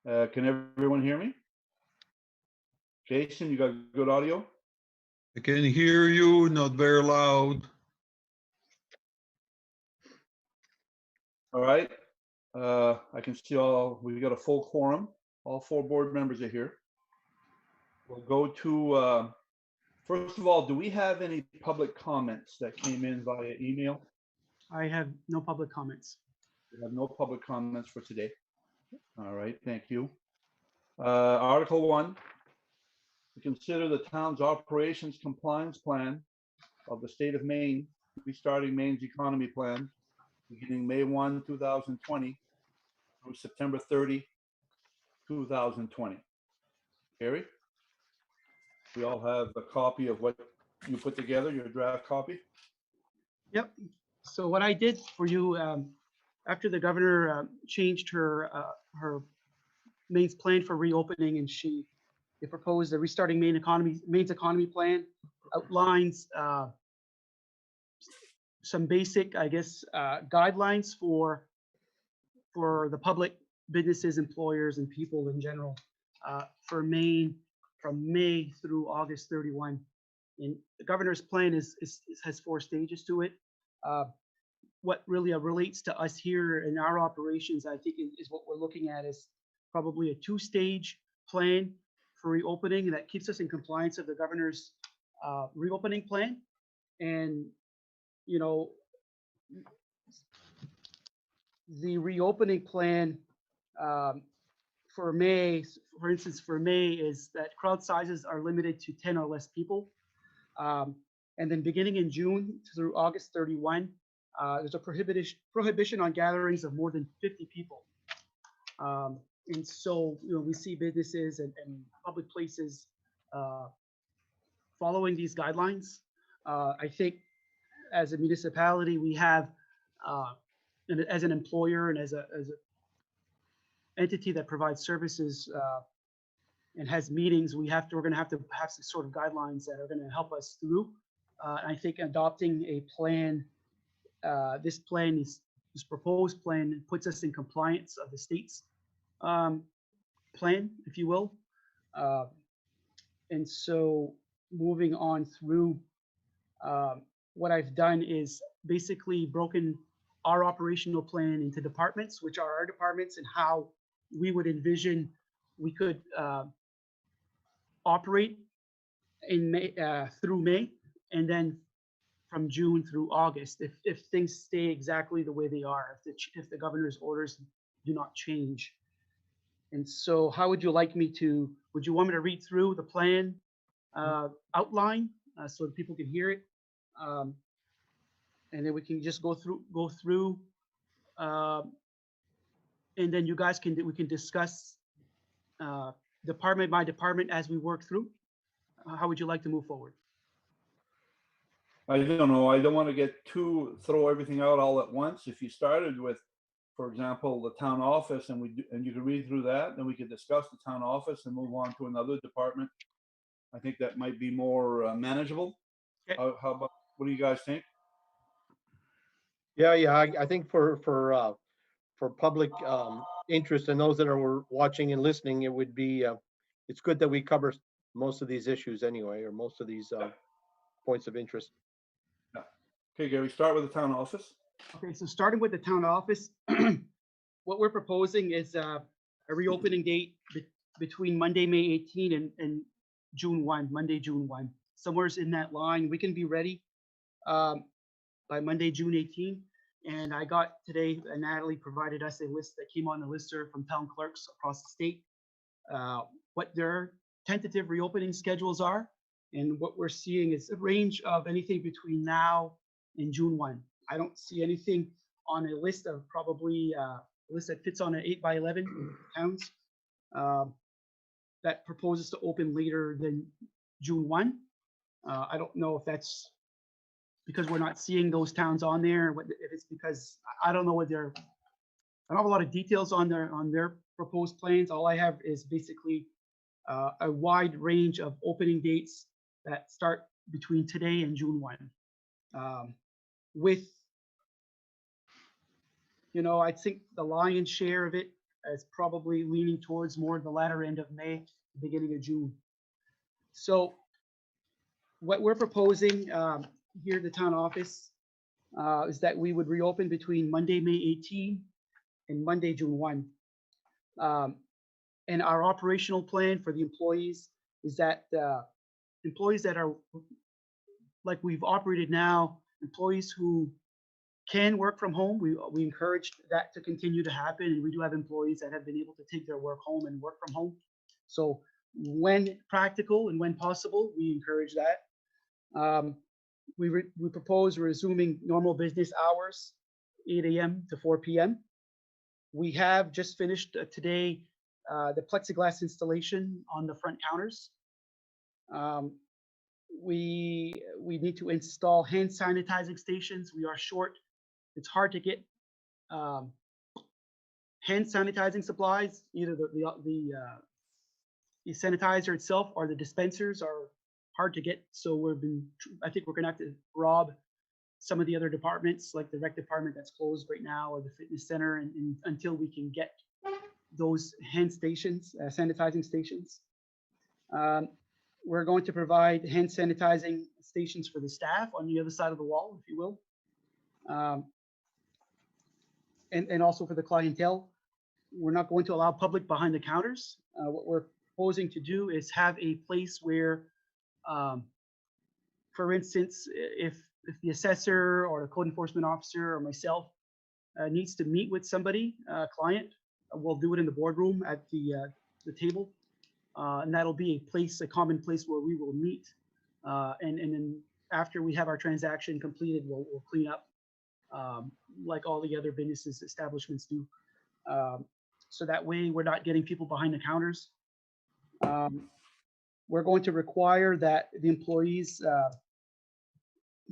Can everyone hear me? Jason, you got good audio? I can hear you, not very loud. All right. I can see we got a full quorum. All four board members are here. We'll go to, first of all, do we have any public comments that came in via email? I have no public comments. We have no public comments for today. All right, thank you. Article 1, to consider the town's operations compliance plan of the state of Maine, restarting Maine's economy plan, beginning May 1, 2020 through September 30, 2020. Gary? We all have a copy of what you put together, your draft copy? Yep. So what I did for you, after the governor changed her Maine's plan for reopening, and she proposed the restarting Maine's economy plan, outlines some basic, I guess, guidelines for the public, businesses, employers, and people in general for Maine from May through August 31. And the governor's plan has 4 stages to it. What really relates to us here in our operations, I think, is what we're looking at is probably a 2-stage plan for reopening that keeps us in compliance of the governor's reopening plan. And, you know, the reopening plan for May, for instance, for May is that crowd sizes are limited to 10 or less people. And then beginning in June through August 31, there's a prohibition on gatherings of more than 50 people. And so, you know, we see businesses and public places following these guidelines. I think as a municipality, we have, as an employer and as a entity that provides services and has meetings, we're going to have some sort of guidelines that are going to help us through. I think adopting a plan, this proposed plan puts us in compliance of the state's plan, if you will. And so moving on through, what I've done is basically broken our operational plan into departments, which are our departments, and how we would envision we could operate in May, through May, and then from June through August, if things stay exactly the way they are, if the governor's orders do not change. And so how would you like me to, would you want me to read through the plan outline so that people can hear it? And then we can just go through and then you guys we can discuss department by department as we work through. How would you like to move forward? I don't know. I don't want to throw everything out all at once. If you started with, for example, the town office, and you could read through that, then we could discuss the town office and move on to another department. I think that might be more manageable. Okay. How about, what do you guys think? Yeah, I think for public interest and those that are watching and listening, it would be it's good that we cover most of these issues anyway, or most of these points of interest. Yeah. Okay, Gary, start with the town office. Okay, so starting with the town office, what we're proposing is a reopening date between Monday, May 18 and June 1, Monday, June 1. Somewhere's in that line, we can be ready by Monday, June 18. And I got today, Natalie provided us a list that came on the listserv from town clerks across the state, what their tentative reopening schedules are. And what we're seeing is a range of anything between now and June 1. I don't see anything on a list of probably a list that fits on an 8x11 towns that proposes to open later than June 1. I don't know if that's because we're not seeing those towns on there, if it's because I don't know what I don't have a lot of details on their proposed plans. All I have is basically a wide range of opening dates that start between today and June 1. With, you know, I think the lion's share of it It's probably leaning towards more the latter end of May, beginning of June. So what we're proposing here at the town office is that we would reopen between Monday, May 18 and Monday, June 1. And our operational plan for the employees is that employees that are like we've operated now, employees who can work from home, we encourage that to continue to happen. And we do have employees that have been able to take their work home and work from home. So when practical and when possible, we encourage that. We propose resuming normal business hours, 8 a.m. to 4 p.m. We have just finished today the plexiglass installation on the front counters. We need to install hand sanitizing stations. We are short. It's hard to get hand sanitizing supplies. Either the sanitizer itself or the dispensers are hard to get. So I think we're gonna have to rob some of the other departments, like the rec department that's closed right now, or the fitness center, and until we can get those hand stations, sanitizing stations. We're going to provide hand sanitizing stations for the staff on the other side of the wall, if you will. And also for the clientele. We're not going to allow public behind the counters. What we're proposing to do is have a place where, for instance, if the assessor or the code enforcement officer or myself needs to meet with somebody, a client, we'll do it in the boardroom at the table. And that'll be a common place where we will meet. And then after we have our transaction completed, we'll clean up like all the other businesses, establishments do. So that way we're not getting people behind the counters. We're going to require that the employees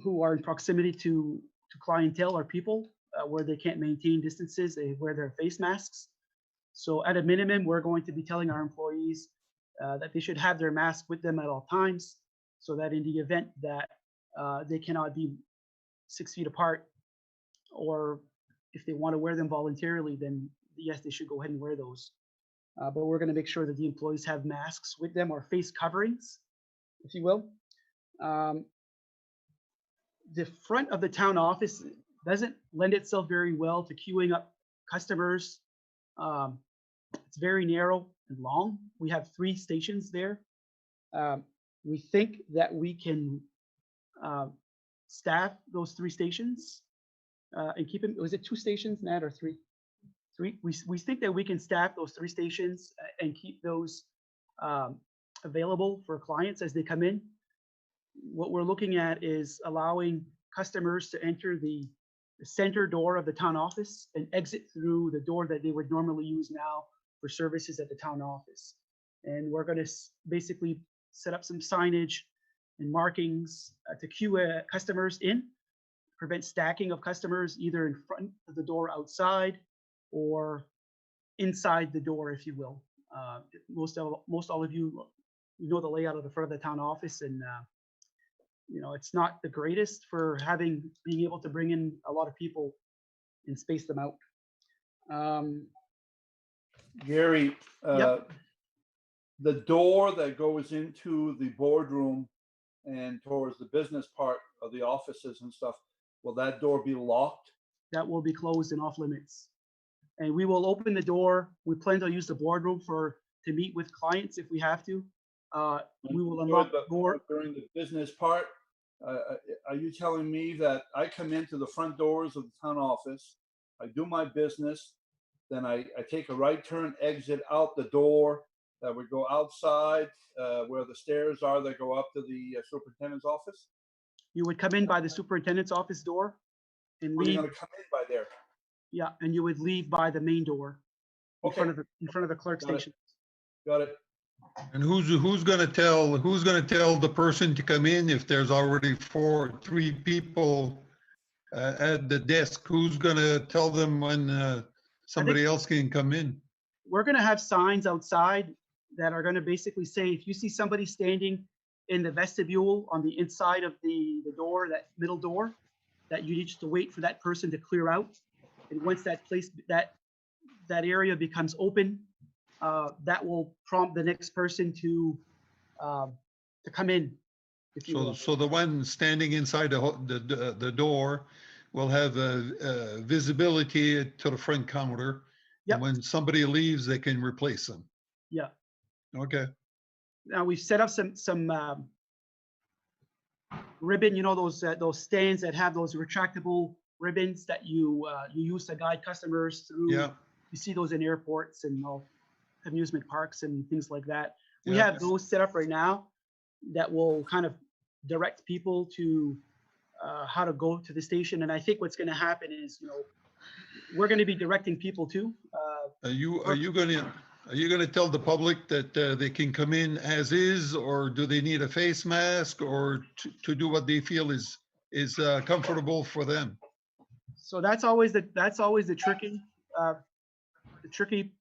who are in proximity to clientele or people where they can't maintain distances, they wear their face masks. So at a minimum, we're going to be telling our employees that they should have their mask with them at all times, so that in the event that they cannot be 6 feet apart, or if they want to wear them voluntarily, then yes, they should go ahead and wear those. But we're going to make sure that the employees have masks with them, or face coverings, if you will. The front of the town office doesn't lend itself very well to queuing up customers. It's very narrow and long. We have 3 stations there. We think that we can staff those 3 stations and keep them. Was it 2 stations, Nat, or 3? 3. We think that we can staff those 3 stations and keep those available for clients as they come in. What we're looking at is allowing customers to enter the center door of the town office and exit through the door that they would normally use now for services at the town office. And we're going to basically set up some signage and markings to queue customers in, prevent stacking of customers either in front of the door outside or inside the door, if you will. Most all of you know the layout of the front of the town office, and it's not the greatest for being able to bring in a lot of people and space them out. Gary, Yep. the door that goes into the boardroom and towards the business part of the offices and stuff, will that door be locked? That will be closed and off limits. And we will open the door. We plan to use the boardroom to meet with clients if we have to. We will unlock the door. During the business part, are you telling me that I come into the front doors of the town office, I do my business, then I take a right turn, exit out the door that would go outside where the stairs are that go up to the superintendent's office? You would come in by the superintendent's office door and Or are you leave. going to come in by there? Yeah, and you would leave by the main door in Okay. front of the clerk Got it. station. Got it. And who's gonna tell the person to come in if there's already 3 people at the desk? Who's gonna tell them when somebody else can come in? We're going to have signs outside that are going to basically say, if you see somebody standing in the vestibule on the inside of the door, that middle door, that you need to wait for that person to clear out. And once that that area becomes open, that will prompt the next person to come in, if you So, will. so the one standing inside the door will have visibility to the front counter. Yep. And when somebody leaves, they can replace them. Yeah. Okay. Now we've set up some ribbon, you know, those stands that have those retractable ribbons that you use to guide customers through. Yeah. You see those in airports and amusement parks and things like that. We Yeah. have those set up right now that will kind of direct people to how to go to the station. And I think what's going to happen is, you know, we're going to be directing people to. Are you gonna tell the public that they can come in as is, or do they need a face mask, or to do what they feel is comfortable for them? So that's always the tricky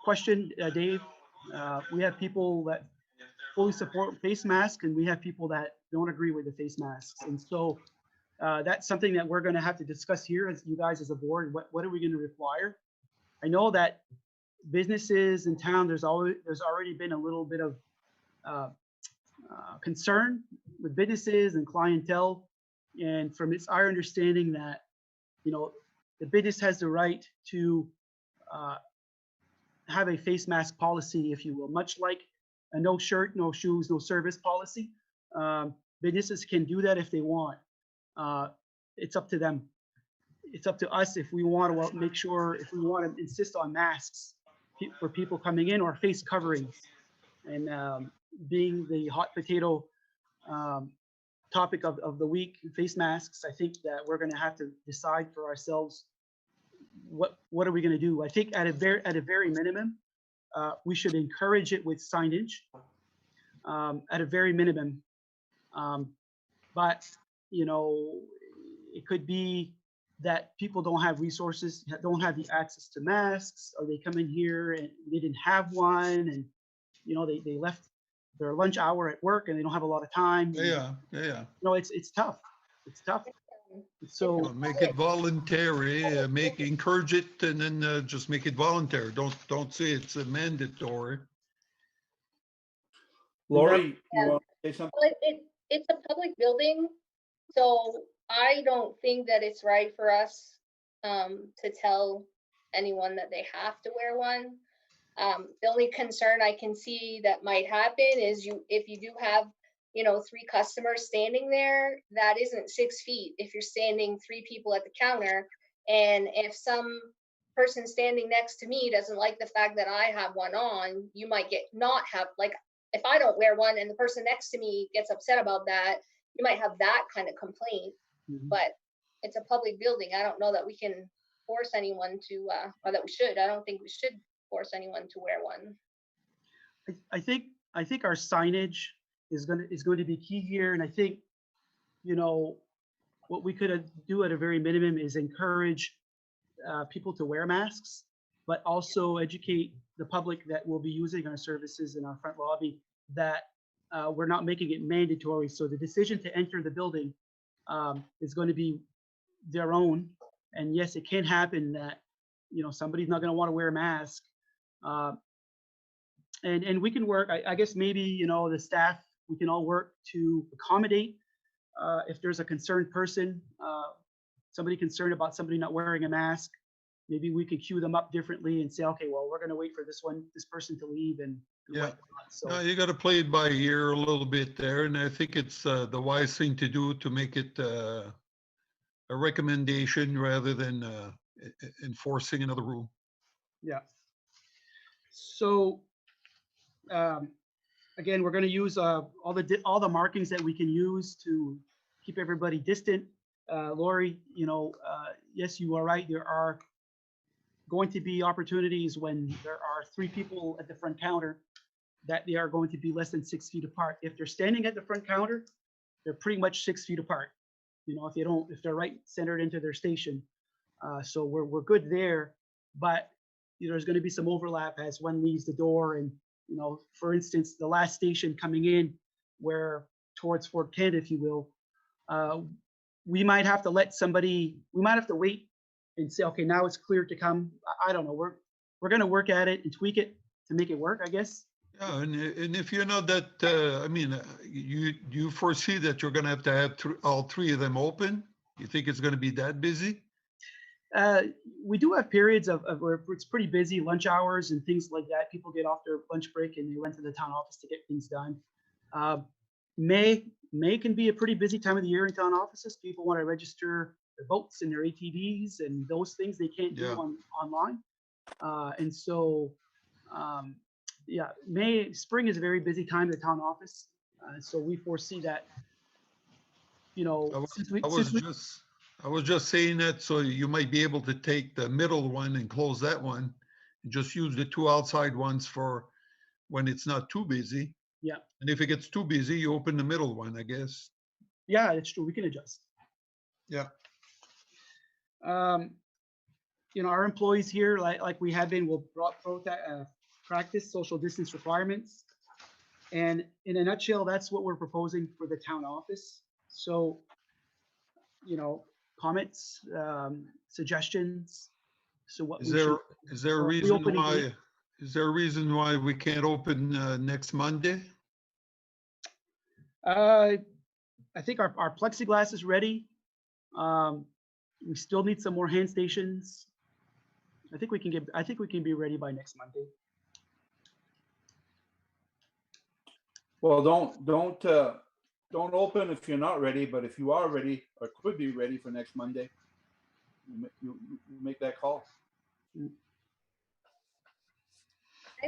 question, Dave. We have people that fully support face masks, and we have people that don't agree with the face masks. And so that's something that we're going to have to discuss here as you guys as a board. What are we going to require? I know that businesses in town, there's already been a little bit of concern with businesses and clientele. And from our understanding that, you know, the business has the right to have a face mask policy, if you will, much like a no shirt, no shoes, no service policy. Businesses can do that if they want. It's up to them. It's up to us if we want to make sure, if we want to insist on masks for people coming in, or face coverings. And being the hot potato topic of the week, face masks, I think that we're going to have to decide for ourselves what are we going to do. I think at a very minimum, we should encourage it with signage at a very minimum. But you know, it could be that people don't have resources, don't have the access to masks, or they come in here and they didn't have one, and you know, they left their lunch hour at work and they don't have a lot of time. Yeah. You know, it's tough. It's tough. So Make it voluntary, encourage it, and then just make it voluntary. Don't say it's a mandatory. Lori, you want to say something? Well, it's a public building, so I don't think that it's right for us to tell anyone that they have to wear one. The only concern I can see that might happen is if you do have, you know, 3 customers standing there, that isn't 6 feet. If you're standing 3 people at the counter, and if some person standing next to me doesn't like the fact that I have one on, you might not have, like, if I don't wear one and the person next to me gets upset about that, you might have that kind of complaint. But it's a public building. I don't know that we can force anyone to, or that we should. I don't think we should force anyone to wear one. I think our signage is going to be key here. And I think, you know, what we could do at a very minimum is encourage people to wear masks, but also educate the public that will be using our services in our front lobby that we're not making it mandatory. So the decision to enter the building is going to be their own. And yes, it can happen that, you know, somebody's not going to want to wear a mask. And we can work, I guess maybe, you know, the staff, we can all work to accommodate if there's a concerned person, somebody concerned about somebody not wearing a mask. Maybe we could queue them up differently and say, okay, well, we're going to wait for this person to leave and Yeah. So No, you got to play it by ear a little bit there, and I think it's the wise thing to do to make it a recommendation rather than enforcing another rule. yeah. So again, we're going to use all the markings that we can use to keep everybody distant. Lori, you know, yes, you are right. There are going to be opportunities when there are 3 people at the front counter that they are going to be less than 6 feet apart. If they're standing at the front counter, they're pretty much 6 feet apart. You know, if they're right centered into their station. So we're good there, but you know, there's going to be some overlap as one leaves the door. And, you know, for instance, the last station coming in where towards Fort Kent, if you will, we might have to wait and say, okay, now it's clear to come. I don't know. We're gonna work at it and tweak it to make it work, I guess. Yeah, and if you know that, I mean, you foresee that you're gonna have to have all three of them open? You think it's gonna be that busy? We do have periods of where it's pretty busy, lunch hours and things like that. People get off their lunch break and they went to the town office to get things done. Uh, May can be a pretty busy time of the year in town offices. People want to register their boats and their ATVs and those things they can't do Yeah. online. And so, yeah, spring is a very busy time at the town office. So we foresee that, you know, I was just saying that so you might be able to take the middle one and close that one, and just use the two outside ones for when it's not too busy. Yeah. And if it gets too busy, you open the middle one, I guess. Yeah, it's true. We can adjust. Yeah. You know, our employees here, like we have been, will practice social distance requirements. And in a nutshell, that's what we're proposing for the town office. So, you know, comments, suggestions. So what Is there a reason reopening why? date? Is there a reason why we can't open next Monday? I think our plexiglass is ready. We still need some more hand stations. I think we can be ready by next Monday. Well, don't open if you're not ready, but if you are ready or could be ready for next Monday, you make that call. I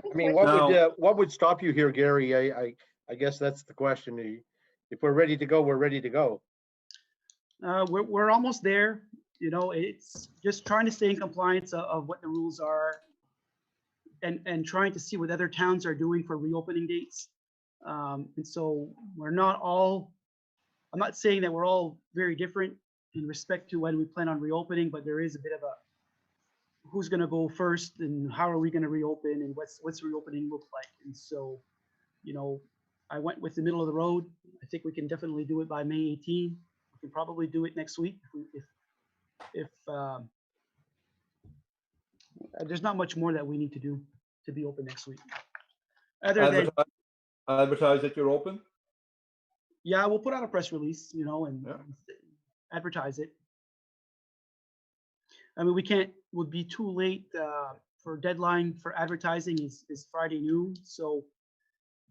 think I mean, we're- what would stop you here, Gary? I guess that's the question. If we're ready to go, we're ready to go. We're almost there. You know, it's just trying to stay in compliance of what the rules are and trying to see what other towns are doing for reopening dates. And so we're not all, I'm not saying that we're all very different in respect to when we plan on reopening, but there is a bit of a who's going to go first and how are we going to reopen and what's reopening look like. And so, you know, I went with the middle of the road. I think we can definitely do it by May 18. We can probably do it next week if there's not much more that we need to do to be open next week. Other than, Advertise that you're open. yeah, we'll put out a press release, you know, and Yeah. advertise it. I mean, we can't, would be too late for deadline for advertising is Friday noon. So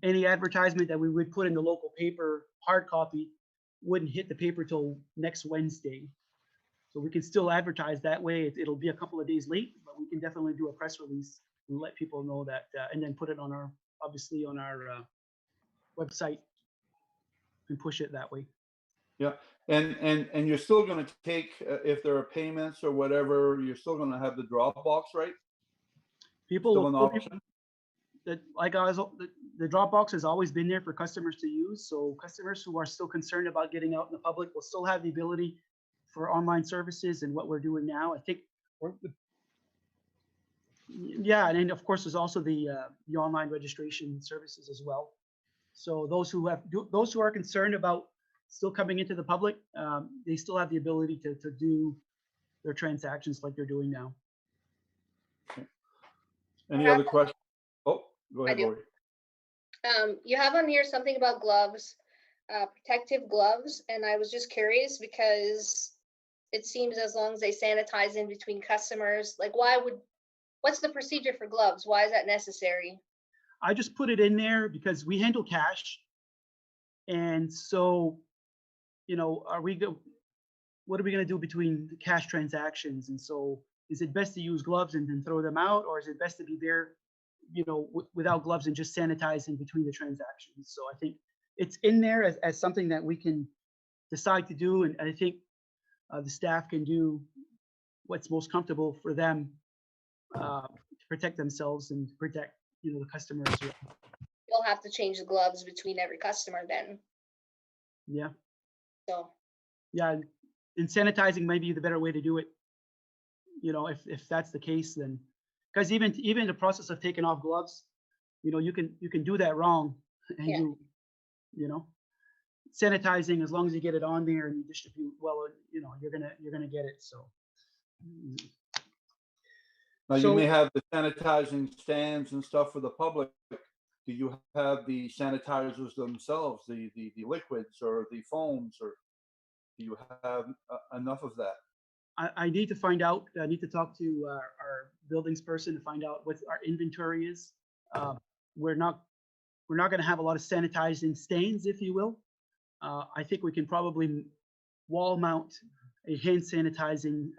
any advertisement that we would put in the local paper, hard copy, wouldn't hit the paper till next Wednesday. So we can still advertise that way. It'll be a couple of days late, but we can definitely do a press release and let people know that, and then put it on our, obviously on our website and push it that way. Yeah, and you're still going to take if there are payments or whatever, you're still going to have the Dropbox, right? People Still will an still be- option. that like I was, the Dropbox has always been there for customers to use. So customers who are still concerned about getting out in the public will still have the ability for online services and what we're doing now. I think yeah, and then of course there's also the online registration services as well. So those who are concerned about still coming into the public, they still have the ability to do their transactions like they're doing now. Any other questions? Oh, go ahead, I do. Lori. You have on here something about gloves, protective gloves, and I was just curious because it seems as long as they sanitize in between customers, like what's the procedure for gloves? Why is that necessary? I just put it in there because we handle cash. And so, you know, what are we going to do between the cash transactions? And so is it best to use gloves and then throw them out? Or is it best to be there, you know, without gloves and just sanitizing between the transactions? So I think it's in there as something that we can decide to do. And I think the staff can do what's most comfortable for them to protect themselves and protect, you know, the customer as well. You'll have to change the gloves between every customer then. Yeah. So Yeah. And sanitizing might be the better way to do it. You know, if that's the case, then because even the process of taking off gloves, you know, you can do that wrong, and Yeah. you know, sanitizing, as long as you get it on there and you distribute well, you know, you're gonna get it. So Now, you So- may have the sanitizing stands and stuff for the public. Do you have the sanitizers themselves, the liquids or the foams, or do you have enough of that? I need to find out, I need to talk to our buildings person to find out what our inventory is. We're not gonna have a lot of sanitizing stains, if you will. I think we can probably wall mount a hand sanitizing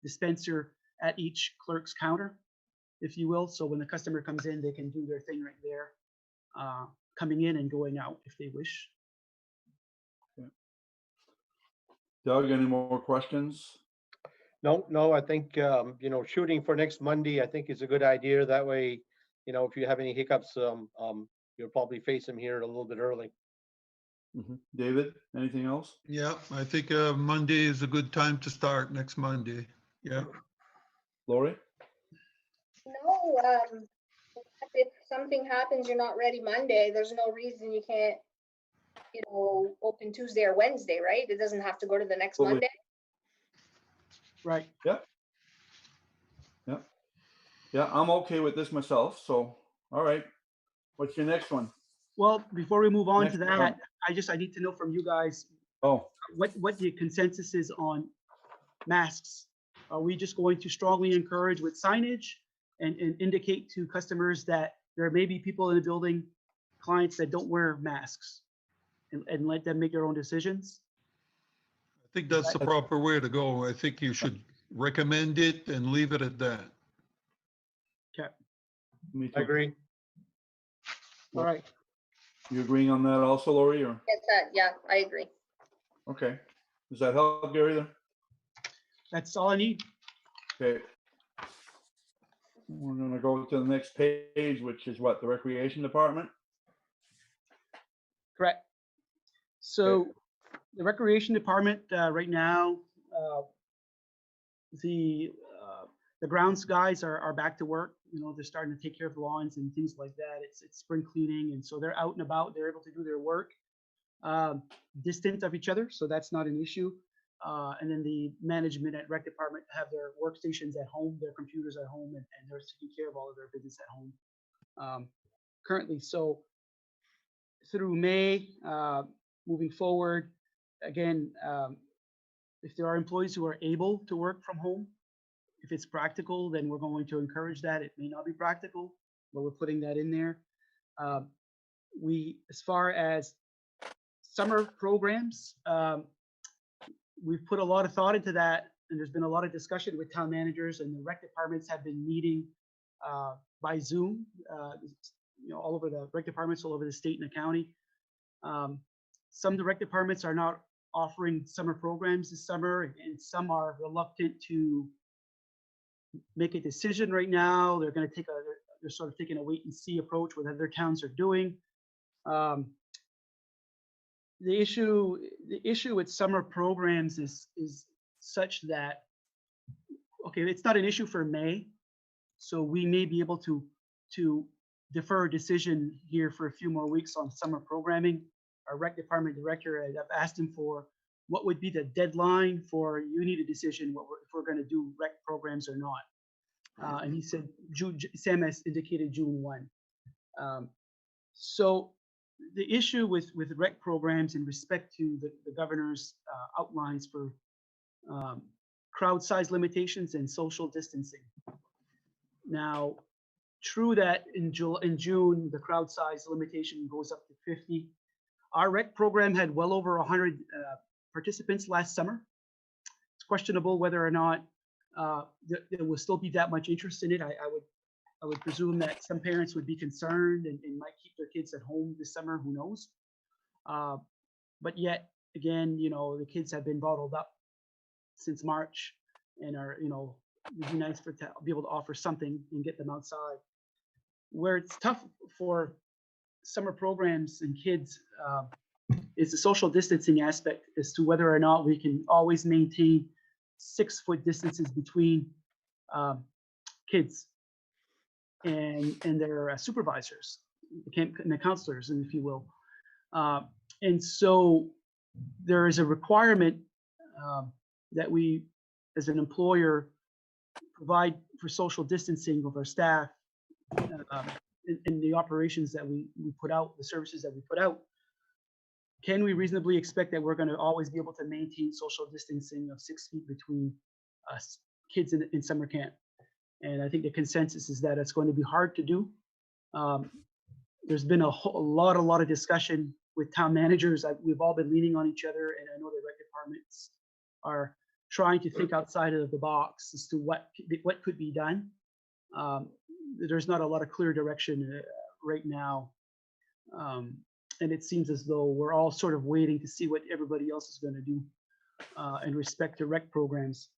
dispenser at each clerk's counter, if you will. So when the customer comes in, they can do their thing right there, coming in and going out if they wish. Doug, any more questions? No, I think, shooting for next Monday, I think is a good idea. That way, if you have any hiccups, you'll probably face them here a little bit early. David, anything else? Yeah, I think Monday is a good time to start, next Monday. Yeah. Lori? No, if something happens, you're not ready Monday, there's no reason you can't, open Tuesday or Wednesday, right? It doesn't have to go to the next Totally. Monday. Right. Yeah, I'm okay with this myself, so, all right. What's your next one? Well, before we move on to Next, that, I need to know from you guys Oh, what the consensus is on masks. Are we just going to strongly encourage with signage and indicate to customers that there may be people in the building, clients that don't wear masks, and let them make their own decisions? I think that's the proper way to go. I think you should recommend it and leave it at that. Okay, me I too. agree. all right. You agreeing on that also, Lori, or? Yeah, I agree. Okay. Does that help, Gary, there? That's all I need. Okay. We're gonna go to the next page, which is what, the Recreation Department? Correct. So the Recreation Department, right now, the grounds guys are back to work. They're starting to take care of the lawns and things like that. It's spring cleaning, and so they're out and about. They're able to do their work distant of each other, so that's not an issue. And then the management at Rec Department have their workstations at home, their computers at home, and they're taking care of all of their business at home currently. So through May, moving forward, again, if there are employees who are able to work from home, if it's practical, then we're going to encourage that. It may not be practical, but we're putting that in there. As far as summer programs, we've put a lot of thought into that, and there's been a lot of discussion with town managers, and the rec departments have been meeting by Zoom, all over the rec departments, all over the state and the county. Some of the rec departments are not offering summer programs this summer, and some are reluctant to make a decision right now. They're going to they're sort of taking a wait and see approach with other towns are doing. The issue with summer programs is such that, okay, it's not an issue for May, so we may be able to defer a decision here for a few more weeks on summer programming. Our rec department director, I've asked him for what would be the deadline for you need a decision if we're going to do rec programs or not. And he said Sam has indicated June 1. So the issue with rec programs in respect to the governor's outlines for crowd size limitations and social distancing. Now, true that in June, the crowd size limitation goes up to 50. Our rec program had well over 100 participants last summer. It's questionable whether or not there will still be that much interest in it. I would presume that some parents would be concerned and might keep their kids at home this summer, who knows? But yet, again, the kids have been bottled up since March and are, it'd be nice to be able to offer something and get them outside. Where it's tough for summer programs and kids is the social distancing aspect as to whether or not we can always maintain 6-foot distances between kids and their supervisors and the counselors, and if you will. And so there is a requirement that we, as an employer, provide for social distancing of our staff in the operations that we put out, the services that we put out, can we reasonably expect that we're going to always be able to maintain social distancing of 6 feet between us kids in summer camp? And I think the consensus is that it's going to be hard to do. There's been a lot of discussion with town managers. We've all been leaning on each other, and I know the rec departments are trying to think outside of the box as to what could be done. There's not a lot of clear direction right now. And it seems as though we're all sort of waiting to see what everybody else is going to do in respect to rec programs.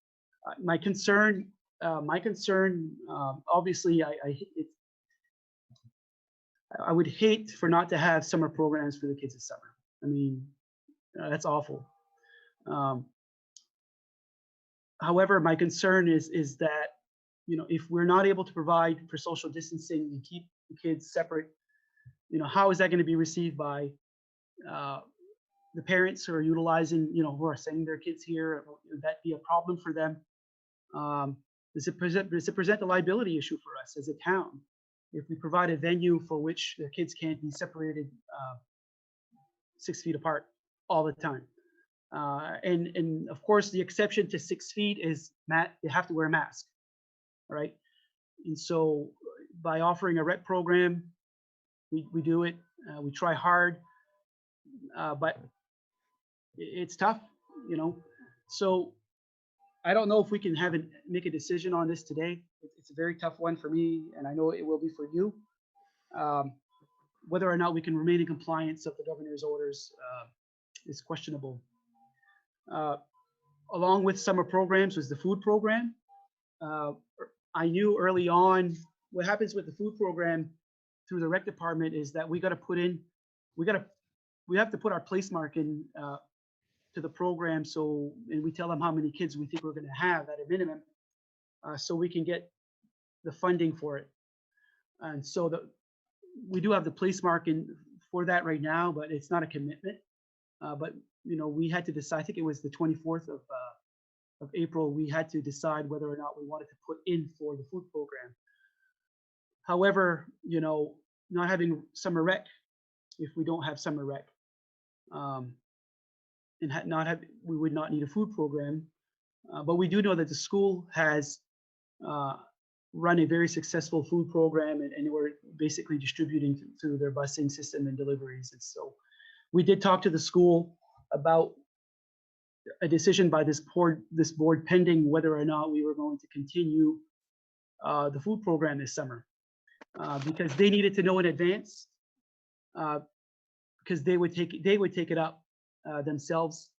My concern, obviously, I would hate for not to have summer programs for the kids this summer. I mean, that's awful. However, my concern is that, you know, if we're not able to provide for social distancing and keep the kids separate, you know, how is that going to be received by the parents who are utilizing, you know, who are sending their kids here? Would that be a problem for them? Does it present a liability issue for us as a town if we provide a venue for which the kids can't be separated 6 feet apart all the time? And of course, the exception to 6 feet is they have to wear a mask, right? And so by offering a rec program, we do it. We try hard, but it's tough, you know. So I don't know if we can make a decision on this today. It's a very tough one for me, and I know it will be for you. Whether or not we can remain in compliance of the governor's orders is questionable. Along with summer programs was the food program. I knew early on what happens with the food program through the rec department is that we have to put our place mark in to the program. So, and we tell them how many kids we think we're going to have at a minimum, so we can get the funding for it. And so we do have the place mark in for that right now, but it's not a commitment. But you know, we had to decide. I think it was the 24th of April. We had to decide whether or not we wanted to put in for the food program. However, you know, not having summer rec, if we don't have summer rec, and we would not need a food program. But we do know that the school has run a very successful food program, and we're basically distributing through their busing system and deliveries. And so we did talk to the school about a decision by this board pending whether or not we were going to continue the food program this summer, because they needed to know in advance, because they would take it up themselves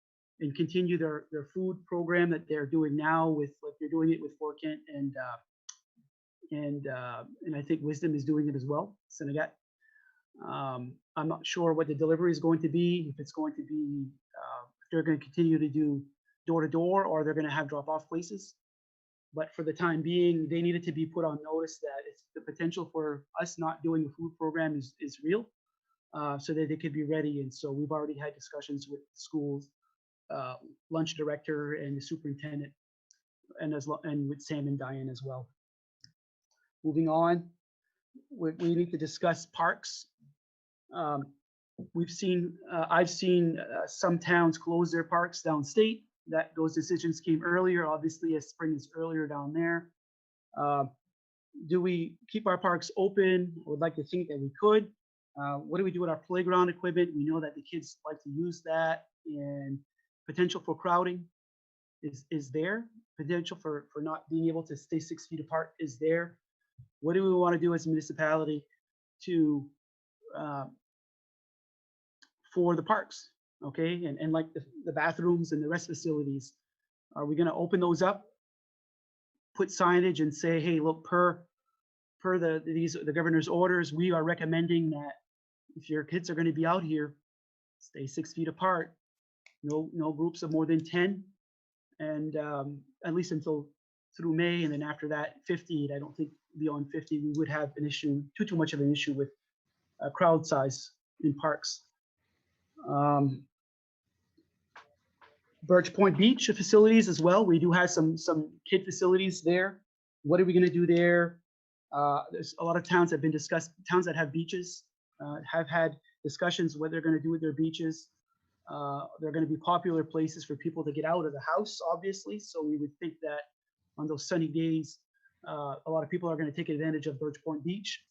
and continue their food program that they're doing now with, like, they're doing it with Fort Kent and I think Wisdom is doing it as well, Senegat. I'm not sure what the delivery is going to be, if it's going to be, if they're going to continue to do door to door or they're going to have drop off places. But for the time being, they needed to be put on notice that it's the potential for us not doing the food program is real, so that they could be ready. And so we've already had discussions with the school's lunch director and the superintendent, and with Sam and Diane as well. Moving on, we need to discuss parks. I've seen some towns close their parks downstate. Those decisions came earlier, obviously, as spring is earlier down there. Do we keep our parks open? I would like to think that we could. What do we do with our playground equipment? We know that the kids like to use that, and potential for crowding is there. Potential for not being able to stay 6 feet apart is there. What do we want to do as a municipality to for the parks? Okay, and like the bathrooms and the rest facilities, are we going to open those up, put signage and say, hey, look, per the governor's orders, we are recommending that if your kids are going to be out here, stay 6 feet apart, no groups of more than 10, and at least until through May, and then after that 50. I don't think beyond 50 we would have an issue, too much of an issue with crowd size in parks. Birch Point Beach facilities as well. We do have some kid facilities there. What are we gonna do there? There's a lot of towns have been discussed, towns that have beaches, have had discussions what they're gonna do with their beaches. They're gonna be popular places for people to get out of the house, obviously, so we would think that on those sunny days, a lot of people are gonna take advantage of Birch Point Beach.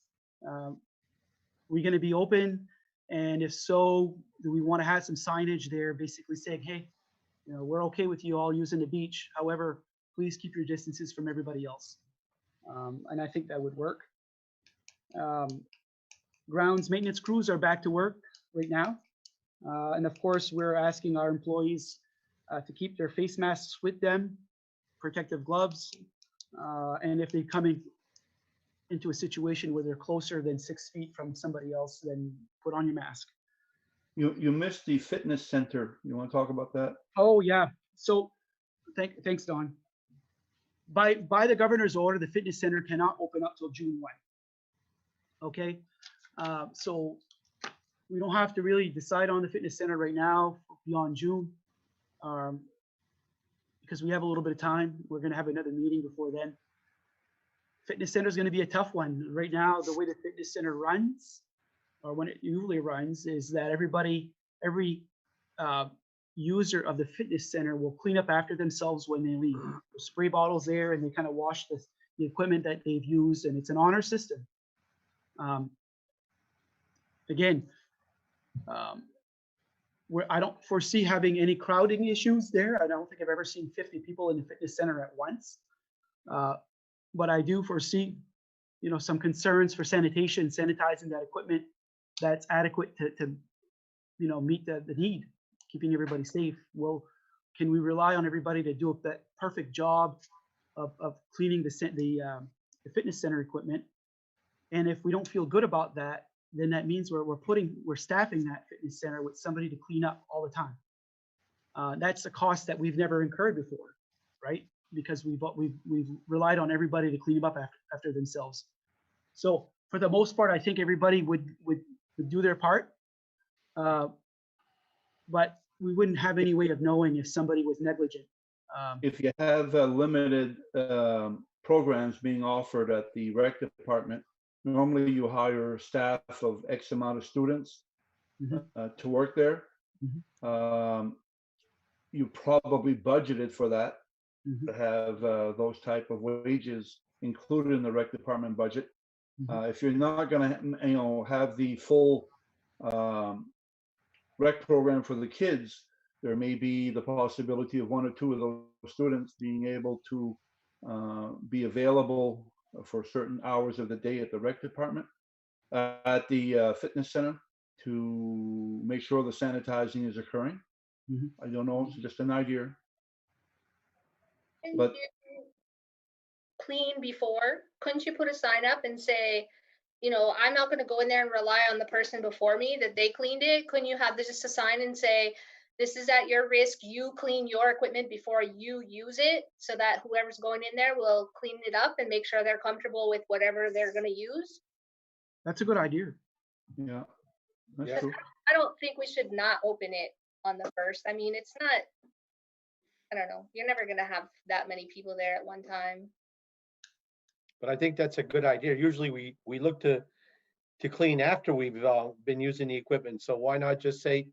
We gonna be open? And if so, do we wanna have some signage there basically saying, hey, you know, we're okay with you all using the beach. However, please keep your distances from everybody else. And I think that would work. Grounds maintenance crews are back to work right now. And of course, we're asking our employees to keep their face masks with them, protective gloves. And if they come into a situation where they're closer than 6 feet from somebody else, then put on your mask. You missed the fitness center. You want to talk about that? Oh, yeah. So thanks, Don. By the governor's order, the fitness center cannot open up till June 1. Okay, so we don't have to really decide on the fitness center right now beyond June, because we have a little bit of time. We're going to have another meeting before then. Fitness center is going to be a tough one. Right now, the way the fitness center runs, or when it usually runs, is that every user of the fitness center will clean up after themselves when they leave. There's spray bottles there, and they kind of wash the equipment that they've used, and it's an honor system. Again, where I don't foresee having any crowding issues there. I don't think I've ever seen 50 people in the fitness center at once. But I do foresee, you know, some concerns for sanitation, sanitizing that equipment that's adequate to you know, meet the need, keeping everybody safe. Well, can we rely on everybody to do that perfect job of cleaning the fitness center equipment? And if we don't feel good about that, then that means we're staffing that fitness center with somebody to clean up all the time. That's a cost that we've never incurred before, right? Because we've relied on everybody to clean them up after themselves. So for the most part, I think everybody would do their part. But we wouldn't have any way of knowing if somebody was negligent. If you have limited programs being offered at the rec department, normally you hire staff of X amount of students to work there. You probably budgeted for that, to have those type of wages included in the rec department budget. If you're not going to, you know, have the full rec program for the kids, there may be the possibility of 1 or 2 of those students being able to be available for certain hours of the day at the rec department, at the fitness center, to make sure the sanitizing is occurring. I don't know, it's just an idea. But clean before, couldn't you put a sign up and say, you know, I'm not going to go in there and rely on the person before me that they cleaned it? Couldn't you have just a sign and say, this is at your risk, you clean your equipment before you use it, so that whoever's going in there will clean it up and make sure they're comfortable with whatever they're going to use? That's a good idea. yeah, that's Yeah. true. I don't think we should not open it on the 1st. I mean, it's not, I don't know, you're never going to have that many people there at one time. But I think that's a good idea. Usually we look to clean after we've been using the equipment. So why not just say,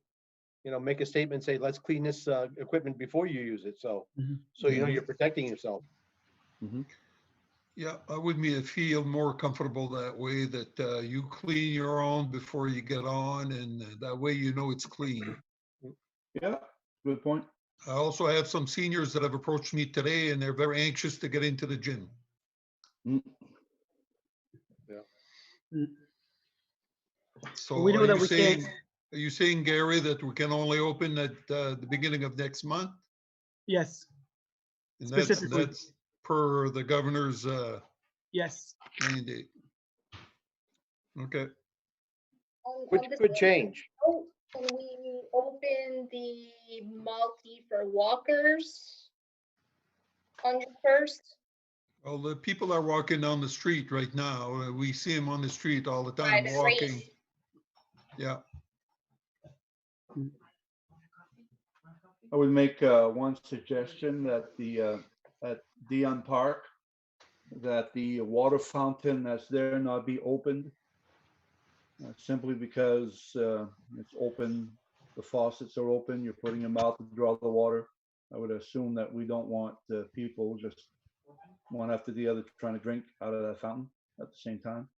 you know, make a statement, say, let's clean this equipment before you use it. So, so you know, you're protecting yourself. Yeah, I would feel more comfortable that way, that you clean your own before you get on, and that way you know it's clean. Yeah, good point. I also have some seniors that have approached me today, and they're very anxious to get into the gym. So We know that we can't. are you saying, Gary, that we can only open at the beginning of next month? Yes, And specifically. that's per the governor's Yes. mandate. Okay. Which could change. Can we open the multi for walkers on the 1st? Well, the people are walking down the street right now. We see them on the street all the time Right, it's walking. race. Yeah. I would make one suggestion that at Dion Park, that the water fountain that's there not be opened, simply because it's open, the faucets are open, you're putting them out to draw the water. I would assume that we don't want people just one after the other trying to drink out of that fountain at the same time.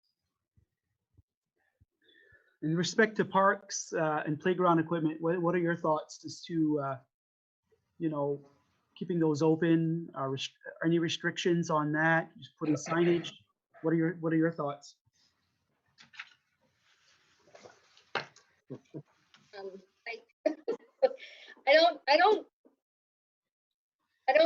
In respect to parks and playground equipment, what are your thoughts as to, you know, keeping those open? Are any restrictions on that? Just putting signage? What are your thoughts?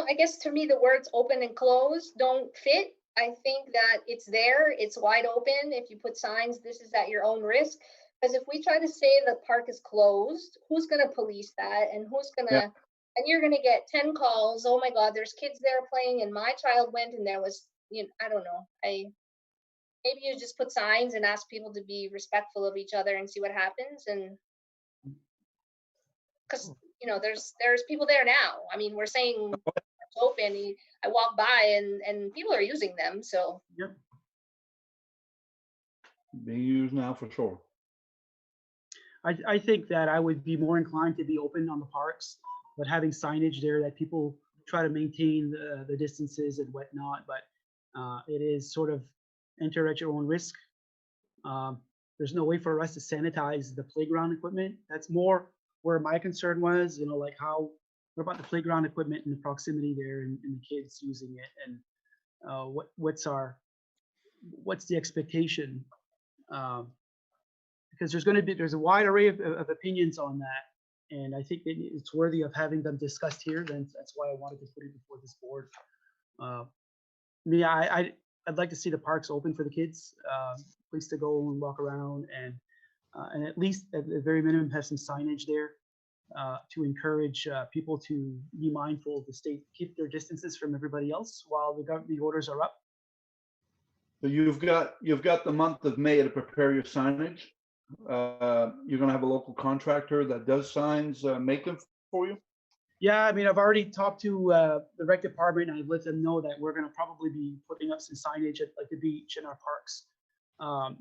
I guess to me, the words open and closed don't fit. I think that it's there, it's wide open. If you put signs, this is at your own risk. Because if we try to say the park is closed, who's gonna police that? And who's gonna, and you're gonna get 10 calls, oh my God, there's kids there playing and my child went and there was, you know, I don't know. Maybe you just put signs and ask people to be respectful of each other and see what happens. And because, you know, there's people there now. I mean, we're saying it's open. I walk by and people are using them. So Yep. Being used now for sure. I think that I would be more inclined to be open on the parks, but having signage there that people try to maintain the distances and whatnot. But it is sort of enter at your own risk. There's no way for us to sanitize the playground equipment. That's more where my concern was, you know, like what about the playground equipment and the proximity there and the kids using it, and what's the expectation? Because there's a wide array of opinions on that, and I think that it's worthy of having them discussed here. Then that's why I wanted to put it before this board. I'd like to see the parks open for the kids, place to go and walk around, and at least at the very minimum have some signage there to encourage people to be mindful to keep their distances from everybody else while the orders are up. So you've got the month of May to prepare your signage. You're going to have a local contractor that does signs, make them for you? Yeah, I mean, I've already talked to the rec department, and I've let them know that we're going to probably be putting up some signage at like the beach and our parks.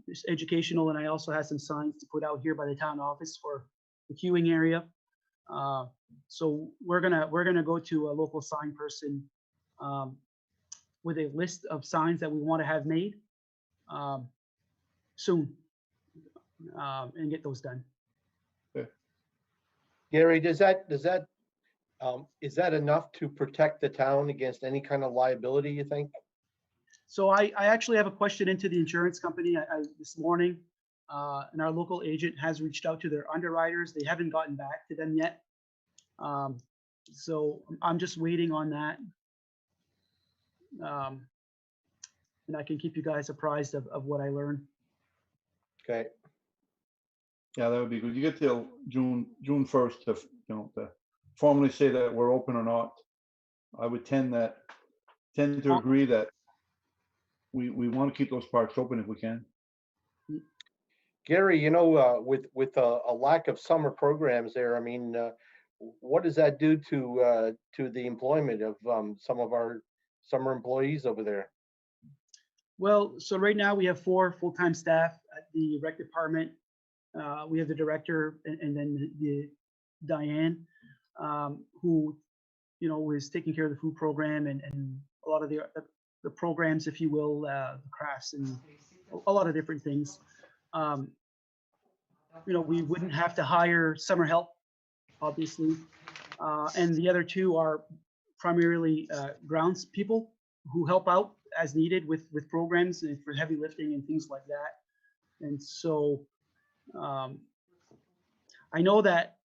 It's educational, and I also have some signs to put out here by the town office for the queuing area. So we're gonna go to a local sign person with a list of signs that we want to have made soon, and get those done. Gary, is that enough to protect the town against any kind of liability, you think? So I actually have a question into the insurance company this morning, and our local agent has reached out to their underwriters. They haven't gotten back to them yet. So I'm just waiting on that. And I can keep you guys apprised of what I learn. Okay. Yeah, that would be good. You get till June 1st to, to formally say that we're open or not. I would tend to agree that we want to keep those parks open if we can. Gary, with a lack of summer programs there, I mean, what does that do to the employment of some of our summer employees over there? Well, so right now we have 4 full-time staff at the rec department. We have the director and then the Diane, who, is taking care of the food program and a lot of the programs, if you will, the crafts and a lot of different things. We wouldn't have to hire summer help, obviously. And the other 2 are primarily grounds people who help out as needed with programs and for heavy lifting and things like that. And so I know that,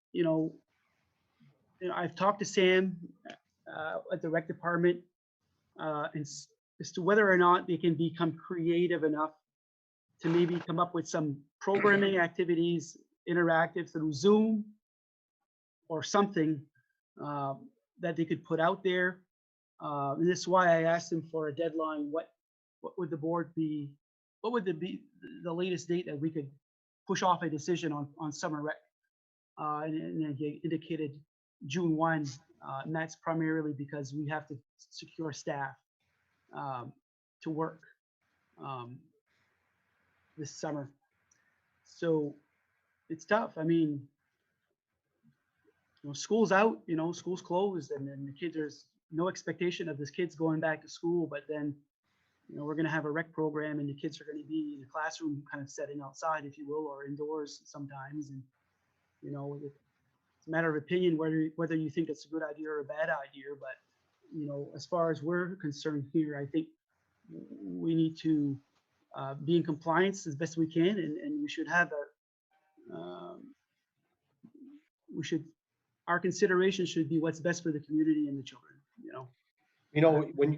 I've talked to Sam at the rec department as to whether or not they can become creative enough to maybe come up with some programming activities, interactive through Zoom or something that they could put out there. And this is why I asked them for a deadline. What would the board be? What would be the latest date that we could push off a decision on summer rec? And they indicated June 1, and that's primarily because we have to secure staff. to work this summer. So it's tough. I mean, school's out, school's closed, and then the kids, there's no expectation of this kids going back to school, but then, we're going to have a rec program and the kids are going to be in a classroom kind of setting outside, if you will, or indoors sometimes. And, it's a matter of opinion whether you think it's a good idea or a bad idea. But, as far as we're concerned here, I think we need to be in compliance as best we can, and we should have our consideration should be what's best for the community and the children.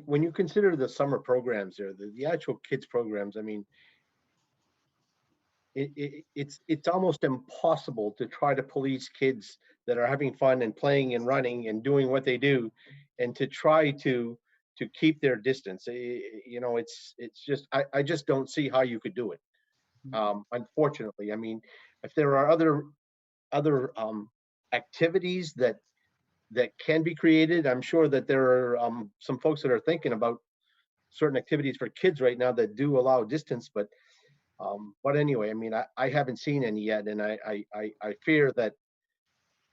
When you consider the summer programs there, the actual kids programs, I mean, it's almost impossible to try to police kids that are having fun and playing and running and doing what they do, and to try to keep their distance. It's just, I just don't see how you could do it. Unfortunately, I mean, if there are other activities that can be created, I'm sure that there are some folks that are thinking about certain activities for kids right now that do allow distance, but anyway, I mean, I haven't seen any yet, and I fear that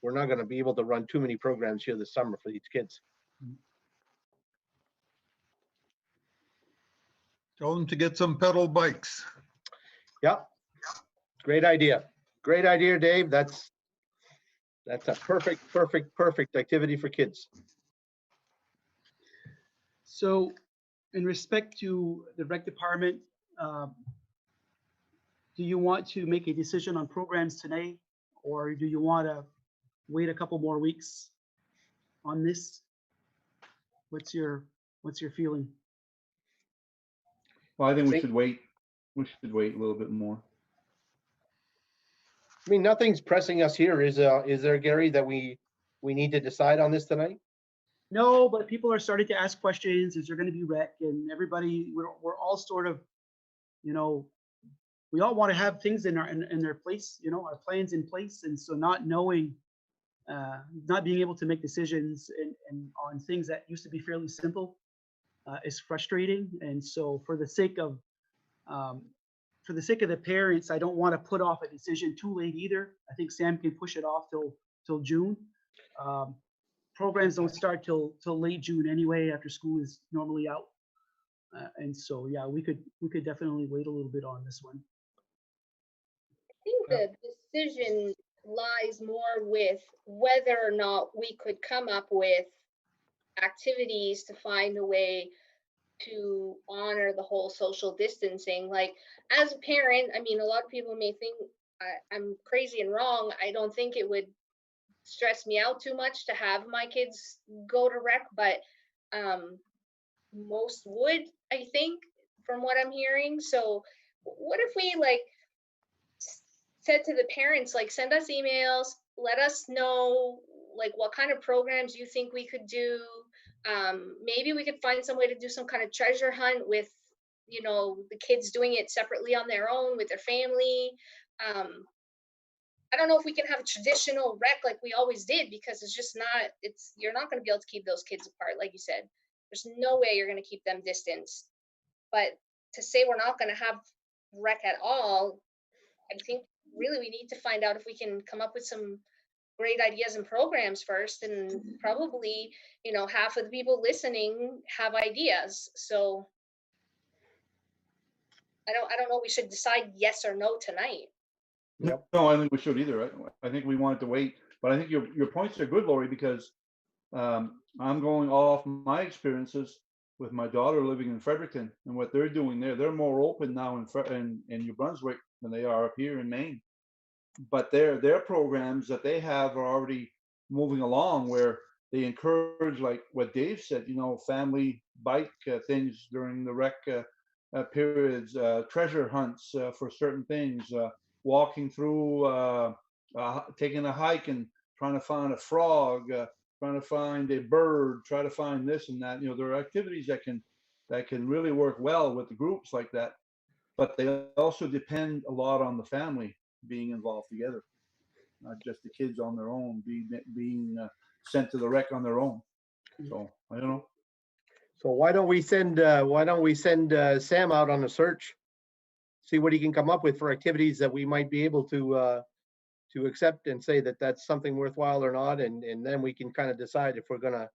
we're not going to be able to run too many programs here this summer for these kids. Tell them to get some pedal bikes. Yep. Great idea. Great idea, Dave. That's a perfect activity for kids. So in respect to the rec department, do you want to make a decision on programs tonight, or do you want to wait a couple more weeks on this? What's your feeling? Well, I think we should wait. We should wait a little bit more. I mean, nothing's pressing us here. Is there, Gary, that we need to decide on this tonight? No, but people are starting to ask questions. Is there going to be rec? And everybody, we're all sort of, we all want to have things in their place, our plans in place. And so not knowing, not being able to make decisions and on things that used to be fairly simple is frustrating. And so for the sake of the parents, I don't want to put off a decision too late either. I think Sam can push it off till June. Programs don't start till late June anyway, after school is normally out. And so, yeah, we could definitely wait a little bit on this one. I think the decision lies more with whether or not we could come up with activities to find a way to honor the whole social distancing. Like, as a parent, I mean, a lot of people may think I'm crazy and wrong. I don't think it would stress me out too much to have my kids go to rec, but most would, I think, from what I'm hearing. So what if we said to the parents, send us emails, let us know what kind of programs you think we could do. Maybe we could find some way to do some kind of treasure hunt with the kids doing it separately on their own with their family. I don't know if we can have a traditional rec like we always did, because it's just not, you're not going to be able to keep those kids apart. Like you said, there's no way you're going to keep them distanced. But to say we're not going to have rec at all, I think really we need to find out if we can come up with some great ideas and programs first, and probably, half of the people listening have ideas. So I don't know, we should decide yes or no tonight. Yep. No, I don't think we should either. I think we wanted to wait, but I think your points are good, Lori, because I'm going off my experiences with my daughter living in Fredericton and what they're doing there. They're more open now in New Brunswick than they are up here in Maine. But their programs that they have are already moving along, where they encourage, like what Dave said, family bike things during the rec periods, treasure hunts for certain things, walking through, taking a hike and trying to find a frog, trying to find a bird, try to find this and that. There are activities that can really work well with the groups like that, but they also depend a lot on the family being involved together, not just the kids on their own being sent to the rec on their own. So I don't know. So why don't we send Sam out on a search? See what he can come up with for activities that we might be able to accept and say that that's something worthwhile or not, and then we can kind of decide if we're gonna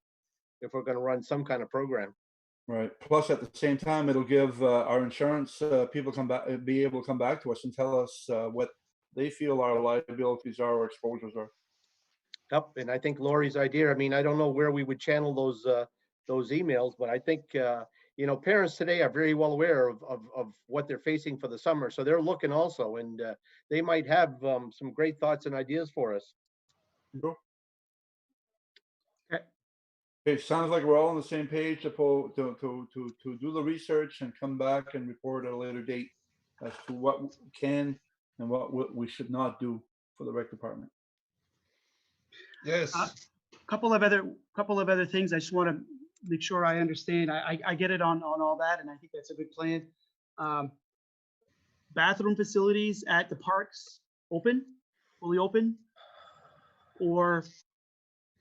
run some kind of program. Right. Plus, at the same time, it'll give our insurance people be able to come back to us and tell us what they feel our liabilities are or exposures are. Yep, and I think Lori's idea, I mean, I don't know where we would channel those emails, but I think, parents today are very well aware of what they're facing for the summer. So they're looking also, and they might have some great thoughts and ideas for us. Sure. Okay. Okay, sounds like we're all on the same page to do the research and come back and report at a later date as to what we can and what we should not do for the rec department. Yes. Couple of other things. I just want to make sure I understand. I get it on all that, and I think that's a good plan. Bathroom facilities at the parks fully open, or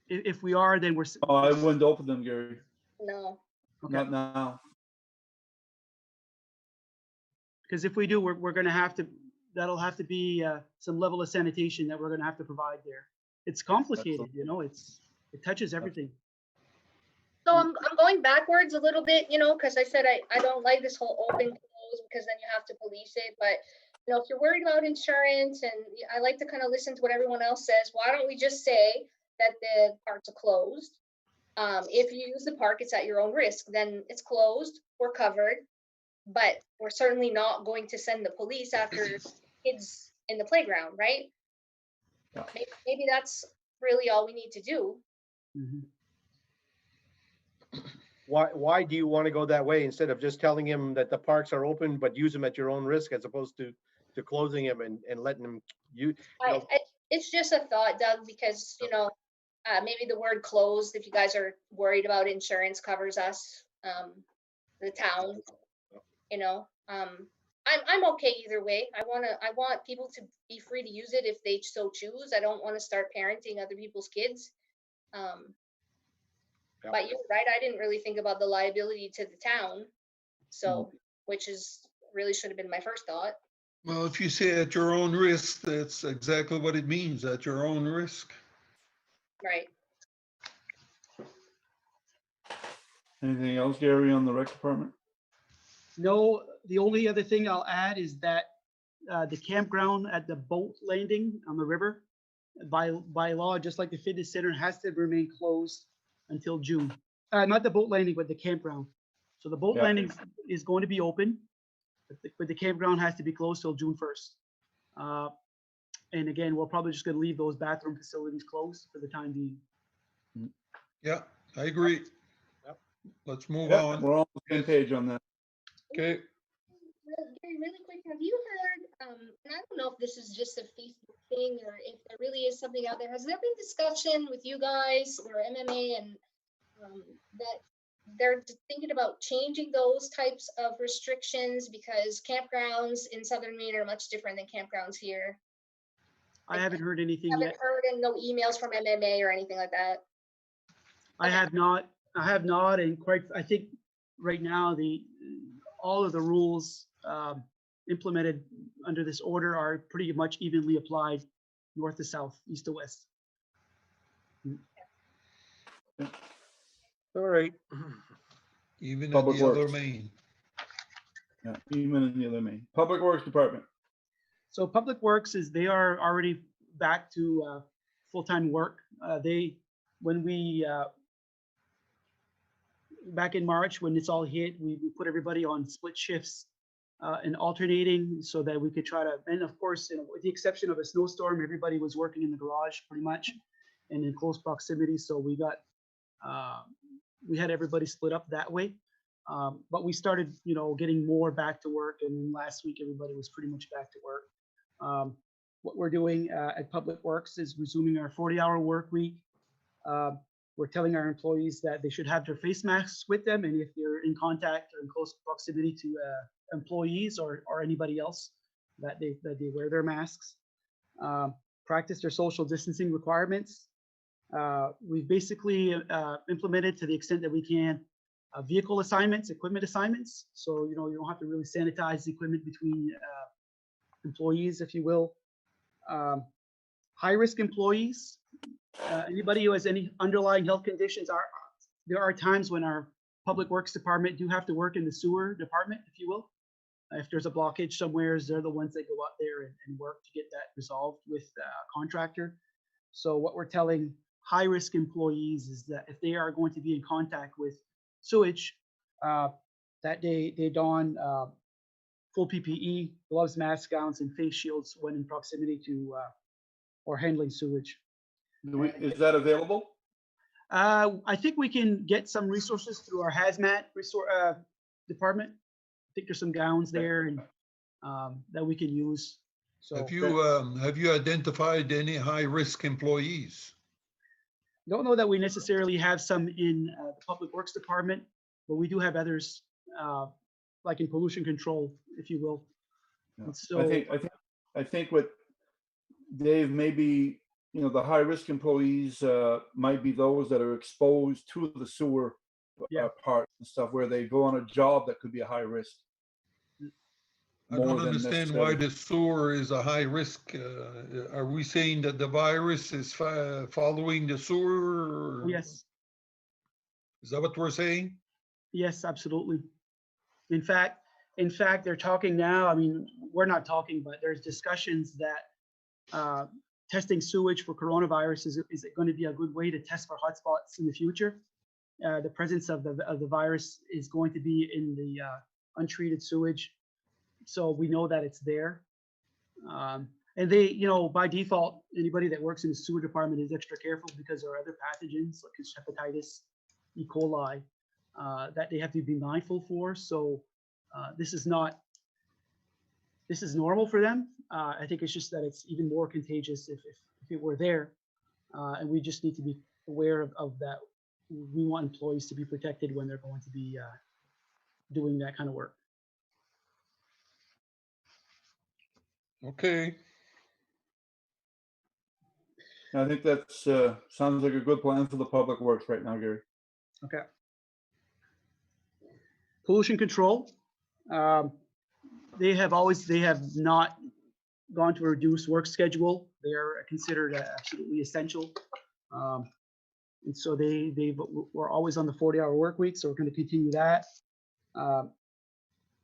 if we are, then we're. Oh, I wouldn't open them, Gary. No. Okay. Not now. Because if we do, we're going to have to. That'll have to be some level of sanitation that we're going to have to provide there. It's complicated, it touches everything. So I'm going backwards a little bit, because I said I don't like this whole open close because then you have to police it. But if you're worried about insurance, and I like to kind of listen to what everyone else says, why don't we just say that the parks are closed? If you use the park, it's at your own risk. Then it's closed. We're covered, but we're certainly not going to send the police after kids in the playground, right? Yeah. Maybe that's really all we need to do. Mhm. Why do you want to go that way instead of just telling him that the parks are open, but use them at your own risk, as opposed to closing them and letting them It's just a thought, Doug, because maybe the word closed, if you guys are worried about insurance, covers us, the town. I'm okay either way. I want people to be free to use it if they so choose. I don't want to start parenting other people's kids. But you're right. I didn't really think about the liability to the town. So, which is really should have been my first thought. Well, if you say at your own risk, that's exactly what it means, at your own risk. Right. Anything else, Gary, on the rec department? No, the only other thing I'll add is that the campground at the boat landing on the river, by law, just like the fitness center, has to remain closed until June. Not the boat landing, but the campground. So the boat landing is going to be open, but the campground has to be closed till June 1st. And again, we're probably just going to leave those bathroom facilities closed for the time being. Yeah, I agree. Yep. Let's move Yeah, on. we're all on the same page on that. Okay. Gary, really quick, have you heard, and I don't know if this is just a Facebook thing or if there really is something out there, has there been discussion with you guys or MMA and that they're thinking about changing those types of restrictions because campgrounds in southern Maine are much different than campgrounds here? I haven't heard anything yet. Haven't heard and no emails from MMA or anything like that? I have not, and quite, I think right now all of the rules implemented under this order are pretty much evenly applied, north to south, east to west. All right. Even in Public the other Works. Maine. Yeah, even in the other Maine. Public Works Department. So Public Works they are already back to full-time work. When we back in March, when it's all hit, we put everybody on split shifts and alternating so that we could try to, and of course, with the exception of a snowstorm, everybody was working in the garage pretty much and in close proximity. So we got, we had everybody split up that way. But we started, getting more back to work. And last week, everybody was pretty much back to work. What we're doing at Public Works is resuming our 40-hour work week. We're telling our employees that they should have their face masks with them, and if they're in contact or in close proximity to employees or anybody else, that they wear their masks. Practice their social distancing requirements. We've basically implemented, to the extent that we can, vehicle assignments, equipment assignments. So, you know, you don't have to really sanitize the equipment between employees, if you will. High-risk employees, anybody who has any underlying health conditions, there are times when our Public Works Department do have to work in the sewer department, if you will. If there's a blockage somewhere, they're the ones that go out there and work to get that resolved with a contractor. So what we're telling high-risk employees is that if they are going to be in contact with sewage, that they don full PPE, gloves, masks, gowns, and face shields when in proximity to or handling sewage. Is that available? I think we can get some resources through our hazmat department. I think there's some gowns there and that we can use. So Have you identified any high-risk employees? don't know that we necessarily have some in the Public Works Department, but we do have others, like in pollution control, if you will. Yeah. And so I think what Dave, maybe, you know, the high-risk employees might be those that are exposed to the sewer Yeah. parts and stuff, where they go on a job that could be a high risk. I don't More than understand why necessarily. the sewer is a high risk. Are we saying that the virus is following the sewer? or- yes, Is that what we're saying? yes, absolutely. In fact, they're talking now. I mean, we're not talking, but there's discussions that testing sewage for coronavirus is it going to be a good way to test for hotspots in the future. The presence of the virus is going to be in the untreated sewage, so we know that it's there. And they, you know, by default, anybody that works in the sewer department is extra careful because there are other pathogens like hepatitis, E. coli, that they have to be mindful for. So this is normal for them. I think it's just that it's even more contagious if it were there. And we just need to be aware of that. We want employees to be protected when they're going to be doing that kind of work. Okay. I think that's sounds like a good plan for the public works right now, Gary. Okay. Pollution control. They have not gone to a reduced work schedule. They are considered absolutely essential. And so we're always on the 40-hour work week, so we're going to continue that.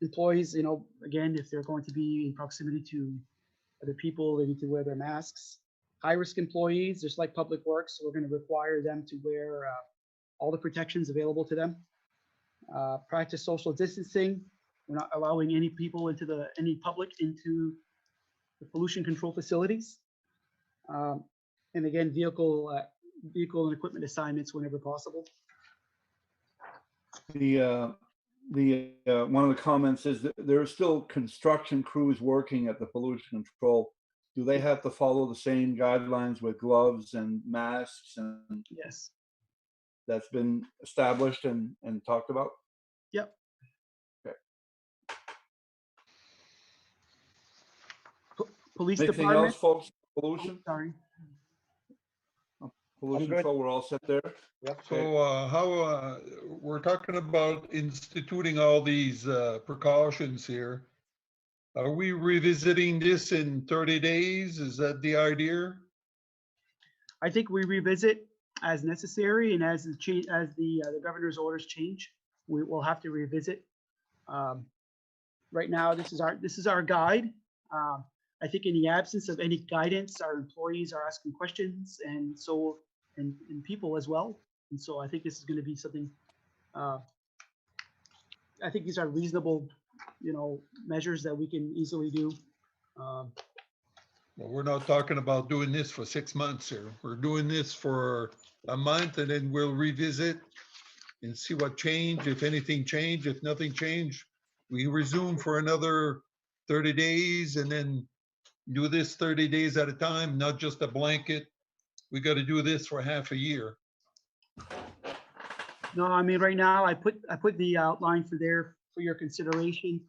Employees, you know, again, if they're going to be in proximity to other people, they need to wear their masks. High-risk employees, just like public works, so we're going to require them to wear all the protections available to them. Practice social distancing. We're not allowing any people any public into the pollution control facilities. And again, vehicle and equipment assignments whenever possible. The one of the comments is that there are still construction crews working at the pollution control. Do they have to follow the same guidelines with gloves and masks, and Yes. that's been established and talked about? Yep. Okay. Police Anything department. else, folks? Oh, Pollution? sorry. Pollution good. control, we're all set there? Yep. So we're talking about instituting all these precautions here. Are we revisiting this in 30 days? Is that the idea? I think we revisit as necessary, and as the governor's orders change, we will have to revisit. Right now, this is our guide. I think in the absence of any guidance, our employees are asking questions, and people as well. And so I think this is going to be something. I think these are reasonable, you know, measures that we can easily do. Well, we're not talking about doing this for 6 months here. We're doing this for a month, and then we'll revisit and see what changed, if anything changed. If nothing changed, we resume for another 30 days and then do this 30 days at a time, not just a blanket. We got to do this for half a year. No, I mean, right now, I put the outline for your consideration,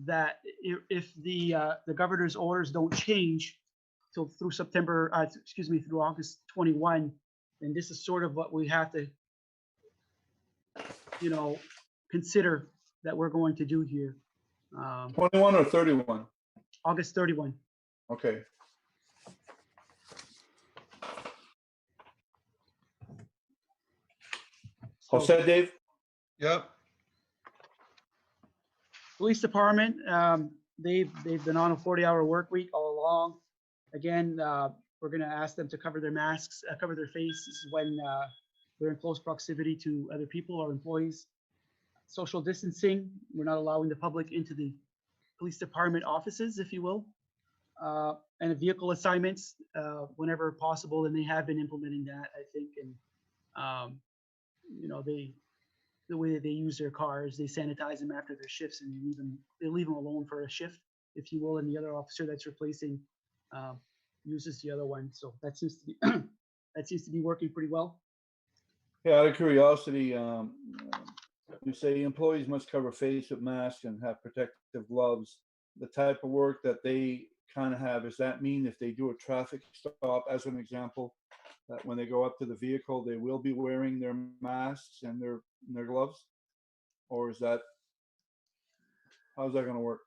that if the governor's orders don't change through through August 21, then this is sort of what we have to, you know, consider that we're going to do here. 21 or 31? August 31. Okay. All So, set, Dave? Yep. Police department, they've been on a 40-hour work week all along. Again, we're gonna ask them to cover their masks, cover their faces when they're in close proximity to other people or employees. Social distancing, we're not allowing the public into the police department offices, if you will. And vehicle assignments, whenever possible, and they have been implementing that, I think, and you know, the way that they use their cars, they sanitize them after their shifts and they leave them alone for a shift, if you will, and the other officer that's replacing uses the other one. So that seems to be that seems to be working pretty well. Yeah, out of curiosity, you say employees must cover face with masks and have protective gloves. The type of work that they kind of have, does that mean if they do a traffic stop, as an example, that when they go up to the vehicle, they will be wearing their masks and their gloves? Or is that, how's that going to work?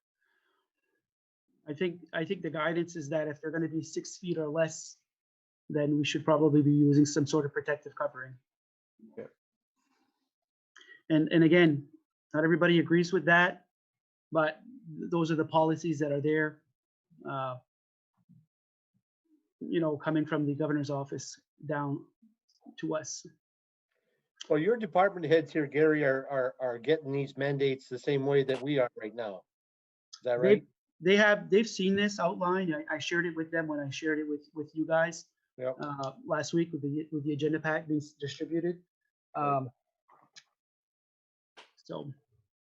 I think the guidance is that if they're going to be 6 feet or less, then we should probably be using some sort of protective covering. Okay. And again, not everybody agrees with that, but those are the policies that are there. You know, coming from the governor's office down to us. Well, your department heads here, Gary, are getting these mandates the same way that we are right now. Is that right? They've seen this outlined. I shared it with them when I shared it with you guys Yep. last week with the agenda pack being distributed. So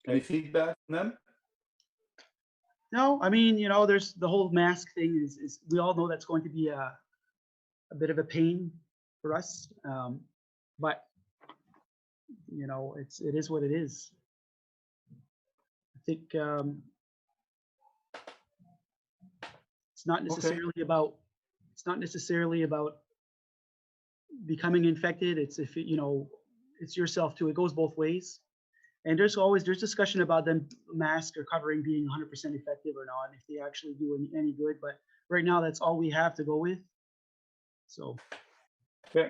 Any feedback from them? no, I mean, you know, there's the whole mask thing is we all know that's going to be a bit of a pain for us. But you know, it is what it is. I think it's not necessarily about becoming infected. It's if you know, it's yourself too. It goes both ways. And there's discussion about them mask or covering being 100% effective or not, if they actually do any good. But right now, that's all we have to go with. So. Okay.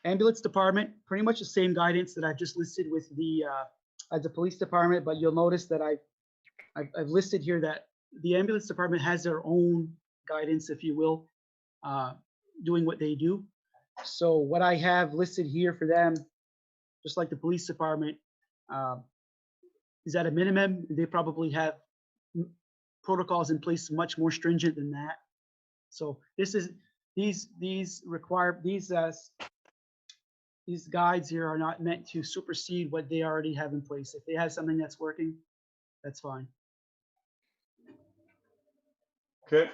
Ambulance department, pretty much the same guidance that I've just listed with the as the police department, but you'll notice that I've listed here that the ambulance department has their own guidance, if you will, doing what they do. So what I have listed here for them, just like the police department, is at a minimum, they probably have protocols in place much more stringent than that. So this is these guides here are not meant to supersede what they already have in place. If they have something that's working, that's fine. Okay.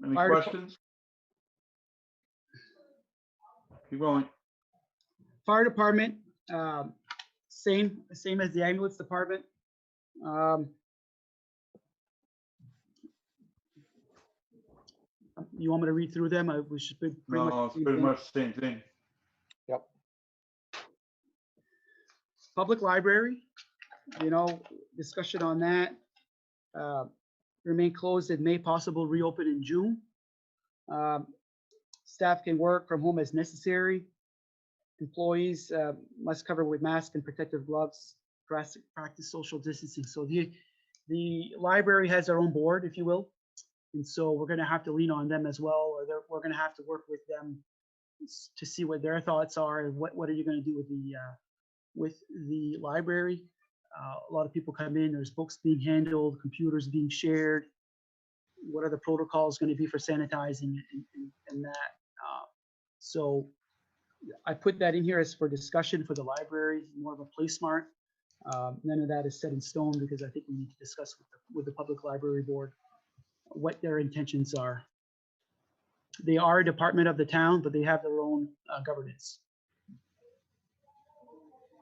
Any Fire questions? Keep going. Fire department, same as the ambulance department. You want me to read through them? We should pretty much. No, it's pretty much the same thing. Yep. Public library, you know, discussion on that. Remain closed in May, possible reopen in June. Staff can work from home as necessary. Employees must cover with masks and protective gloves, practice social distancing. So the library has their own board, if you will. And so we're going to have to lean on them as well, or we're going to have to work with them to see what their thoughts are and what are you going to do with the library. A lot of people come in, there's books being handled, computers being shared. What are the protocols going to be for sanitizing and that? So I put that in here as for discussion for the library, more of a play smart. None of that is set in stone because I think we need to discuss with the public library board what their intentions are. They are a department of the town, but they have their own governance.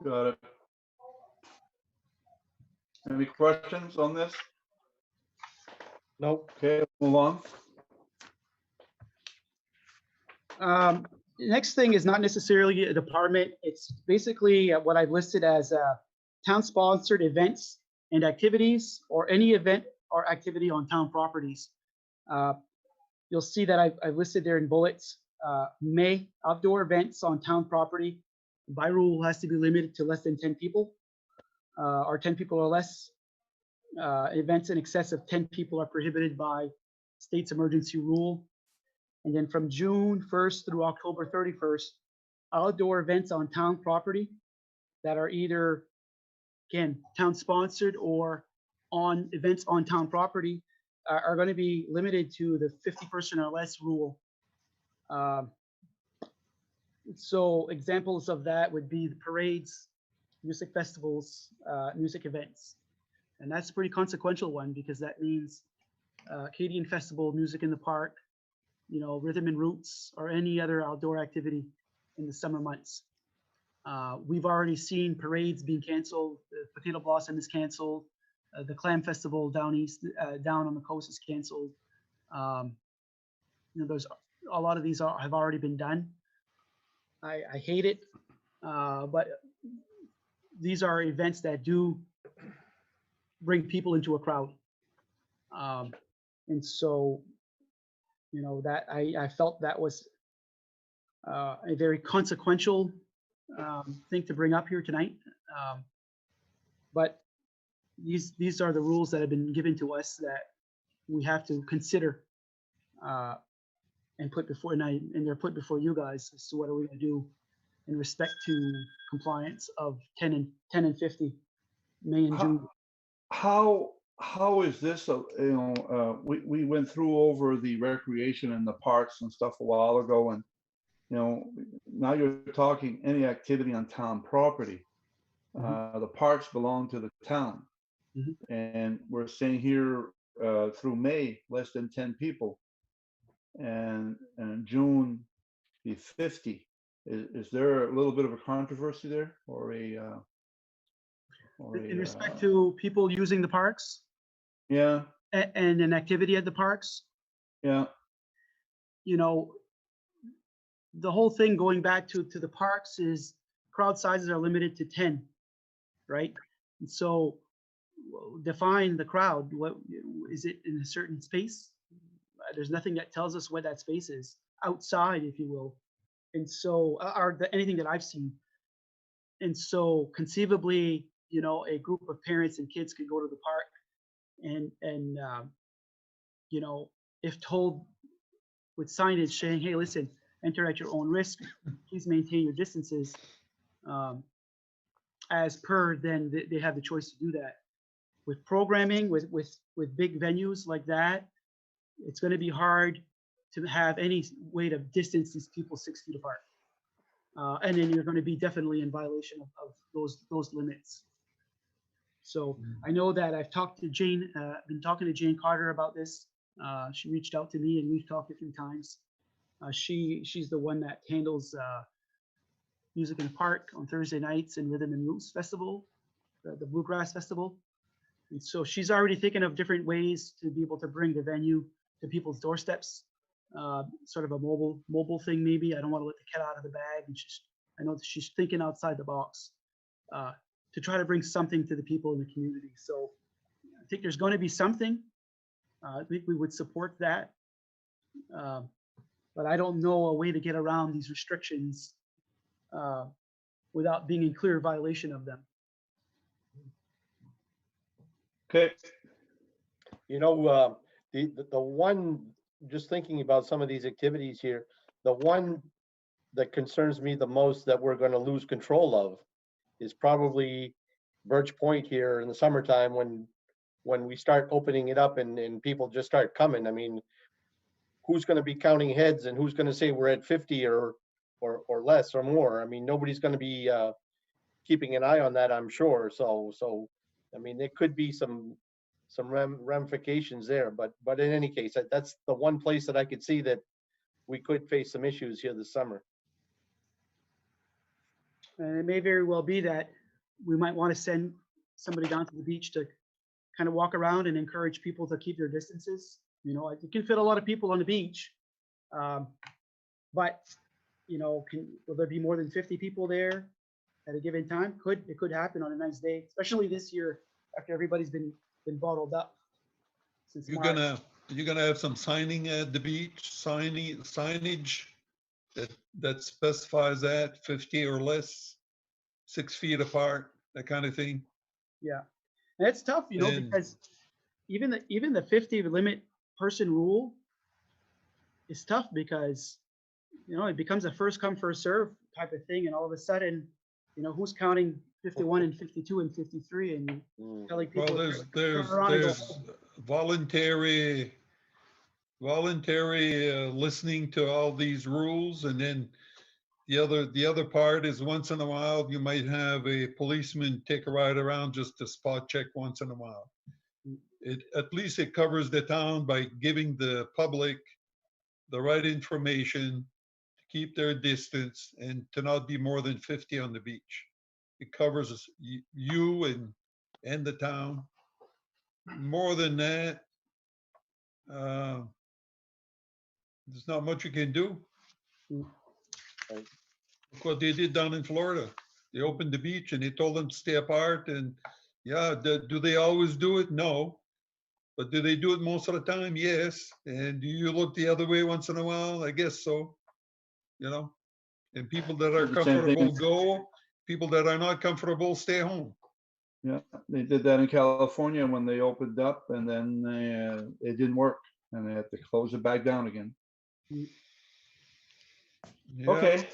Got it. Any questions on this? Nope. Okay, move on. Next thing is not necessarily a department. It's basically what I've listed as town-sponsored events and activities, or any event or activity on town properties. You'll see that I've listed there in bullets. May outdoor events on town property by rule has to be limited to less than 10 people, or 10 people or less. Events in excess of 10 people are prohibited by state's emergency rule. And then from June 1st through October 31st, outdoor events on town property that are either, again, town sponsored or on events on town property are going to be limited to the 50 person or less rule. So examples of that would be the parades, music festivals, music events. And that's a pretty consequential one, because that means Acadian Festival, music in the park, rhythm and roots, or any other outdoor activity in the summer months. We've already seen parades being canceled. The Potato Blossom is canceled. The Clam Festival down east, down on the coast is canceled. There's a lot of these have already been done. I hate it, but these are events that do bring people into a crowd. And so, that I felt that was a very consequential thing to bring up here tonight. But these are the rules that have been given to us that we have to consider and put before, and they're put before you guys as to what are we going to do in respect to compliance of 10 and 50 May and June. How is this, we went through over the recreation and the parks and stuff a while ago, and, now you're talking any activity on town property. The parks belong to the town. And we're saying here through May, less than 10 people. And June, be 50. Is there a little bit of a controversy there, or in respect to people using the parks? Yeah. And an activity at the parks? Yeah. The whole thing going back to the parks is crowd sizes are limited to 10, right? And so define the crowd. What is it in a certain space? There's nothing that tells us what that space is, outside, if you will. And so, anything that I've seen. And so conceivably, a group of parents and kids could go to the park and if told with signage saying, hey, listen, enter at your own risk, please maintain your distances, as per, then they have the choice to do that. With programming, with big venues like that, it's going to be hard to have any way to distance these people 6 feet apart. And then you're going to be definitely in violation of those limits. So I know that I've talked to Jane, been talking to Jane Carter about this. She reached out to me and we've talked a few times. She's the one that handles Music in the Park on Thursday nights and Rhythm and Roots Festival, the Bluegrass Festival. And so she's already thinking of different ways to be able to bring the venue to people's doorsteps, sort of a mobile thing maybe. I don't want to let the cat out of the bag. And I know that she's thinking outside the box to try to bring something to the people in the community. So I think there's going to be something. I think we would support that. But I don't know a way to get around these restrictions without being in clear violation of them. Okay. The one, just thinking about some of these activities here, the one that concerns me the most that we're going to lose control of is probably Birch Point here in the summertime when we start opening it up and people just start coming. I mean, who's going to be counting heads and who's going to say we're at 50 or less or more? I mean, nobody's going to be keeping an eye on that, I'm sure. So I mean, there could be some ramifications there, but in any case, that's the one place that I could see that we could face some issues here this summer. And it may very well be that we might want to send somebody down to the beach to kind of walk around and encourage people to keep their distances. You can fit a lot of people on the beach, but will there be more than 50 people there at a given time? It could happen on a nice day, especially this year after everybody's been bottled up since You're March. gonna have some signing at the beach, signage that specifies that 50 or less, 6 feet apart, that kind of thing. Yeah, and it's tough, And because even the 50 limit person rule is tough because it becomes a first come first serve type of thing, and all of a sudden, who's counting 51 and 52 and 53 and Mm. telling well, people to turn there's around and go there's home. voluntary listening to all these rules, and then the other part is once in a while you might have a policeman take a ride around just to spot check once in a while. At least it covers the town by giving the public the right information to keep their distance and to not be more than 50 on the beach. It covers you and the town. More than that, uh, there's not much you can do. Right. Look what they did down in Florida. They opened the beach and they told them to stay apart. And yeah, do they always do it? No. But do they do it most of the time? Yes. And do you look the other way once in a while? I guess so. And people that are The same thing. comfortable go. People that are not comfortable stay home. Yeah, they did that in California when they opened up, and then it didn't work, and they had to close it back down again. Yeah. Okay.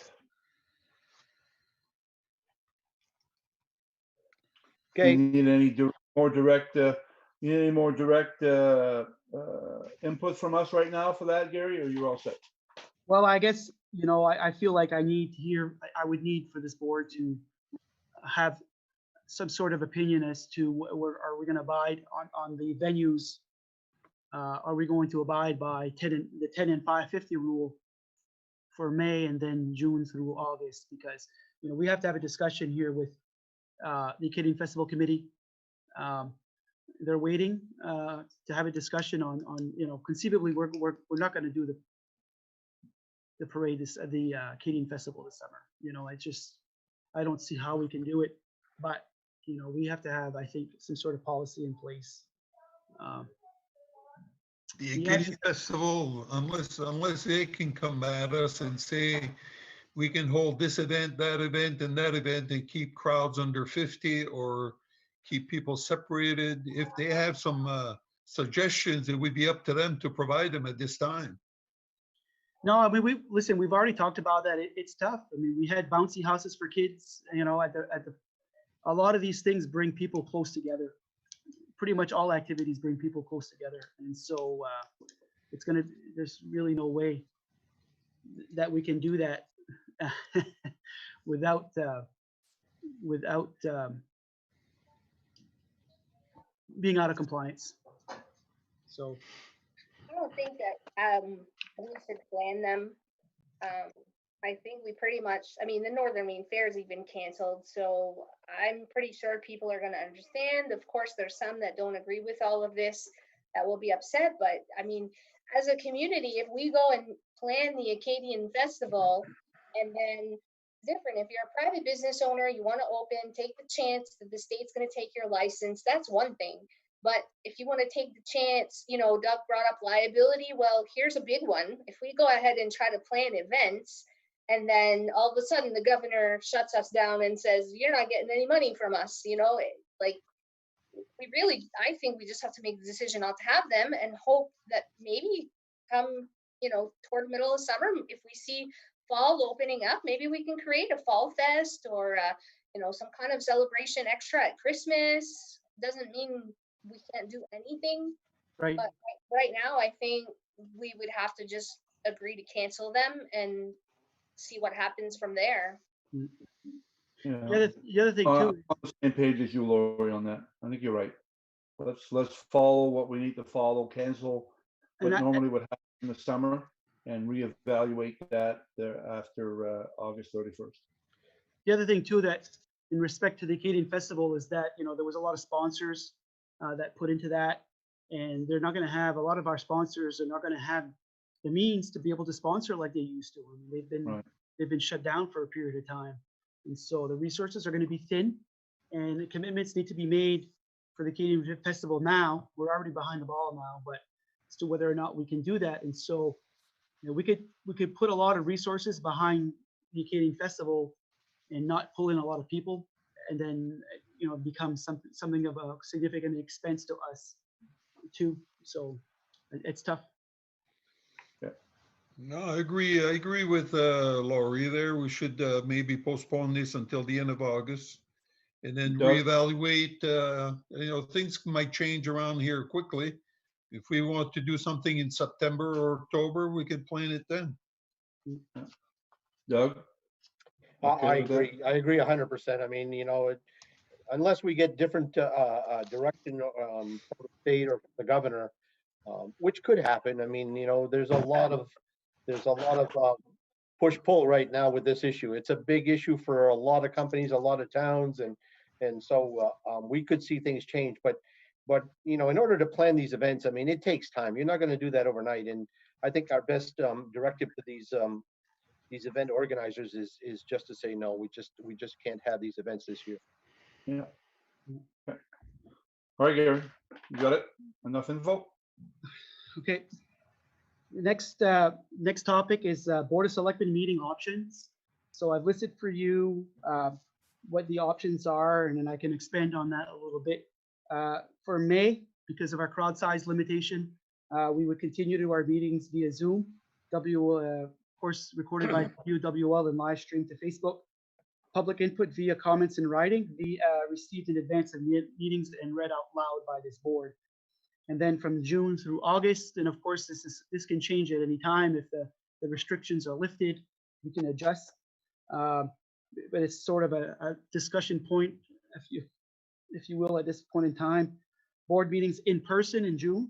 Okay, You need any more direct, input from us right now for that, Gary, or you're all set? Well, I guess, I feel like I would need for this board to have some sort of opinion as to where are we going to abide on the venues? Are we going to abide by the 10 and 550 rule for May and then June through August? Because, we have to have a discussion here with the Acadian Festival Committee. They're waiting to have a discussion on conceivably we're not going to do the parade, the Acadian Festival this summer. I don't see how we can do it, but we have to have, I think, some sort of policy in place. The Yeah. Acadian Festival, unless they can come at us and say, we can hold this event, that event, and that event and keep crowds under 50 or keep people separated. If they have some suggestions, it would be up to them to provide them at this time. No, I mean, we've already talked about that. It's tough. I mean, we had bouncy houses for kids, a lot of these things bring people close together. Pretty much all activities bring people close together. And so there's really no way that we can do that without being out of compliance. So I don't think that we should plan them. I think we pretty much, the Northern Maine Fair has even canceled, so I'm pretty sure people are going to understand. Of course, there's some that don't agree with all of this that will be upset, but as a community, if we go and plan the Acadian Festival, and then different, if you're a private business owner, you want to open, take the chance that the state's going to take your license, that's one thing. But if you want to take the chance, Doug brought up liability. Well, here's a big one. If we go ahead and try to plan events, and then all of a sudden the governor shuts us down and says, you're not getting any money from us, I think we just have to make the decision not to have them and hope that maybe come, toward the middle of summer, if we see fall opening up, maybe we can create a fall fest or, some kind of celebration extra at Christmas. Doesn't mean we can't do anything. right. But right now, I think we would have to just agree to cancel them and see what happens from there. Yeah. The other thing I'm too, on the same page as you, Lori, on that. I think you're right. Let's follow what we need to follow, cancel what And normally would happen in the summer, and reevaluate that there after August 31st. the other thing too, that in respect to the Acadian Festival is that, there was a lot of sponsors that put into that, and they're not going to have, a lot of our sponsors are not going to have the means to be able to sponsor like they used to. I mean, they've been Right. they've been shut down for a period of time. And so the resources are going to be thin, and the commitments need to be made for the Canadian Festival now. We're already behind the ball now, but as to whether or not we can do that. And so, we could put a lot of resources behind the Canadian Festival and not pull in a lot of people, and then become something of a significant expense to us too. So it's tough. No, I agree. I agree with Laurie there. We should maybe postpone this until the end of August and then Doug? reevaluate. Things might change around here quickly. If we want to do something in September or October, we could plan it then. Doug? I Okay with that? agree. I agree 100%. I mean, unless we get different direction from the state or the governor, which could happen. I mean, there's a lot of push-pull right now with this issue. It's a big issue for a lot of companies, a lot of towns, and so we could see things change. But in order to plan these events, I mean, it takes time. You're not going to do that overnight. And I think our best directive to these event organizers is just to say no. We just can't have these events this year. Yeah. Okay. All right, Gary, you got it? Enough info? Okay. Next topic is Board of Selectmen meeting options. So I've listed for you what the options are, and then I can expand on that a little bit. For May, because of our crowd size limitation, we would continue to our meetings via Zoom, of course, recorded by WWL and live streamed to Facebook. Public input via comments in writing, received in advance of meetings and read out loud by this board. And then from June through August, and of course this can change at any time. If the restrictions are lifted, we can adjust. But it's sort of a discussion point, if you will, at this point in time. Board meetings in person in June.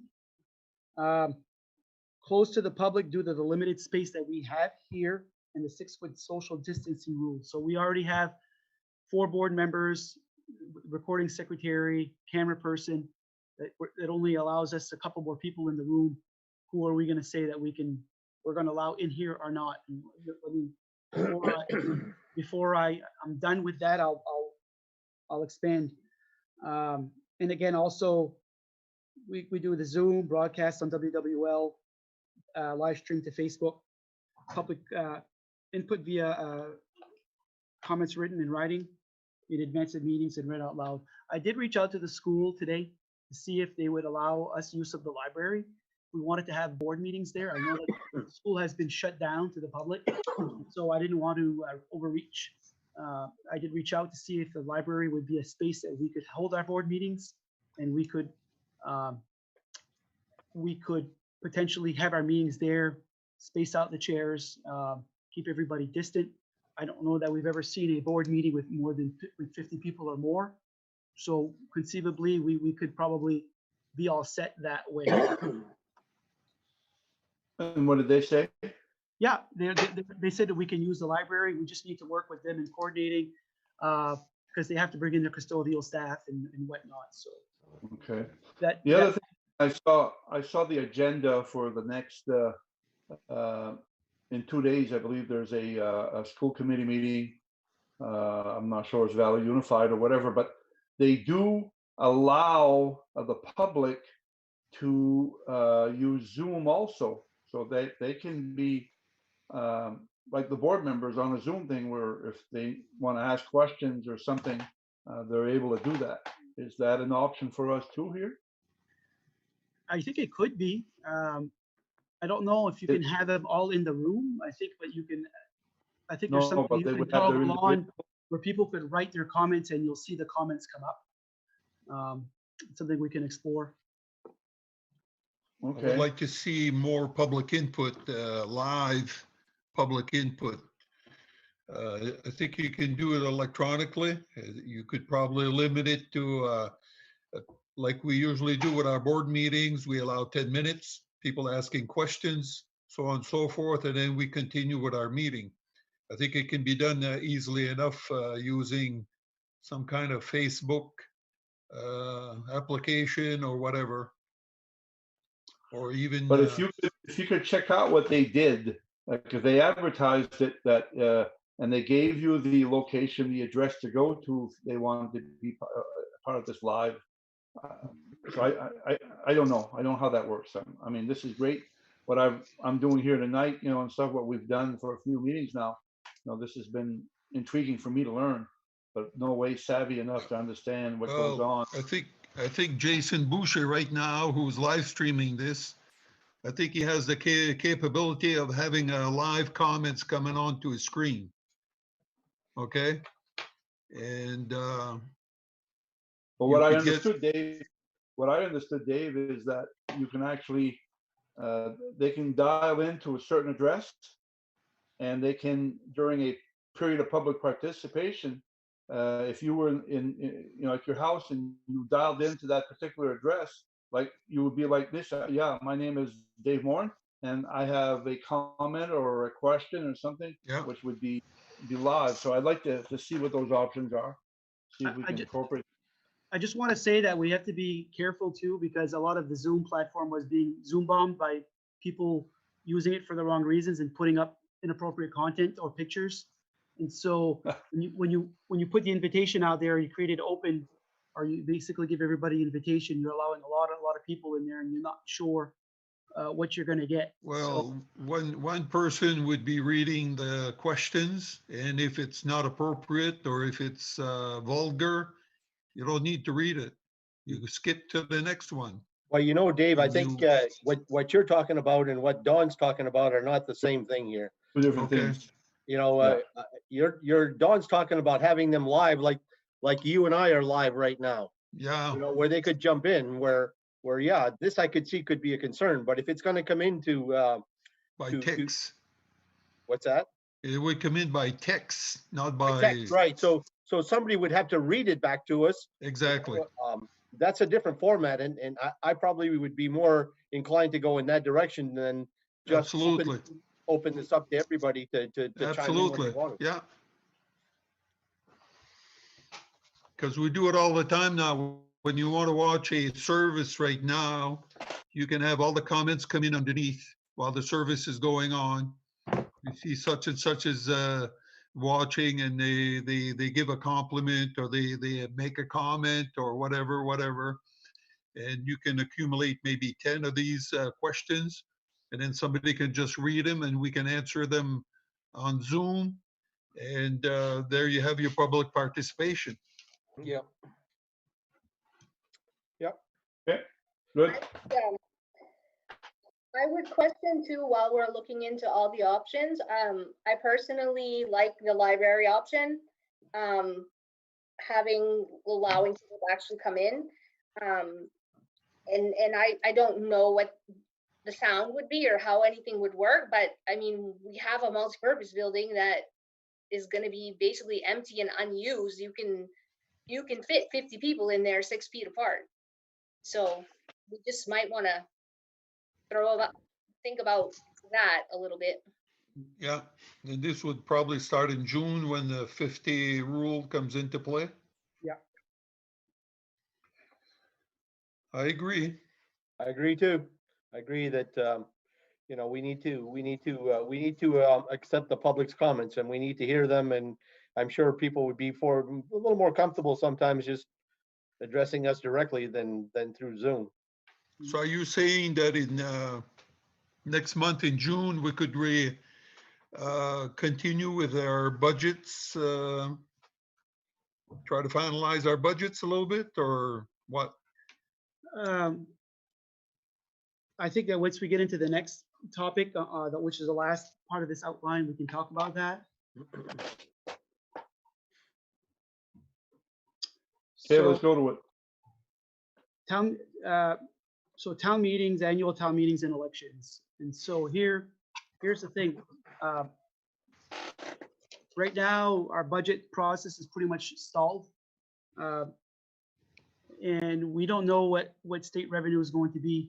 Closed to the public due to the limited space that we have here and the 6-foot social distancing rule. So we already have 4 board members, recording secretary, camera person. That only allows us a couple more people in the room. Who are we going to say that we're going to allow in here or not? And before I'm done with that, I'll expand. And again, also we do the Zoom broadcast on WWL, live stream to Facebook, public input via comments written in writing in advance of meetings and read out loud. I did reach out to the school today to see if they would allow us use of the library. We wanted to have board meetings there. I know that the school has been shut down to the public, so I didn't want to overreach. I did reach out to see if the library would be a space that we could hold our board meetings, and we could potentially have our meetings there, space out the chairs, keep everybody distant. I don't know that we've ever seen a board meeting with more than 50 people or more. So conceivably, we could probably be all set that way. And what did they say? Yeah, they said that we can use the library. We just need to work with them in coordinating because they have to bring in their custodial staff and whatnot. So Okay. the other thing I saw the agenda for the next in 2 days. I believe there's a school committee meeting. I'm not sure it's Valley Unified or whatever, but they do allow the public to use Zoom also, so they can be like the board members on a Zoom thing, where if they want to ask questions or something, they're able to do that. Is that an option for us too here? I think it could be. I don't know if you can have them all in the room. I think there's No, something but you they can would have their toggle on individual. where people could write their comments and you'll see the comments come up. Something we can explore. I would Okay. like to see more public input, live public input. I think you can do it electronically. You could probably limit it to, like we usually do with our board meetings, we allow 10 minutes, people asking questions, so on and so forth, and then we continue with our meeting. I think it can be done easily enough using some kind of Facebook application or whatever. Or even. But if you could check out what they did because they advertised it that, and they gave you the location, the address to go to, if they wanted to be part of this live. So I don't know. I don't know how that works. I mean, this is great. What I'm doing here tonight, you know, and stuff, what we've done for a few meetings now, you know, this has been intriguing for me to learn, but no way savvy enough to understand what goes Well, on. I think Jason Boucher right now, who's live streaming this, I think he has the capability of having live comments coming onto his screen. Okay? And But you what I could get- understood, Dave, is that you can actually, they can dial into a certain address, and they can, during a period of public participation, if you were in, you know, at your house and you dialed into that particular address, like you would be like this, yeah, my name is Dave Morin, and I have a comment or a question or something, Yeah. which would be live. So I'd like to see what those options are, see if we I can ju- incorporate. I just want to say that we have to be careful too, because a lot of the Zoom platform was being Zoom bombed by people using it for the wrong reasons and putting up inappropriate content or pictures. And so when you put the invitation out there, you create it open, or you basically give everybody an invitation, you're allowing a lot of people in there, and you're not sure what you're going to get. Well, one person would be reading the questions, and if it's not appropriate or if it's vulgar, you don't need to read it. You skip to the next one. Well, you know, Dave, I And think you- what you're talking about and what Don's talking about are not the same thing here. Two different Okay. things. You know, Yeah. Don's talking about having them live, like you and I are live right now. Yeah, You know, where they could jump in, where yeah, this I could see could be a concern, but if it's going to come into by to- text. what's that? It would come in by text, not By by, text, right? So somebody would have to read it back to us. exactly. That's a different format, and I probably would be more inclined to go in that direction than just Absolutely. open this up to everybody to chime in when Absolutely, they want to. yeah. Because we do it all the time now. When you want to watch a service right now, you can have all the comments come in underneath while the service is going on. You see such and such is watching, and they give a compliment, or they make a comment, or whatever. And you can accumulate maybe 10 of these questions, and then somebody can just read them, and we can answer them on Zoom. And there you have your public participation. Yeah. Good. I would question too, while we're looking into all the options, I personally like the library option. Allowing people to actually come in. And I don't know what the sound would be or how anything would work, but I mean, we have a multi-purpose building that is gonna be basically empty and unused. You can fit 50 people in there 6 feet apart. So we just might wanna think about that a little bit. Yeah, and this would probably start in June when the 50 rule comes into play. Yeah. I agree. I agree too. I agree that you know, we need to accept the public's comments, and we need to hear them, and I'm sure people would be a little more comfortable sometimes just addressing us directly than through Zoom. So are you saying that in next month in June, we could continue with our budgets, try to finalize our budgets a little bit, or what? I think that once we get into the next topic, which is the last part of this outline, we can talk about that. Okay, So let's go to it. town, town meetings, annual town meetings and elections. And so here's the thing. Right now, our budget process is pretty much stalled. And we don't know what state revenue is going to be.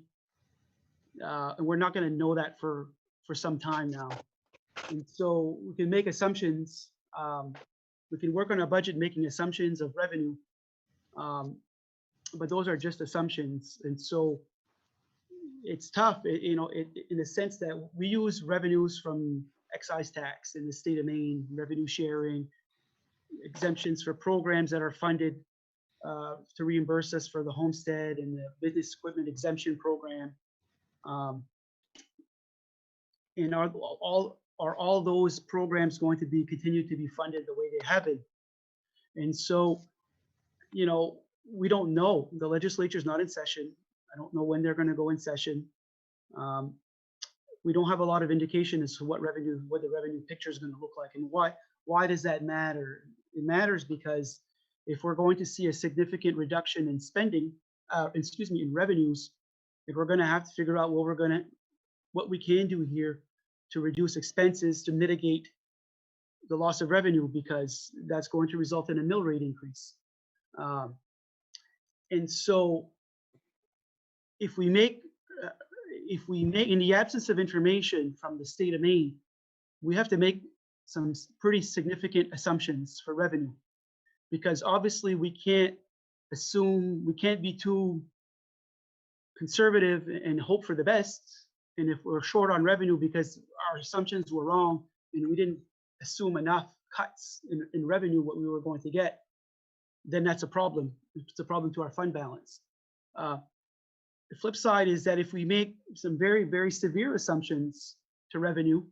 And we're not going to know that for some time now. And so we can make assumptions. We can work on our budget making assumptions of revenue. But those are just assumptions. And so it's tough, in the sense that we use revenues from excise tax in the state of Maine, revenue sharing, exemptions for programs that are funded to reimburse us for the homestead and the business equipment exemption program. And are all those programs going to be continue to be funded the way they have been? And so, we don't know. The legislature is not in session. I don't know when they're going to go in session. We don't have a lot of indication as to what the revenue picture is going to look like. And why does that matter? It matters because if we're going to see a significant reduction in spending, in revenues, if we're going to have to figure out what we can do here to reduce expenses to mitigate the loss of revenue, because that's going to result in a mill rate increase. And so if we make, in the absence of information from the state of Maine, we have to make some pretty significant assumptions for revenue, because obviously we can't be too conservative and hope for the best. And if we're short on revenue because our assumptions were wrong and we didn't assume enough cuts in revenue, what we were going to get, then that's a problem. It's a problem to our fund balance. The flip side is that if we make some very, very severe assumptions to revenue,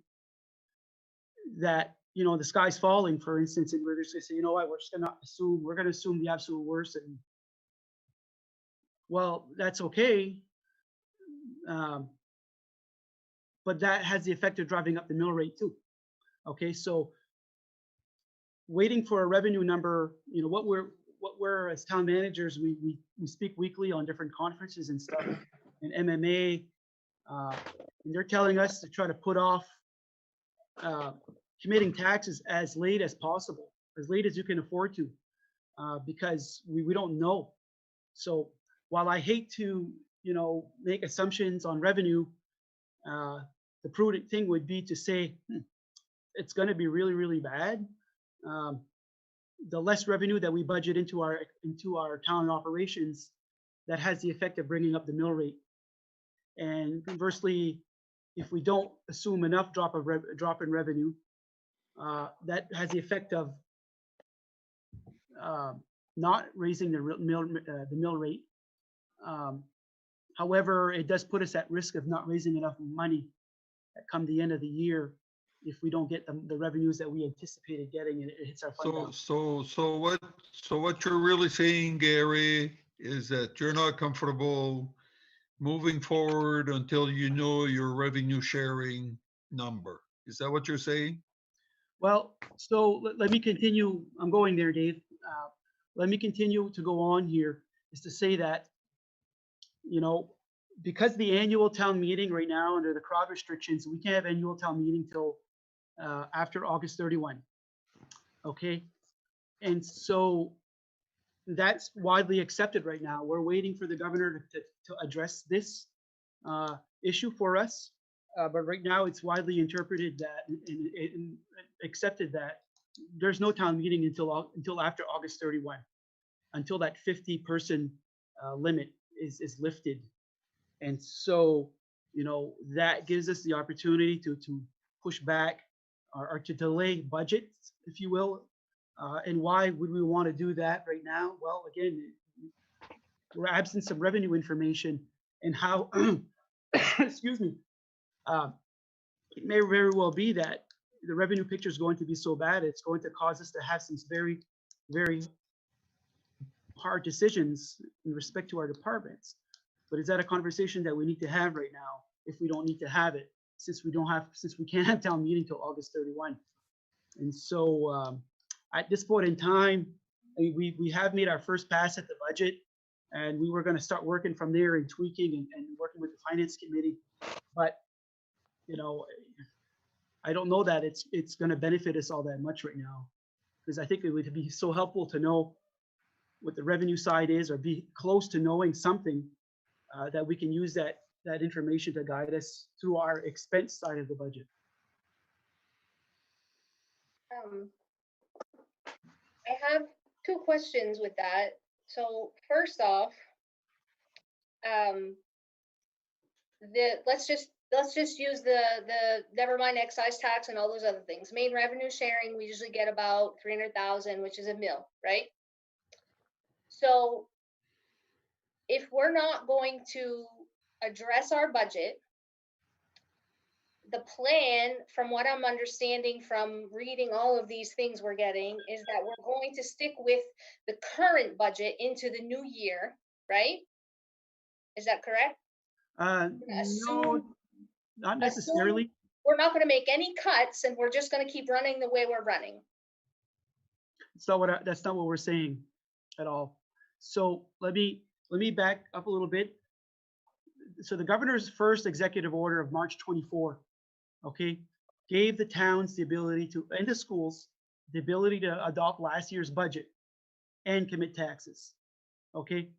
that, the sky's falling, for instance, and we're just gonna say, you know what, we're going to assume the absolute worst. And well, that's okay. But that has the effect of driving up the mill rate too. Okay, so waiting for a revenue number, what we're as town managers, we speak weekly on different conferences and stuff, and MMA, and they're telling us to try to put off committing taxes as late as possible, as late as you can afford to, because we don't know. So while I hate to, make assumptions on revenue, the prudent thing would be to say it's going to be really, really bad. The less revenue that we budget into our town operations, that has the effect of bringing up the mill rate. And conversely, if we don't assume enough drop in revenue, that has the effect of not raising the mill rate. However, it does put us at risk of not raising enough money at come the end of the year if we don't get the revenues that we anticipated getting, and it hits our fund balance. So what you're really saying, Gary, is that you're not comfortable moving forward until you know your revenue sharing number. Is that what you're saying? Well, so let me continue. I'm going there, Dave. Let me continue to go on here, is to say that, because the annual town meeting right now, under the crowd restrictions, we can't have annual town meeting till after August 31. Okay. And so that's widely accepted right now. We're waiting for the governor to address this issue for us. But right now it's widely interpreted that and accepted that there's no town meeting until after August 31, until that 50-person limit is lifted. And so, that gives us the opportunity to push back or to delay budgets, if you will. And why would we want to do that right now? Well, again, we're absent some revenue information and how, excuse me, it may very well be that the revenue picture is going to be so bad, it's going to cause us to have some very, very hard decisions in respect to our departments. But is that a conversation that we need to have right now if we don't need to have it, since we can't have town meeting till August 31? And so at this point in time, we have made our first pass at the budget, and we were going to start working from there and tweaking and working with the finance committee. But, I don't know that it's going to benefit us all that much right now, because I think it would be so helpful to know what the revenue side is, or be close to knowing something that we can use that information to guide us through our expense side of the budget. I have two questions with that. So first off, let's just use the never mind excise tax and all those other things. Main revenue sharing, we usually get about 300,000, which is a mill, right? So if we're not going to address our budget, the plan, from what I'm understanding from reading all of these things we're getting, is that we're going to stick with the current budget into the new year, right? Is that correct? No, Assume not necessarily. we're not going to make any cuts and we're just going to keep running the way we're running. That's not what we're saying at all. So let me back up a little bit. So the governor's first executive order of March 24, okay, gave the towns the ability to, and the schools, the ability to adopt last year's budget and commit taxes. Okay,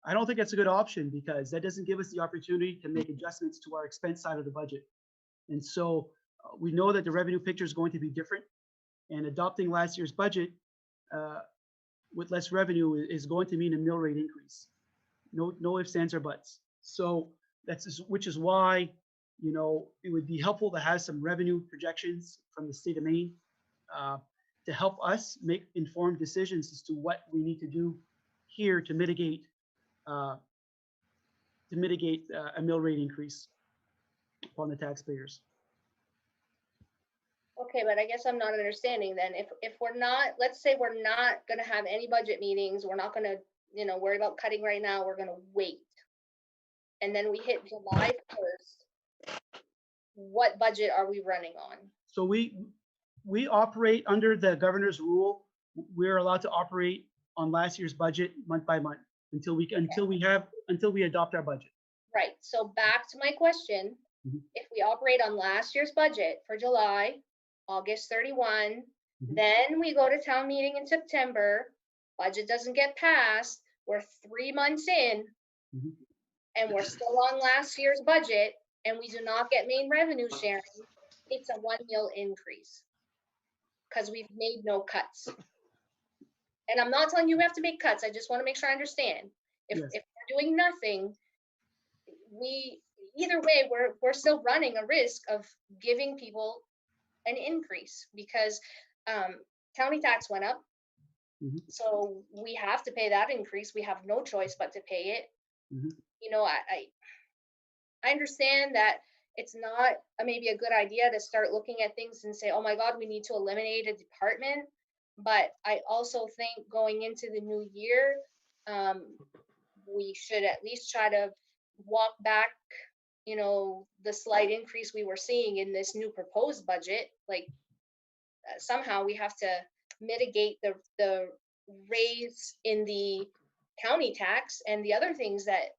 I don't think that's a good option because that doesn't give us the opportunity to make adjustments to our expense side of the budget. And so we know that the revenue picture is going to be different, and adopting last year's budget with less revenue is going to mean a mill rate increase. No ifs, ands, or buts. So which is why, you know, it would be helpful to have some revenue projections from the state of Maine to help us make informed decisions as to what we need to do here to mitigate a mill rate increase upon the taxpayers. Okay, but I guess I'm not understanding then. If we're not, let's say we're not going to have any budget meetings, we're not going to, you know, worry about cutting right now, we're going to wait. And then we hit July 1st. What budget are we running on? So we operate under the governor's rule. We're allowed to operate on last year's budget month by month until we adopt our budget. Right. So back to my question, if we operate on last year's budget for July, August 31, then we go to town meeting in September, budget doesn't get passed, we're 3 months in, and we're still on last year's budget, and we do not get main revenue sharing, it's a 1 mil increase because we've made no cuts. And I'm not telling you we have to make cuts. I just want to make sure I understand. If we're doing nothing, either way, we're still running a risk of giving people an increase because county tax went up. So we have to pay that increase. We have no choice but to pay it. You know, I understand that it's not maybe a good idea to start looking at things and say, oh my God, we need to eliminate a department. But I also think going into the new year, we should at least try to walk back, you know, the slight increase we were seeing in this new proposed budget. Like somehow we have to mitigate the raise in the county tax and the other things that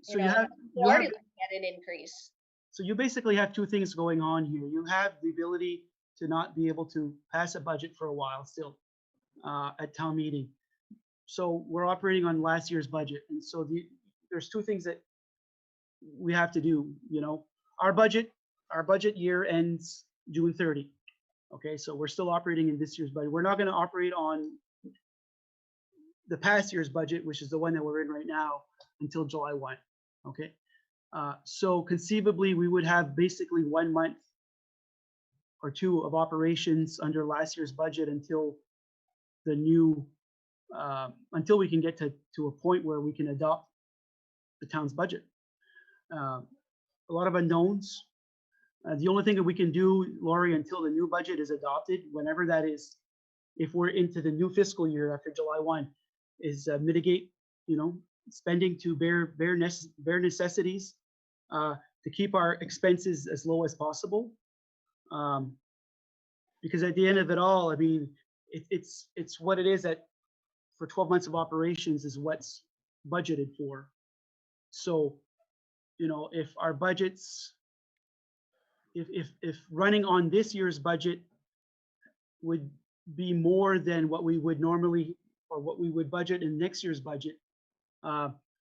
So you have looking at an increase. So you basically have two things going on here. You have the ability to not be able to pass a budget for a while still at town meeting. So we're operating on last year's budget. And so there's two things that we have to do. You know, our budget year ends June 30. Okay, so we're still operating in this year's budget. We're not going to operate on the past year's budget, which is the one that we're in right now, until July 1. Okay, so conceivably we would have basically 1 month or two of operations under last year's budget until the new, until we can get to a point where we can adopt the town's budget. A lot of unknowns. The only thing that we can do, Laurie, until the new budget is adopted, whenever that is, if we're into the new fiscal year after July 1, is mitigate, you know, spending to bare necessities, to keep our expenses as low as possible. Because at the end of it all, I mean, it's what it is that for 12 months of operations is what's budgeted for. So, you know, if our budgets, if running on this year's budget would be more than what we would normally, or what we would budget in next year's budget,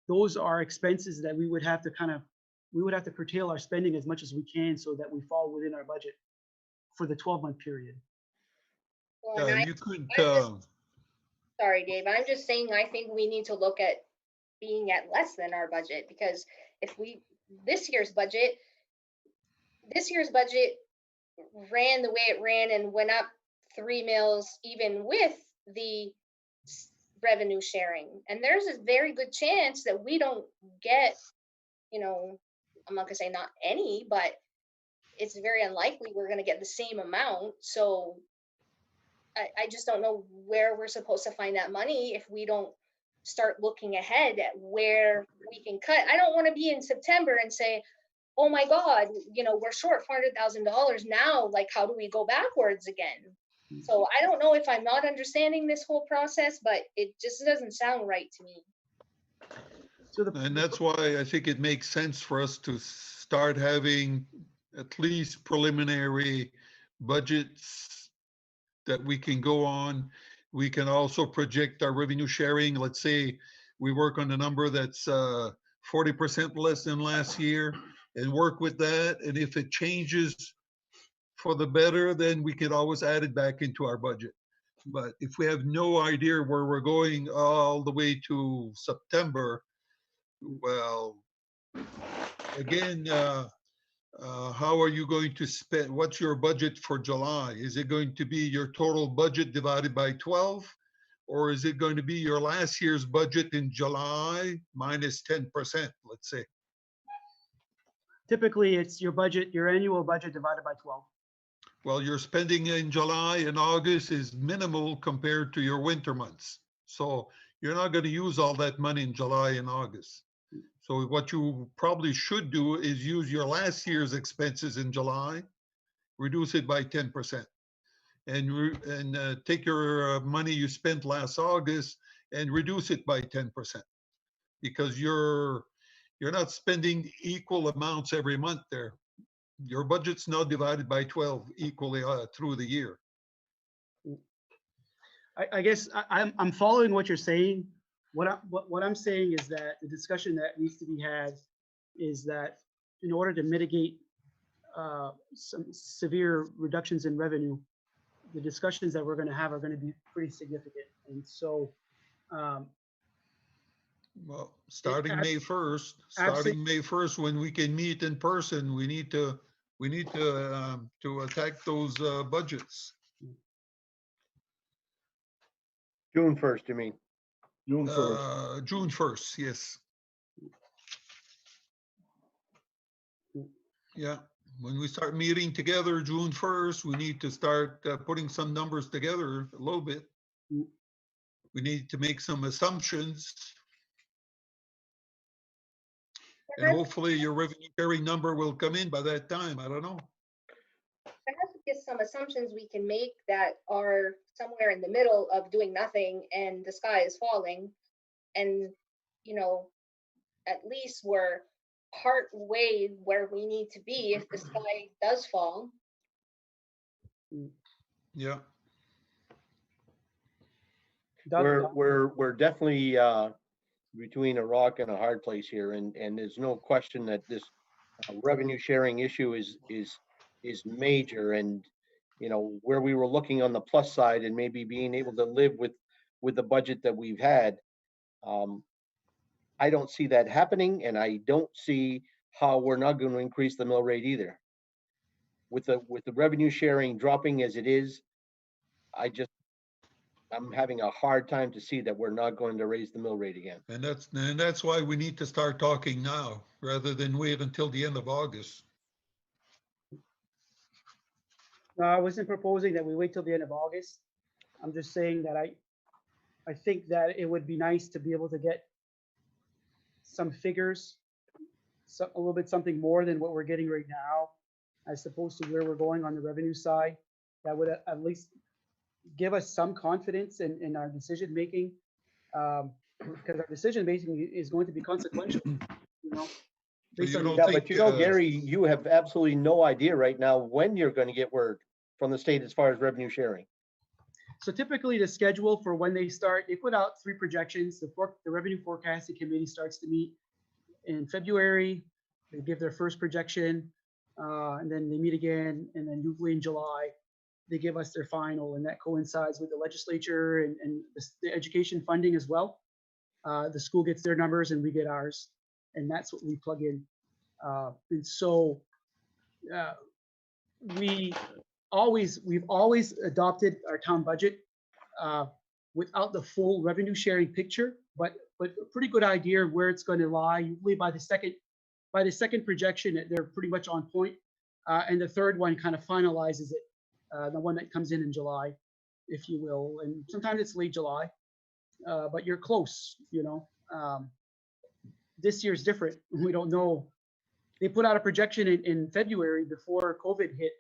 those are expenses that we would have to curtail our spending as much as we can so that we fall within our budget for the 12-month period. Well, Yeah, you could, sorry, Dave, I'm just saying, I think we need to look at being at less than our budget, because if we this year's budget. This year's budget ran the way it ran and went up 3 mils even with the revenue sharing. And there's a very good chance that we don't get, you know, I'm not gonna say not any, but it's very unlikely we're gonna get the same amount. So I just don't know where we're supposed to find that money if we don't start looking ahead at where we can cut. I don't want to be in September and say, oh my God, you know, we're short $400,000 now. Like, how do we go backwards again? So I don't know if I'm not understanding this whole process, but it just doesn't sound right to me. So And that's why I think it makes sense for us to start having at least preliminary budgets that we can go on. We can also project our revenue sharing. Let's say we work on a number that's 40% less than last year and work with that. And if it changes for the better, then we could always add it back into our budget. But if we have no idea where we're going all the way to September, well, again, how are you going to spend? What's your budget for July? Is it going to be your total budget divided by 12? Or is it going to be your last year's budget in July minus 10%, let's say? typically it's your budget, your annual budget divided by 12. Well, your spending in July and August is minimal compared to your winter months. So you're not going to use all that money in July and August. So what you probably should do is use your last year's expenses in July, reduce it by 10%, and take your money you spent last August and reduce it by 10%, because you're not spending equal amounts every month there. Your budget's now divided by 12 equally through the year. I guess I'm following what you're saying. What I'm saying is that the discussion that needs to be had is that in order to mitigate some severe reductions in revenue, the discussions that we're going to have are going to be pretty significant. And so, Well, starting abs- May 1st, when we can meet in person, we need to attack those budgets. June 1st, you mean? June 1st. June 1st, yes. Yeah, when we start meeting together June 1st, we need to start putting some numbers together a little bit. We need to make some assumptions. And hopefully your revenue sharing number will come in by that time. I don't know. There has to be some assumptions we can make that are somewhere in the middle of doing nothing and the sky is falling. And, you know, at least we're part way where we need to be if the sky does fall. Yeah. We're definitely between a rock and a hard place here, and there's no question that this revenue sharing issue is major. And you know, where we were looking on the plus side and maybe being able to live with the budget that we've had, I don't see that happening, and I don't see how we're not going to increase the mill rate either. With the revenue sharing dropping as it is, I'm having a hard time to see that we're not going to raise the mill rate again. And that's why we need to start talking now rather than wait until the end of August. No, I wasn't proposing that we wait till the end of August. I'm just saying that I think that it would be nice to be able to get some figures, a little bit something more than what we're getting right now, as opposed to where we're going on the revenue side. That would at least give us some confidence in our decision making, because our decision making is going to be consequential. You know, based on Yeah, but you know, Gary, you have absolutely no idea right now when you're going to get word from the state as far as revenue sharing. So typically the schedule for when they start, they put out 3 projections. The revenue forecasting committee starts to meet in February. They give their first projection, and then they meet again. And then usually in July, they give us their final, and that coincides with the legislature and the education funding as well. The school gets their numbers and we get ours, and that's what we plug in. And so uh, we've always adopted our town budget uh, without the full revenue sharing picture, but a pretty good idea of where it's going to lie. Usually by the second projection, they're pretty much on point. And the third one kind of finalizes it, the one that comes in July, if you will. And sometimes it's late July, but you're close, you know. This year's different. We don't know. They put out a projection in February before COVID hit,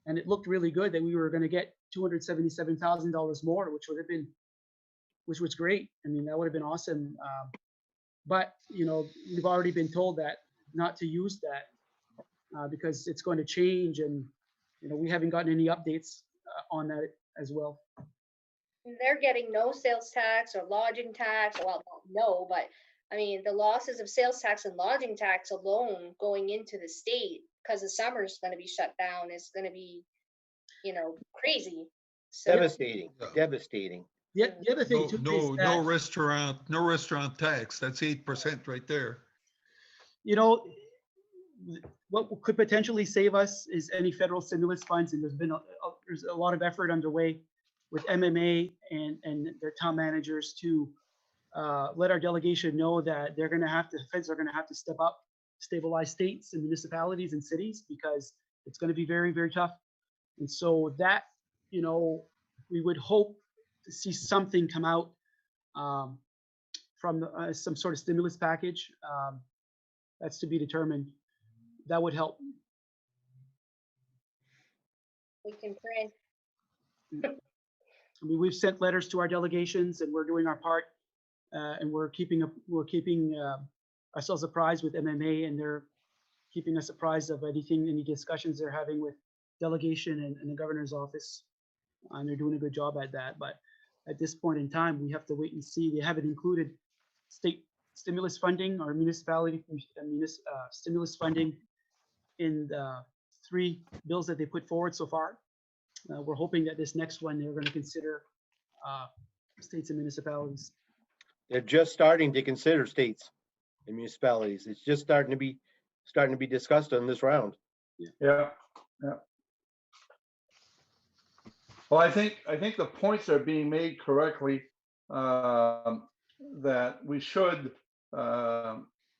and it looked really good that we were going to get $277,000 more, which was great. I mean, that would have been awesome. But you know, we've already been told that not to use that because it's going to change, and you know, we haven't gotten any updates on that as well. They're getting no sales tax or lodging tax. Well, no, but I mean, the losses of sales tax and lodging tax alone going into the state because the summer is going to be shut down is going to be, you know, crazy. So Devastating, Yeah. devastating. The other thing No, too is no, that, no restaurant tax. That's 8% right there. you know, what could potentially save us is any federal stimulus funds, and there's a lot of effort underway with MMA and their town managers to let our delegation know that feds are going to have to step up, stabilize states and municipalities and cities, because it's going to be very, very tough. And so that, you know, we would hope to see something come out from some sort of stimulus package. That's to be determined. That would help. we can pray. I mean, we've sent letters to our delegations, and we're doing our part, and we're keeping ourselves apprised with MMA, and they're keeping us apprised of any discussions they're having with delegation and the governor's office, and they're doing a good job at that. But at this point in time, we have to wait and see. They haven't included state stimulus funding or municipality stimulus funding in the 3 bills that they put forward so far. We're hoping that this next one, they're going to consider states and municipalities. They're just starting to consider states and municipalities. It's just starting to be discussed on this round. Yeah, yeah. Well, I think the points are being made correctly, that we should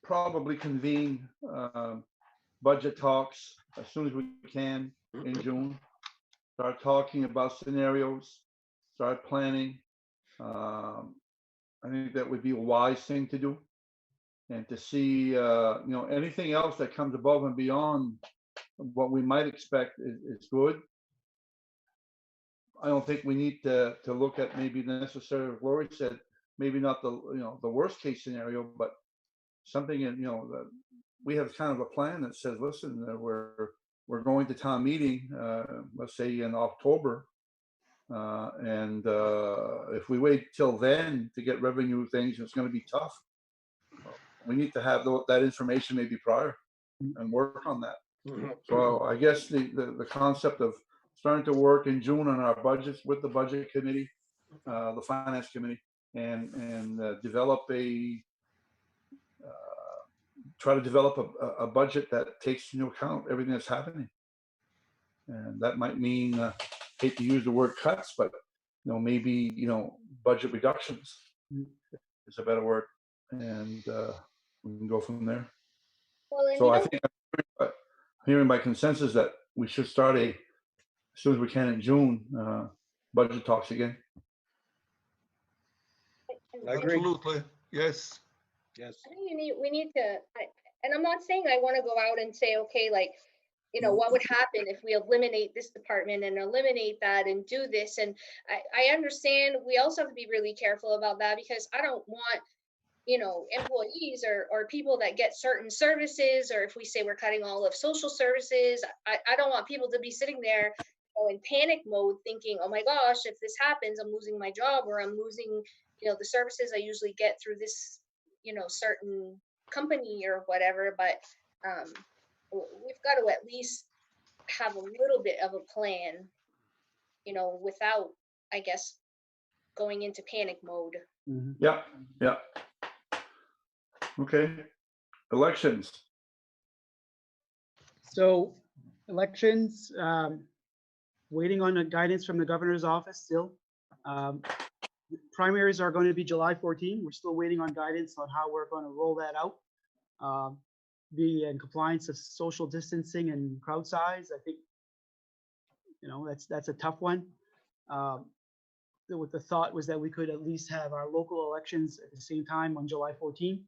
probably convene budget talks as soon as we can in June. Start talking about scenarios, start planning. I think that would be a wise thing to do. And to see, you know, anything else that comes above and beyond what we might expect is good. I don't think we need to look at maybe necessarily, Lori said, maybe not the, you know, the worst case scenario, but something in, you know, that we have kind of a plan that says, listen, we're going to town meeting, let's say in October. And if we wait till then to get revenue things, it's going to be tough. We need to have that information maybe prior and work on that. So I guess the concept of starting to work in June on our budgets with the budget committee, the finance committee, and try to develop a budget that takes into account everything that's happening. And that might mean, hate to use the word cuts, but you know, maybe, you know, budget reductions is a better word, and we can go from there. Well, and So you I know, think I'm hearing by consensus that we should start as soon as we can in June, budget talks again. I agree. Absolutely, yes. Yes. I think we need to, and I'm not saying I want to go out and say, okay, like, you know, what would happen if we eliminate this department and eliminate that and do this? And I understand we also have to be really careful about that, because I don't want, you know, employees or people that get certain services, or if we say we're cutting all of social services, I don't want people to be sitting there, you know, in panic mode thinking, oh my gosh, if this happens, I'm losing my job, or I'm losing, you know, the services I usually get through this, you know, certain company or whatever. But we've got to at least have a little bit of a plan, you know, without, I guess, going into panic mode. Yeah, yeah. Okay, elections. So elections, waiting on the guidance from the governor's office still. Um, Primaries are going to be July 14. We're still waiting on guidance on how we're going to roll that out. Be in compliance of social distancing and crowd size. I think, that's a tough one. With the thought was that we could at least have our local elections at the same time on July 14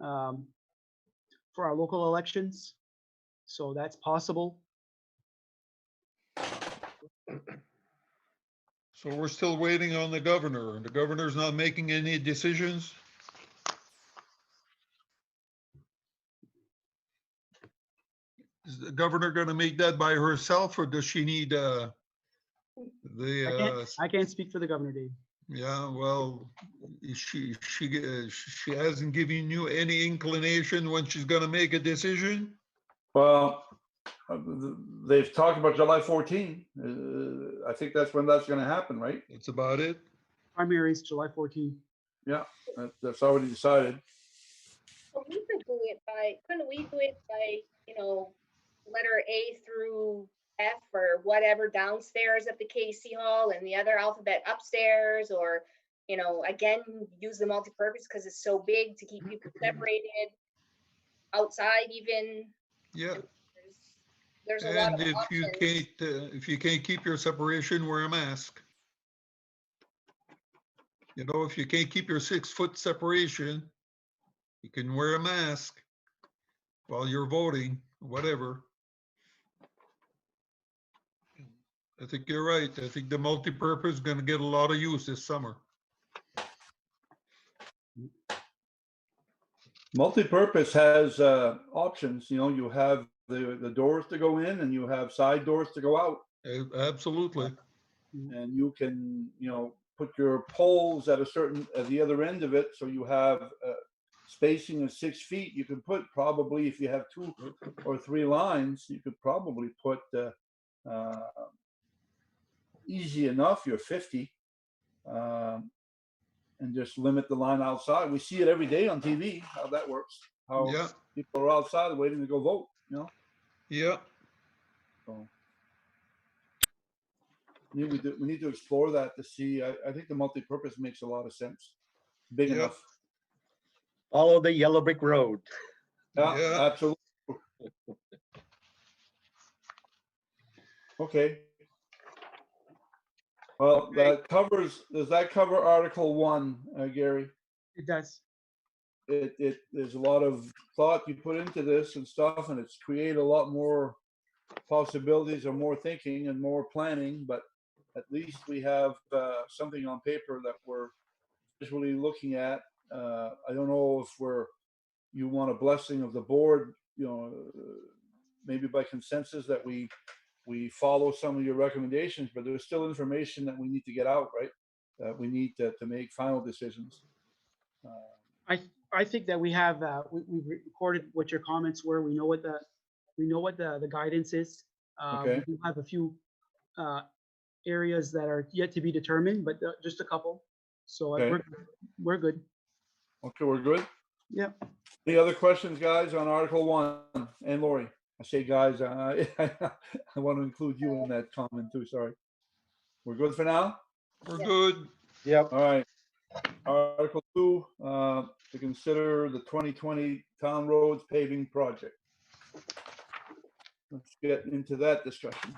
for our local elections. So that's possible. So we're still waiting on the governor, and the governor's not making any decisions? Is the governor gonna make that by herself, or does she need, I can't speak for the governor, Dave. yeah, well, she hasn't given you any inclination when she's gonna make a decision? Well, they've talked about July 14. I think that's when that's gonna happen, right? That's about it? Primaries, July 14. Yeah, that's already decided. Well, we could do it by, couldn't we do it by, letter A through F or whatever downstairs at the KC Hall and the other alphabet upstairs, or, again, use the multipurpose because it's so big to keep people separated outside even. Yeah, There's a lot and of options. if you can't keep your separation, wear a mask. If you can't keep your 6-foot separation, you can wear a mask while you're voting, whatever. I think you're right. I think the multipurpose is gonna get a lot of use this summer. Multipurpose has options, you have the doors to go in and you have side doors to go out. Absolutely. And you can, put your poles at the other end of it, so you have spacing of 6 feet. You can put probably, if you have 2 or 3 lines, you could probably put easy enough, you're 50, and just limit the line outside. We see it every day on TV, how that works, how Yeah, people are outside waiting to go vote, yeah. So we need to explore that to see. I think the multipurpose makes a lot of sense. Big Yeah. enough. Follow the yellow brick road. Yeah, absolutely. Okay. Well, does that cover Article 1, Gary? It does. There's a lot of thought you put into this and stuff, and it's created a lot more possibilities or more thinking and more planning, but at least we have something on paper that we're visually looking at. I don't know if you want a blessing of the board, maybe by consensus that we follow some of your recommendations, but there's still information that we need to get out, right? That we need to make final decisions. I think that we have we've recorded what your comments were. We know what the guidance is. Okay. We do have a few areas that are yet to be determined, but just a couple. So Okay. we're good. Okay, we're good. Yeah. Any other questions, guys, on Article 1? And Lori, I say guys, I want to include you in that comment too, sorry. We're good for now? We're Yeah. good. Yep. All right. Article 2, to consider the 2020 town roads paving project. Let's get into that discussion.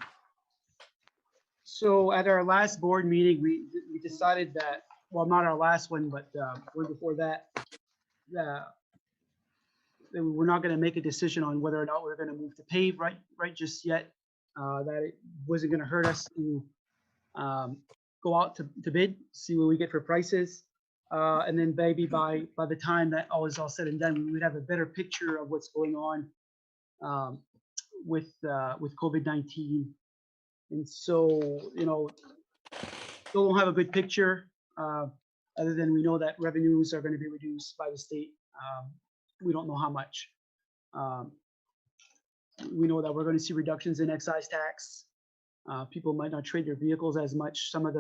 So at our last board meeting, we decided that, well, not our last one, but one before that, that we're not going to make a decision on whether or not we're going to move to pave right just yet. That it wasn't going to hurt us to go out to bid, see what we get for prices, and then maybe by the time that all is all said and done, we would have a better picture of what's going on with COVID-19. And so, still don't have a good picture, other than we know that revenues are going to be reduced by the state. We don't know how much. We know that we're going to see reductions in excise tax. People might not trade their vehicles as much. Some of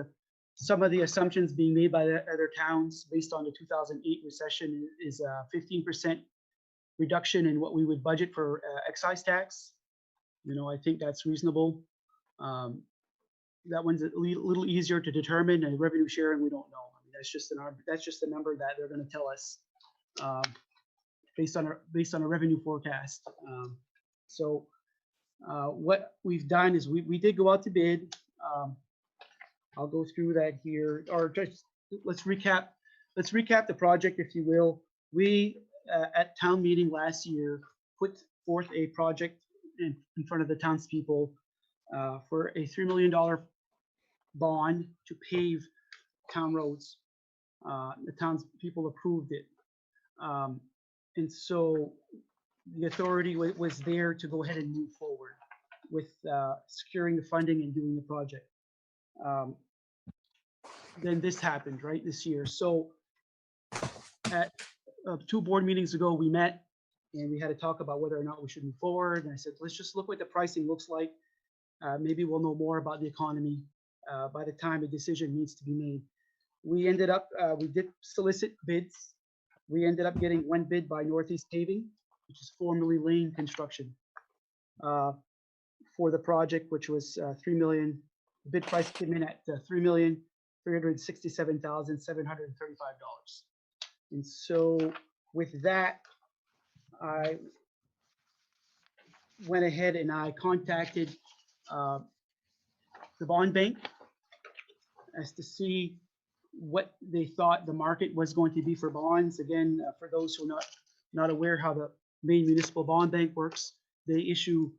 the assumptions being made by the other towns based on the 2008 recession is a 15% reduction in what we would budget for excise tax. You know, I think that's reasonable. That one's a little easier to determine, and revenue sharing, we don't know. I mean, that's just the number that they're going to tell us based on a revenue forecast. So what we've done is we did go out to bid. I'll go through that here, or just let's recap the project, if you will. We at town meeting last year put forth a project in front of the townspeople for a $3 million bond to pave town roads. The townspeople approved it. And so the authority was there to go ahead and move forward with securing the funding and doing the project. Then this happened, right, this year. So at 2 board meetings ago, we met and we had to talk about whether or not we should move forward. And I said, let's just look what the pricing looks like. Maybe we'll know more about the economy by the time a decision needs to be made. We ended up, we did solicit bids. We ended up getting one bid by Northeast Paving, which is formerly Lane Construction, for the project, which was $3 million. The bid price came in at $3,367,735. And so with that, I went ahead and I contacted the bond bank as to see what they thought the market was going to be for bonds. Again, for those who are not aware how the Maine Municipal Bond Bank works, they issue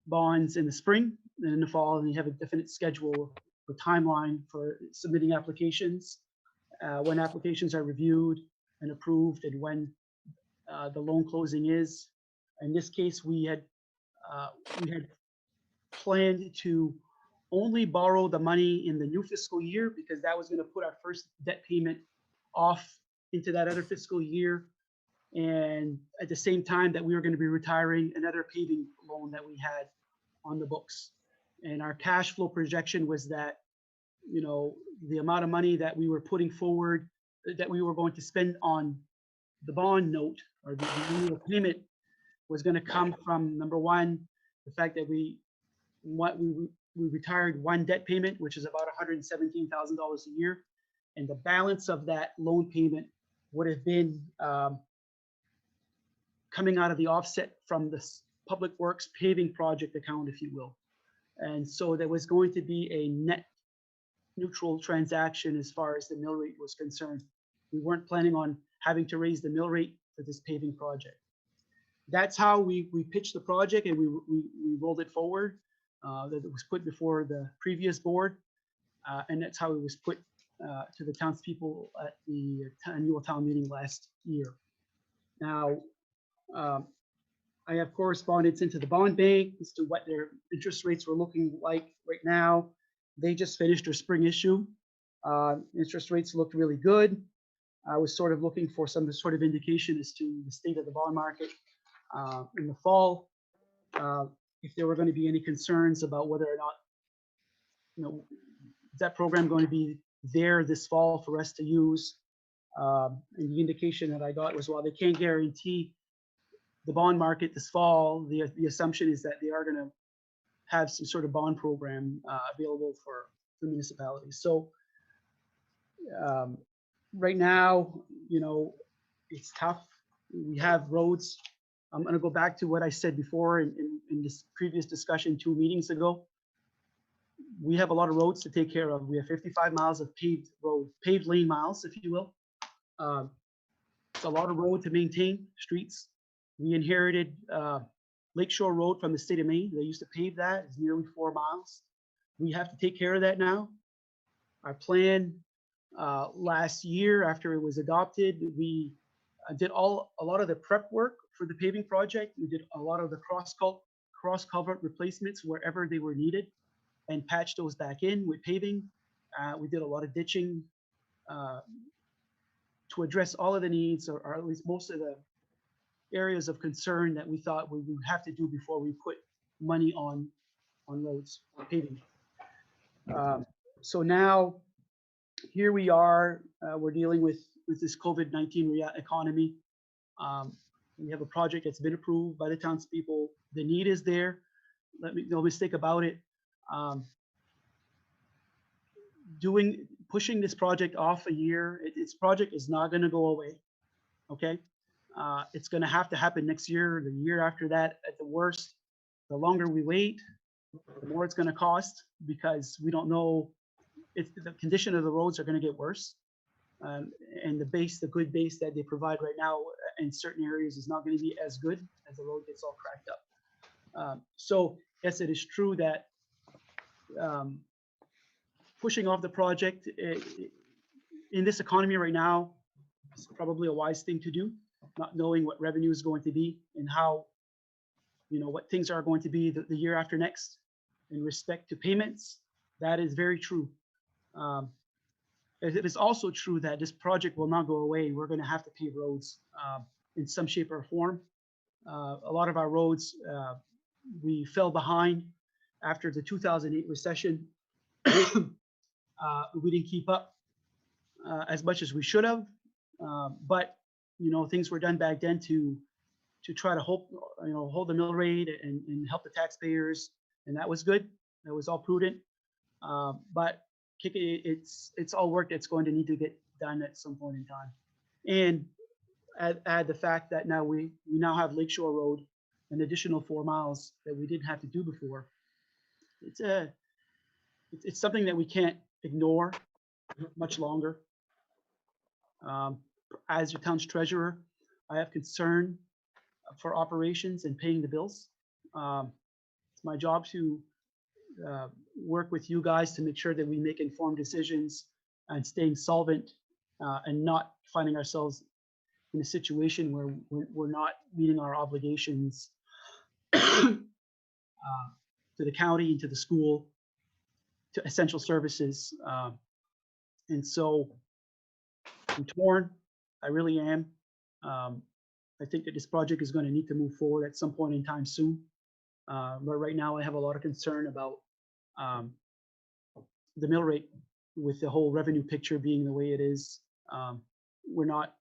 bonds in the spring and in the fall, and they have a definite schedule or timeline for submitting applications, when applications are reviewed and approved, and when the loan closing is. In this case, we had planned to only borrow the money in the new fiscal year, because that was going to put our first debt payment off into that other fiscal year. And at the same time that we were going to be retiring another paving loan that we had on the books. And our cash flow projection was that, you know, the amount of money that we were putting forward, that we were going to spend on the bond note or the annual payment, was going to come from, number one, the fact that we retired one debt payment, which is about $117,000 a year. And the balance of that loan payment would have been coming out of the offset from the Public Works paving project account, if you will. And so there was going to be a net neutral transaction as far as the mill rate was concerned. We weren't planning on having to raise the mill rate for this paving project. That's how we pitched the project, and we rolled it forward. That it was put before the previous board, and that's how it was put to the townspeople at the annual town meeting last year. Now, I have correspondence into the bond bank as to what their interest rates were looking like right now. They just finished their spring issue. Interest rates looked really good. I was sort of looking for some sort of indication as to the state of the bond market in the fall. If there were going to be any concerns about whether or not, you know, is that program going to be there this fall for us to use. And the indication that I got was, while they can't guarantee the bond market this fall, the assumption is that they are going to have some sort of bond program available for municipalities. So right now, you know, it's tough. We have roads. I'm going to go back to what I said before in this previous discussion 2 meetings ago. We have a lot of roads to take care of. We have 55 miles of paved road, paved lane miles, if you will. It's a lot of road to maintain, streets. We inherited Lakeshore Road from the state of Maine. They used to pave that. It's nearly 4 miles. We have to take care of that now. Our plan last year, after it was adopted, we did a lot of the prep work for the paving project. We did a lot of the cross culvert replacements wherever they were needed, and patched those back in with paving. We did a lot of ditching to address all of the needs, or at least most of the areas of concern that we thought we would have to do before we put money on roads, paving. So now here we are, we're dealing with this COVID-19 economy. We have a project that's been approved by the townspeople. The need is there. No mistake about it. Pushing this project off a year, its project is not going to go away. Okay. It's going to have to happen next year, the year after that, at the worst. The longer we wait, the more it's going to cost, because we don't know if the condition of the roads are going to get worse. And the good base that they provide right now in certain areas is not going to be as good as the road gets all cracked up. So yes, it is true that pushing off the project in this economy right now is probably a wise thing to do, not knowing what revenue is going to be and how, what things are going to be the year after next in respect to payments. That is very true. It is also true that this project will not go away. We're going to have to pave roads in some shape or form. A lot of our roads, we fell behind after the 2008 recession. We didn't keep up as much as we should have, but things were done back then to try to hold the mill rate and help the taxpayers, and that was good. That was all prudent, but it's all work that's going to need to get done at some point in time. And add the fact that now we now have Lakeshore Road, an additional 4 miles that we didn't have to do before. It's something that we can't ignore much longer. As your town's treasurer, I have concern for operations and paying the bills. It's my job to work with you guys to make sure that we make informed decisions and staying solvent and not finding ourselves in a situation where we're not meeting our obligations to the county and to the school, to essential services. And so I'm torn. I really am. I think that this project is going to need to move forward at some point in time soon. But right now I have a lot of concern about the mill rate, with the whole revenue picture being the way it is. We're not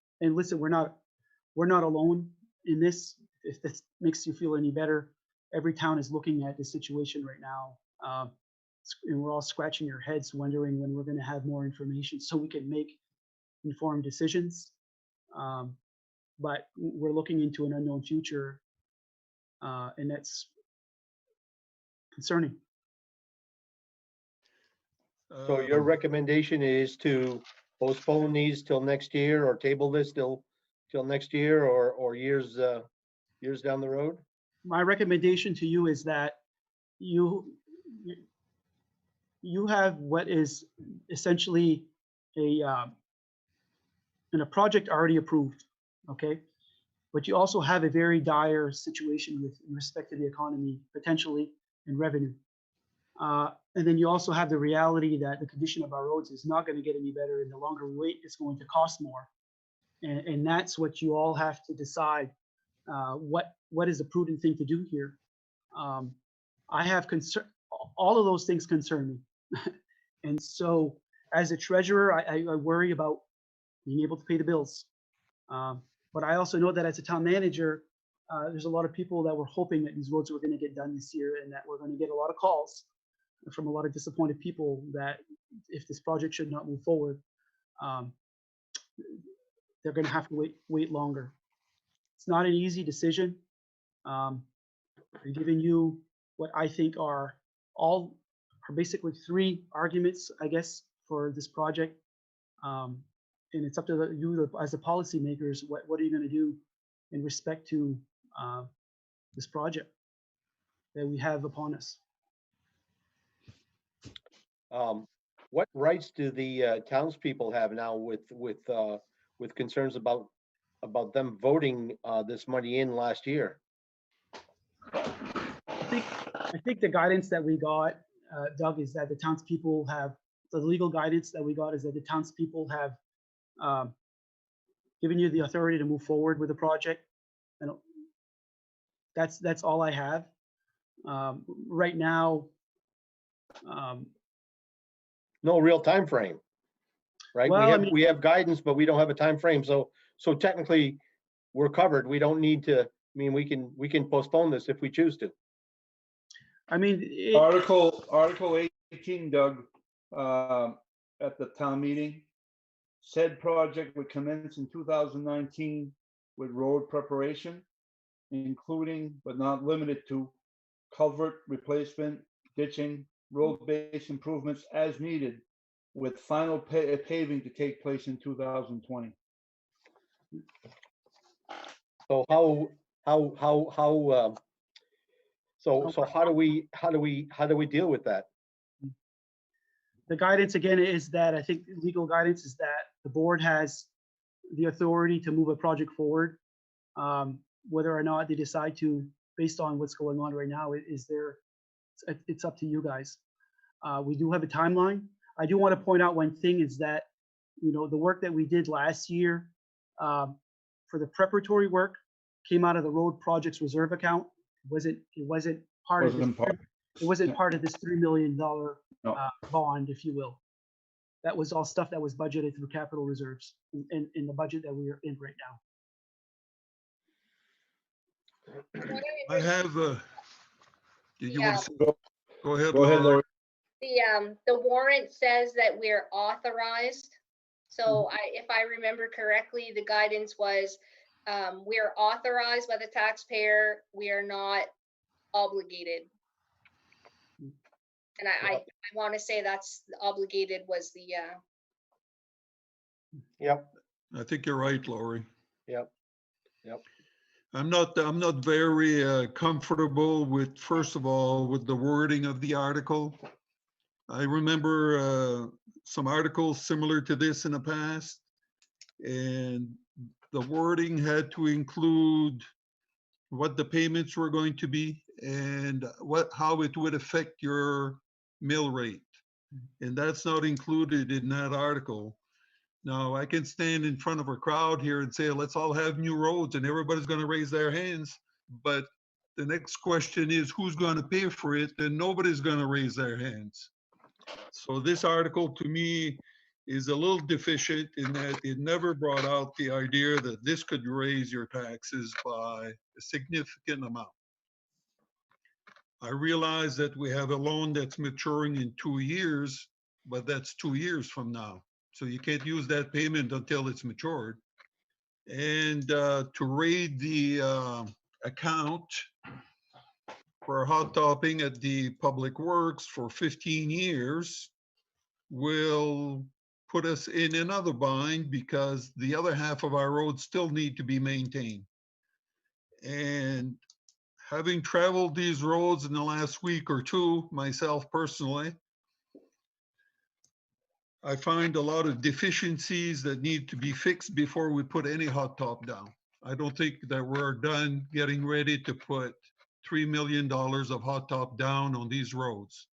alone in this. If this makes you feel any better, every town is looking at the situation right now. And we're all scratching our heads wondering when we're going to have more information so we can make informed decisions. But we're looking into an unknown future, and that's concerning. So your recommendation is to postpone these till next year, or table this till next year, or years down the road? My recommendation to you is that you have what is essentially a project already approved, okay? But you also have a very dire situation with respect to the economy, potentially, and revenue. And then you also have the reality that the condition of our roads is not going to get any better, and the longer we wait, it's going to cost more. And that's what you all have to decide. What is the prudent thing to do here? I have concern. All of those things concern me. And so as a treasurer, I worry about being able to pay the bills. But I also know that as a town manager, there's a lot of people that were hoping that these roads were going to get done this year, and that we're going to get a lot of calls from a lot of disappointed people that if this project should not move forward, they're going to have to wait longer. It's not an easy decision. I'm giving you what I think are basically 3 arguments, I guess, for this project. And it's up to you as the policymakers. What are you going to do in respect to this project that we have upon us? What rights do the townspeople have now with concerns about them voting this money in last year? I think the guidance that we got, Doug, is that the townspeople have, the legal guidance that we got is that the townspeople have given you the authority to move forward with the project. And that's all I have. Right now, no real time frame, right? Well, we have guidance, but we don't have a time frame. So technically, we're covered. We don't need to, I mean, we can postpone this if we choose to. I mean, Article 18, Doug, at the town meeting, said project would commence in 2019 with road preparation, including but not limited to culvert replacement, ditching, road base improvements as needed, with final paving to take place in 2020. So so how do we deal with that? the guidance again is that I think legal guidance is that the board has the authority to move a project forward. Whether or not they decide to, based on what's going on right now, it's up to you guys. We do have a timeline. I do want to point out one thing is that, the work that we did last year for the preparatory work came out of the road projects reserve account. It wasn't part of this. It wasn't part of this $3 million bond, if you will. That was all stuff that was budgeted through capital reserves in the budget that we are in right now. I have did you want to go ahead? Go ahead, Lori. The warrant says that we're authorized. So if I remember correctly, the guidance was we're authorized by the taxpayer. We are not obligated. And I want to say that's obligated was the Yep. I think you're right, Lori. Yep. I'm not very comfortable with, first of all, with the wording of the article. I remember some articles similar to this in the past, and the wording had to include what the payments were going to be and how it would affect your mill rate. And that's not included in that article. Now, I can stand in front of a crowd here and say, let's all have new roads, and everybody's going to raise their hands. But the next question is, who's going to pay for it? And nobody's going to raise their hands. So this article, to me, is a little deficient in that it never brought out the idea that this could raise your taxes by a significant amount. I realize that we have a loan that's maturing in 2 years, but that's 2 years from now. So you can't use that payment until it's matured. And to raid the account for hot topping at the Public Works for 15 years will put us in another bind because the other half of our roads still need to be maintained. And having traveled these roads in the last week or two, myself personally, I find a lot of deficiencies that need to be fixed before we put any hot top down. I don't think that we're done getting ready to put $3 million of hot top down on these roads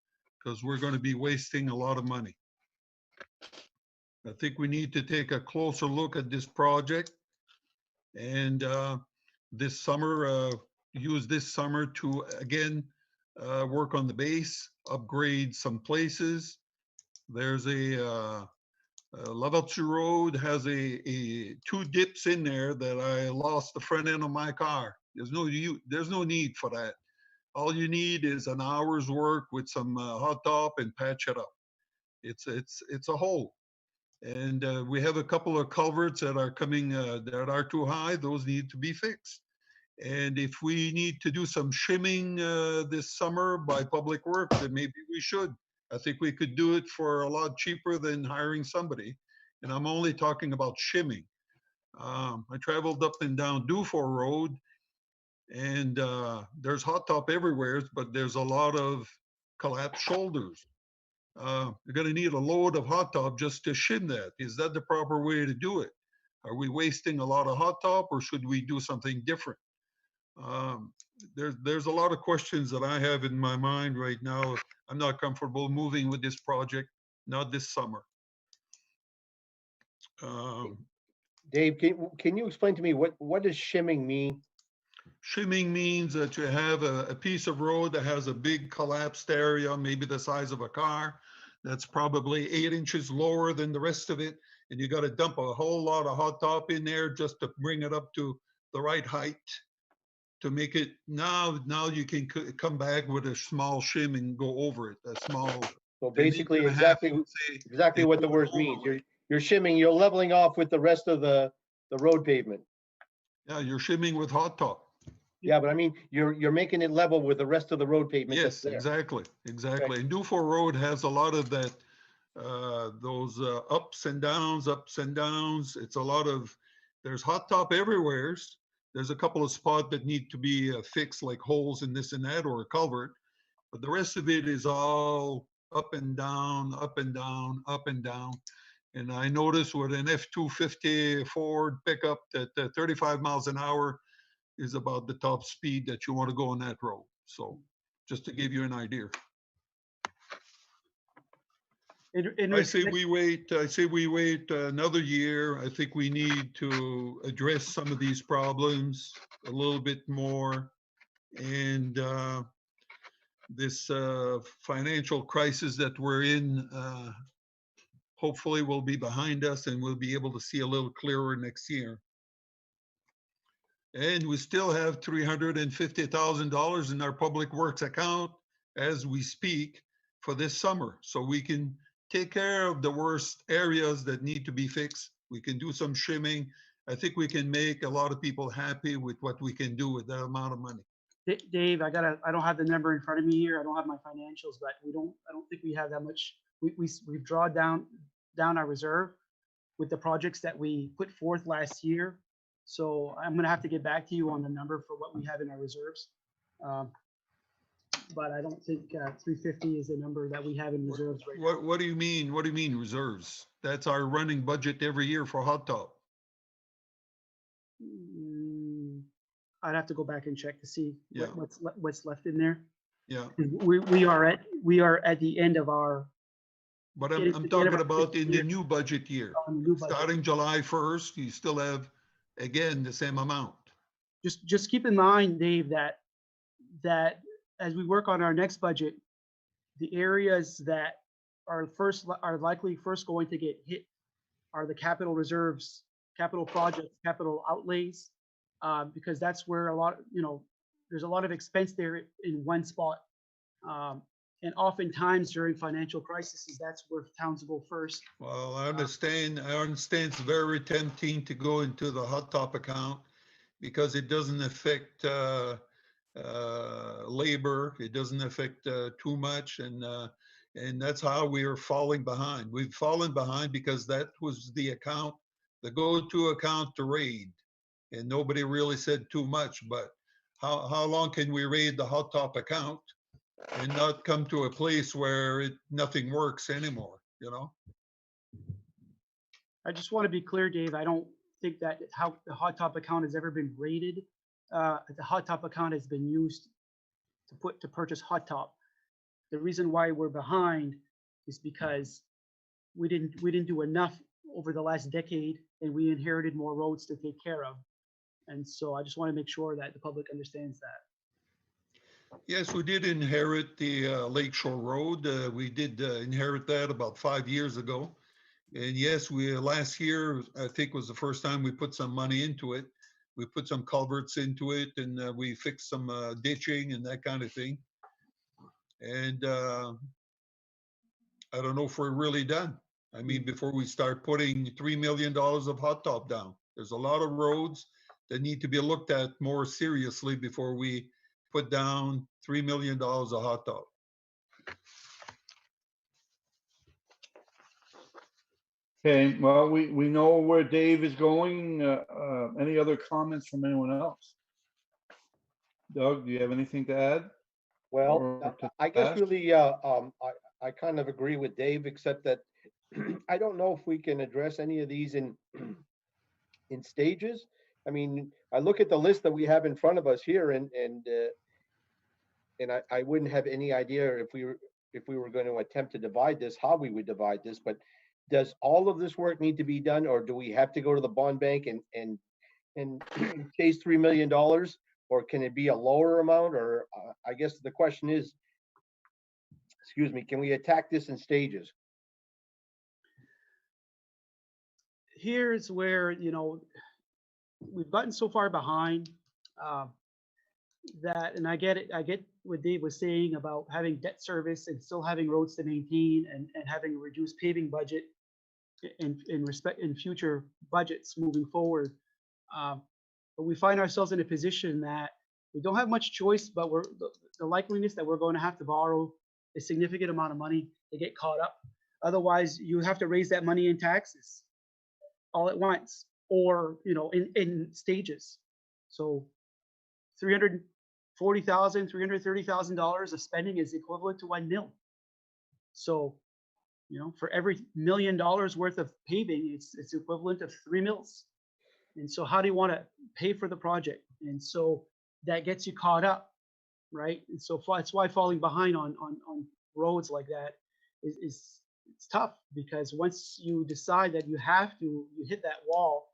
because we're going to be wasting a lot of money. I think we need to take a closer look at this project and this summer, use this summer to again work on the base, upgrade some places. There's a Lavatsu Road has a 2 dips in there that I lost the front end of my car. There's no need for that. All you need is an hour's work with some hot top and patch it up. It's a hole. And we have a couple of culverts that are coming that are too high. Those need to be fixed. And if we need to do some shimming this summer by Public Works, then maybe we should. I think we could do it for a lot cheaper than hiring somebody. And I'm only talking about shimming. I traveled up and down Dufour Road, and there's hot top everywhere, but there's a lot of collapsed shoulders. You're going to need a load of hot top just to shim that. Is that the proper way to do it? Are we wasting a lot of hot top, or should we do something different? There's a lot of questions that I have in my mind right now. I'm not comfortable moving with this project, not this summer. Dave, can you explain to me what does shimming mean? Shimming means that you have a piece of road that has a big collapsed area, maybe the size of a car, that's probably 8 inches lower than the rest of it. And you got to dump a whole lot of hot top in there just to bring it up to the right height to make it, now you can come back with a small shim and go over it, a small. So an inch basically, and a half, exactly, let's say, exactly and what do the an word means. overlay. You're shimming, you're leveling off with the rest of the road pavement. Yeah, you're shimming with hot top. Yeah, but I mean, you're making it level with the rest of the road pavement that's Yes, there. exactly, exactly. And Dufour Road has a lot of that, those ups and downs, ups and downs. It's a lot of, there's hot top everywheres. There's a couple of spots that need to be fixed, like holes in this and that, or a culvert. But the rest of it is all up and down, up and down, up and down. And I noticed with an F-250 Ford pickup that 35 miles an hour is about the top speed that you want to go on that road. So just to give you an idea. I say we wait another year. I think we need to address some of these problems a little bit more. And this financial crisis that we're in, hopefully will be behind us and we'll be able to see a little clearer next year. And we still have $350,000 in our public works account as we speak for this summer. So we can take care of the worst areas that need to be fixed. We can do some shimming. I think we can make a lot of people happy with what we can do with that amount of money. Dave, I don't have the number in front of me here. I don't have my financials, but I don't think we have that much. We've drawn down our reserve with the projects that we put forth last year. So I'm gonna have to get back to you on the number for what we have in our reserves. But I don't think 350 is the number that we have in reserves right now. What do you mean? What do you mean reserves? That's our running budget every year for hot top. I'd have to go back and check to see Yeah. what's left in there. Yeah, We are at the end of our. but It is I'm the end of talking our about in the year. new budget year. On the new budget. Starting July 1st, you still have, again, the same amount. Just keep in mind, Dave, that as we work on our next budget, the areas that are likely first going to get hit are the capital reserves, capital projects, capital outlays, because that's where there's a lot of expense there in one spot. And oftentimes during financial crises, that's where towns go first. Well, I understand it's very tempting to go into the hot top account because it doesn't affect labor. It doesn't affect too much. And that's how we are falling behind. We've fallen behind because that was the account, the go-to account to raid. And nobody really said too much, but how long can we raid the hot top account and not come to a place where nothing works anymore, you know? I just want to be clear, Dave, I don't think that how the hot top account has ever been rated. The hot top account has been used to purchase hot top. The reason why we're behind is because we didn't do enough over the last decade, and we inherited more roads to take care of. And so I just want to make sure that the public understands that. Yes, we did inherit the Lakeshore Road. We did inherit that about 5 years ago. And yes, last year, I think was the first time we put some money into it. We put some culverts into it and we fixed some ditching and that kind of thing. And I don't know if we're really done. I mean, before we start putting $3 million of hot top down, there's a lot of roads that need to be looked at more seriously before we put down $3 million of hot top. Okay, well, we know where Dave is going. Any other comments from anyone else? Doug, do you have anything to add? Well, Or to I guess ask? really, I kind of agree with Dave, except that I don't know if we can address any of these in stages. I mean, I look at the list that we have in front of us here, and I wouldn't have any idea if we were going to attempt to divide this, how we would divide this. But does all of this work need to be done, or do we have to go to the bond bank and chase $3 million, or can it be a lower amount? Or I guess the question is, excuse me, can we attack this in stages? Here's where, we've gotten so far behind, that, and I get it, I get what Dave was saying about having debt service and still having roads to maintain and having a reduced paving budget in future budgets moving forward. But we find ourselves in a position that we don't have much choice, but the likeliness that we're going to have to borrow a significant amount of money to get caught up. Otherwise, you have to raise that money in taxes all at once, or, you know, in stages. So $340,000, $330,000 of spending is equivalent to 1 mil. So, you know, for every $1 million worth of paving, it's equivalent of 3 mils. And so how do you want to pay for the project? And so that gets you caught up, right? And so that's why falling behind on roads like that is it's tough, because once you decide that you have to, you hit that wall,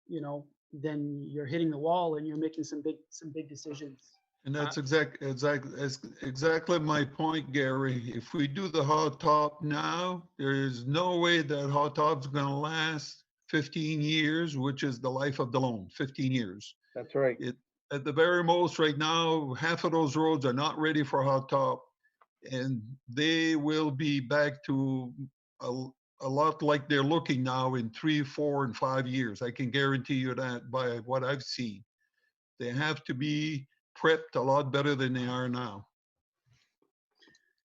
you know, then you're hitting the wall and you're making some big decisions. And that's exactly my point, Gary. If we do the hot top now, there is no way that hot top's gonna last 15 years, which is the life of the loan, 15 years. That's right. At the very most right now, half of those roads are not ready for hot top, and they will be back to a lot like they're looking now in 3, 4, and 5 years. I can guarantee you that by what I've seen. They have to be prepped a lot better than they are now.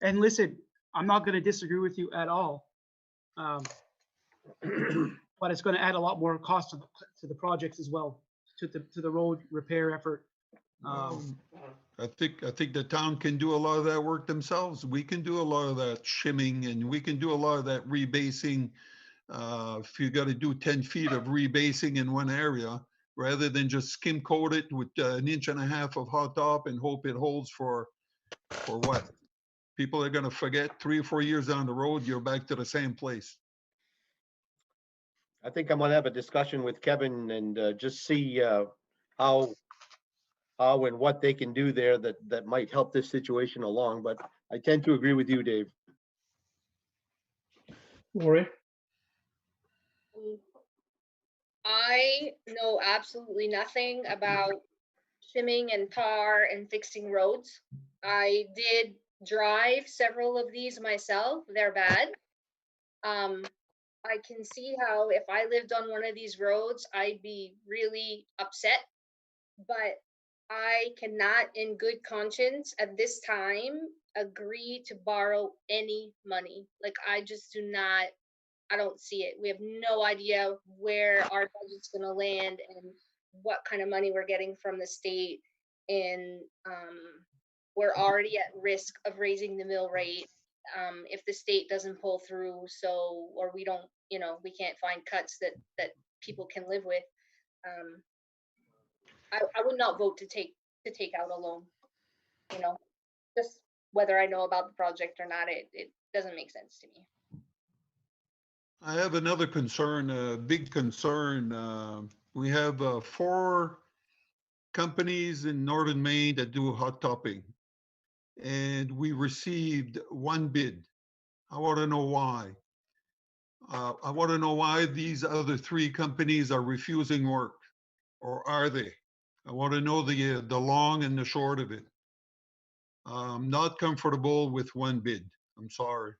And listen, I'm not going to disagree with you at all, but it's going to add a lot more cost to the projects as well, to the road repair effort. I think the town can do a lot of that work themselves. We can do a lot of that shimming, and we can do a lot of that rebasing. If you got to do 10 feet of rebasing in one area, rather than just skim coat it with 1.5 inches of hot top and hope it holds for what? People are going to forget 3 or 4 years down the road, you're back to the same place. I think I'm gonna have a discussion with Kevin and just see how and what they can do there that might help this situation along, but I tend to agree with you, Dave. Lori? I know absolutely nothing about shimming and tar and fixing roads. I did drive several of these myself. They're bad. I can see how if I lived on one of these roads, I'd be really upset, but I cannot in good conscience at this time agree to borrow any money. Like, I just do not, I don't see it. We have no idea where our budget's going to land and what kind of money we're getting from the state. And we're already at risk of raising the mill rate if the state doesn't pull through. So, or we don't, you know, we can't find cuts that people can live with. I would not vote to take out a loan. You know, just whether I know about the project or not, it doesn't make sense to me. I have another concern, a big concern. We have 4 companies in northern Maine that do hot topping, and we received 1 bid. I want to know why. I want to know why these other 3 companies are refusing work, or are they? I want to know the long and the short of it. I'm not comfortable with 1 bid. I'm sorry.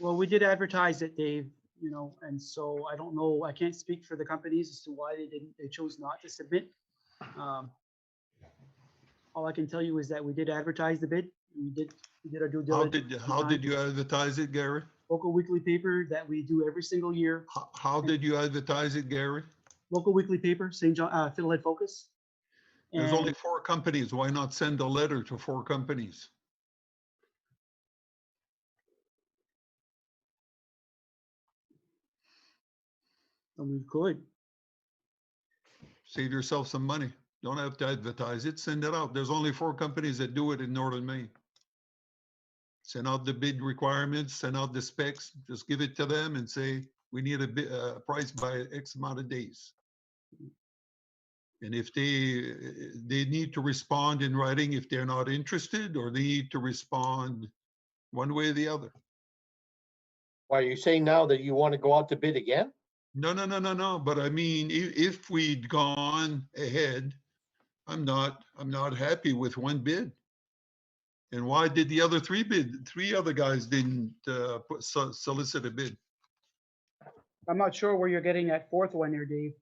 Well, we did advertise it, Dave, you know, and so I don't know, I can't speak for the companies as to why they chose not to submit. All I can tell you is that we did advertise the bid. We did our due diligence. How did you advertise it, Gary? Local weekly paper that we do every single year. How did you advertise it, Gary? Local weekly paper, St. John, Fiddlehead Focus. There's And only 4 companies. Why not send a letter to 4 companies? we could. Save yourself some money. Don't have to advertise it. Send it out. There's only 4 companies that do it in northern Maine. Send out the bid requirements, send out the specs, just give it to them and say, we need a price by X amount of days. And if they need to respond in writing if they're not interested, or they need to respond one way or the other. Why, are you saying now that you want to go out to bid again? No. But I mean, if we'd gone ahead, I'm not happy with one bid. And why did the other three other guys didn't solicit a bid? I'm not sure where you're getting that fourth one there, Dave.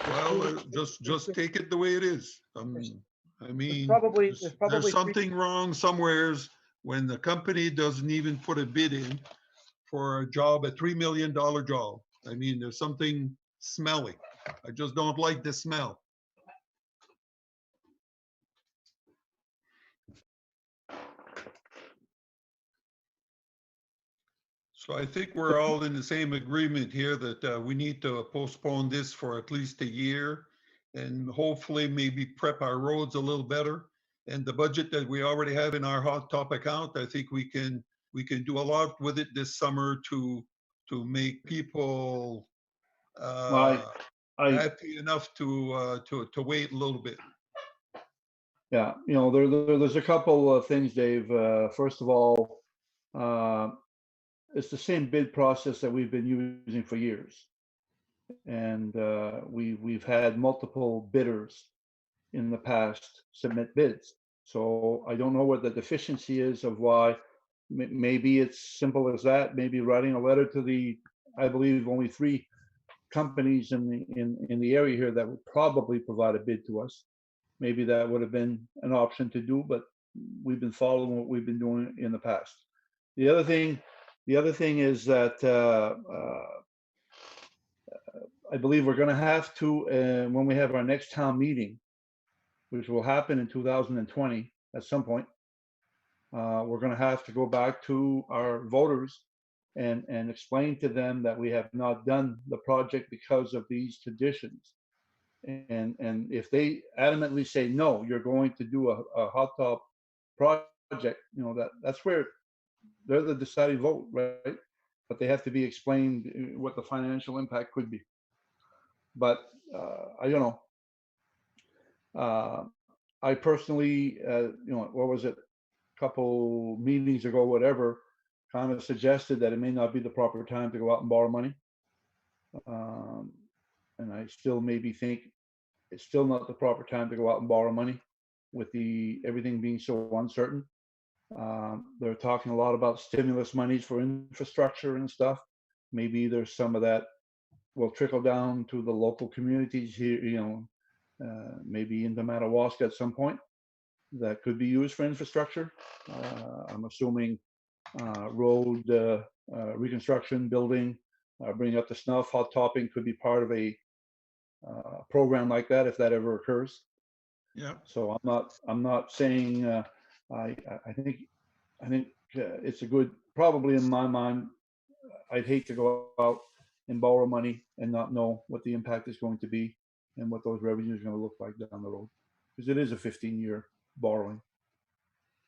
Well, just take it the way it is. I mean, There's there's probably three. something wrong somewheres when the company doesn't even put a bid in for a job, a $3 million job. I mean, there's something smelly. I just don't like the smell. So I think we're all in the same agreement here that we need to postpone this for at least a year and hopefully maybe prep our roads a little better. And the budget that we already have in our hot top account, I think we can do a lot with it this summer to make people I, happy enough to wait a little bit. yeah, there's a couple of things, Dave. First of all, it's the same bid process that we've been using for years. And we've had multiple bidders in the past submit bids. So I don't know what the deficiency is of why. Maybe it's simple as that. Maybe writing a letter to I believe only 3 companies in the area here that would probably provide a bid to us. Maybe that would have been an option to do, but we've been following what we've been doing in the past. The other thing is that I believe we're going to have to, when we have our next town meeting, which will happen in 2020 at some point, we're going to have to go back to our voters and explain to them that we have not done the project because of these conditions. And if they adamantly say, no, you're going to do a hot top project, that's where they're the deciding vote, right? But they have to be explained what the financial impact could be. But I don't know. I personally, what was it? A couple meetings ago, whatever, kind of suggested that it may not be the proper time to go out and borrow money. And I still maybe think it's still not the proper time to go out and borrow money with everything being so uncertain. They're talking a lot about stimulus monies for infrastructure and stuff. Maybe there's some of that will trickle down to the local communities here, maybe into Madawasaka at some point that could be used for infrastructure. I'm assuming road reconstruction, building, bringing up the snuff, hot topping could be part of a program like that if that ever occurs. Yeah. So I'm not saying I think it's a good, probably in my mind, I'd hate to go out and borrow money and not know what the impact is going to be and what those revenues are going to look like down the road, because it is a 15-year borrowing.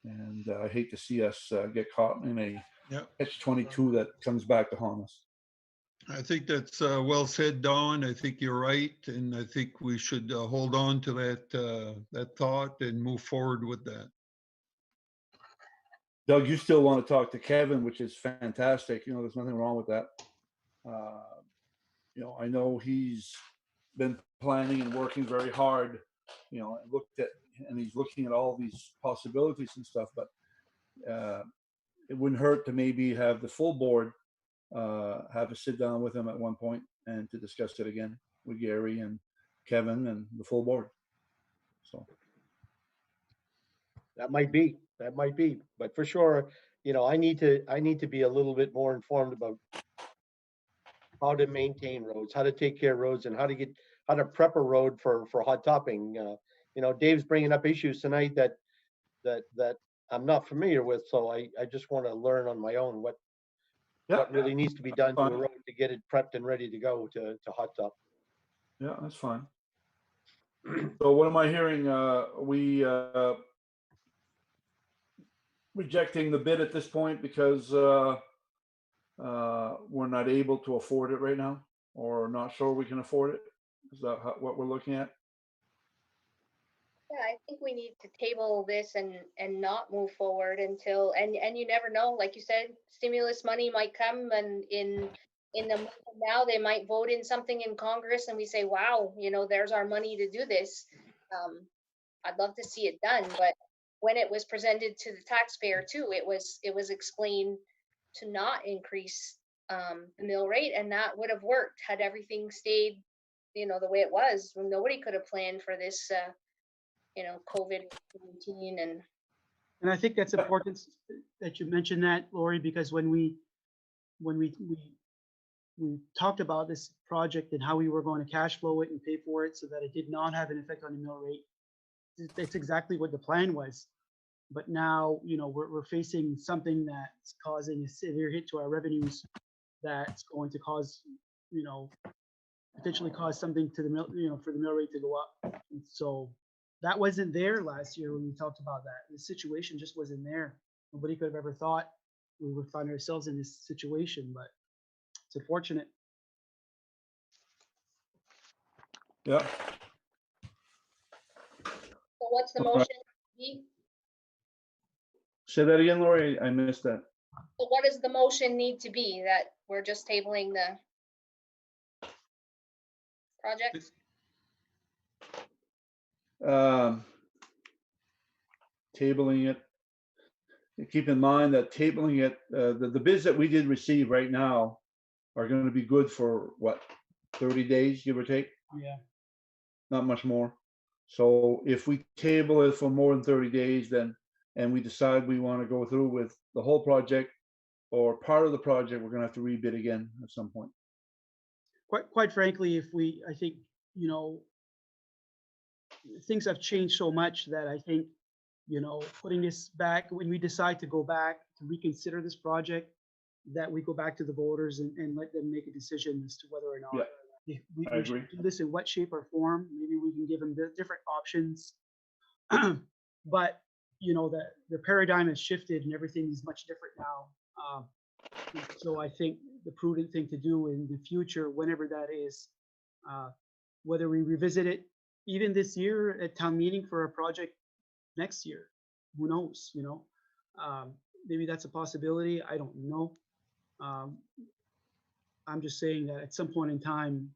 And I hate to see us get caught in a catch-22 that comes back to haunt us. I think that's well said, Don. I think you're right. And I think we should hold on to that thought and move forward with that. Doug, you still want to talk to Kevin, which is fantastic. There's nothing wrong with that. I know he's been planning and working very hard, and he's looking at all these possibilities and stuff, but it wouldn't hurt to maybe have the full board have a sit down with him at one point and to discuss it again with Gary and Kevin and the full board. So That might be, but for sure, I need to be a little bit more informed about how to maintain roads, how to take care of roads, and how to prep a road for hot topping. Dave's bringing up issues tonight that I'm not familiar with, so I just want to learn on my own what really needs to be done to a road to get it prepped and ready to go to hot top. Yeah, that's fine. So what am I hearing? We rejecting the bid at this point because we're not able to afford it right now, or not sure we can afford it. Is that what we're looking at? Yeah, I think we need to table this and not move forward until, and you never know, like you said, stimulus money might come and in a month from now, they might vote in something in Congress and we say, wow, there's our money to do this. I'd love to see it done, but when it was presented to the taxpayer too, it was explained to not increase the mill rate, and that would have worked had everything stayed, the way it was. Nobody could have planned for this COVID-19 and And I think that's important that you mentioned that, Lori, because when we talked about this project and how we were going to cash flow it and pay for it so that it did not have an effect on the mill rate, that's exactly what the plan was. But now, we're facing something that's causing a severe hit to our revenues that's going to cause, potentially cause something to the mill, for the mill rate to go up. And so that wasn't there last year when we talked about that. The situation just wasn't there. Nobody could have ever thought we would find ourselves in this situation, but it's unfortunate. Yeah. so what's the All right. motion be? Say that again, Lori. I missed that. So what does the motion need to be, that we're just tabling the project? Tabling it. Keep in mind that tabling it, the bids that we did receive right now are going to be good for what, 30 days, give or take? Yeah. Not much more. So if we table it for more than 30 days, then, and we decide we want to go through with the whole project or part of the project, we're going to have to rebid again at some point. Quite frankly, I think, things have changed so much that I think, putting this back, when we decide to go back to reconsider this project, that we go back to the voters and let them make a decision as to whether or not Yeah, we I should agree. do this in what shape or form. Maybe we can give them the different options. But, the paradigm has shifted and everything is much different now. So I think the prudent thing to do in the future, whenever that is, whether we revisit it even this year at town meeting for a project next year, who knows, maybe that's a possibility. I don't know. I'm just saying that at some point in time,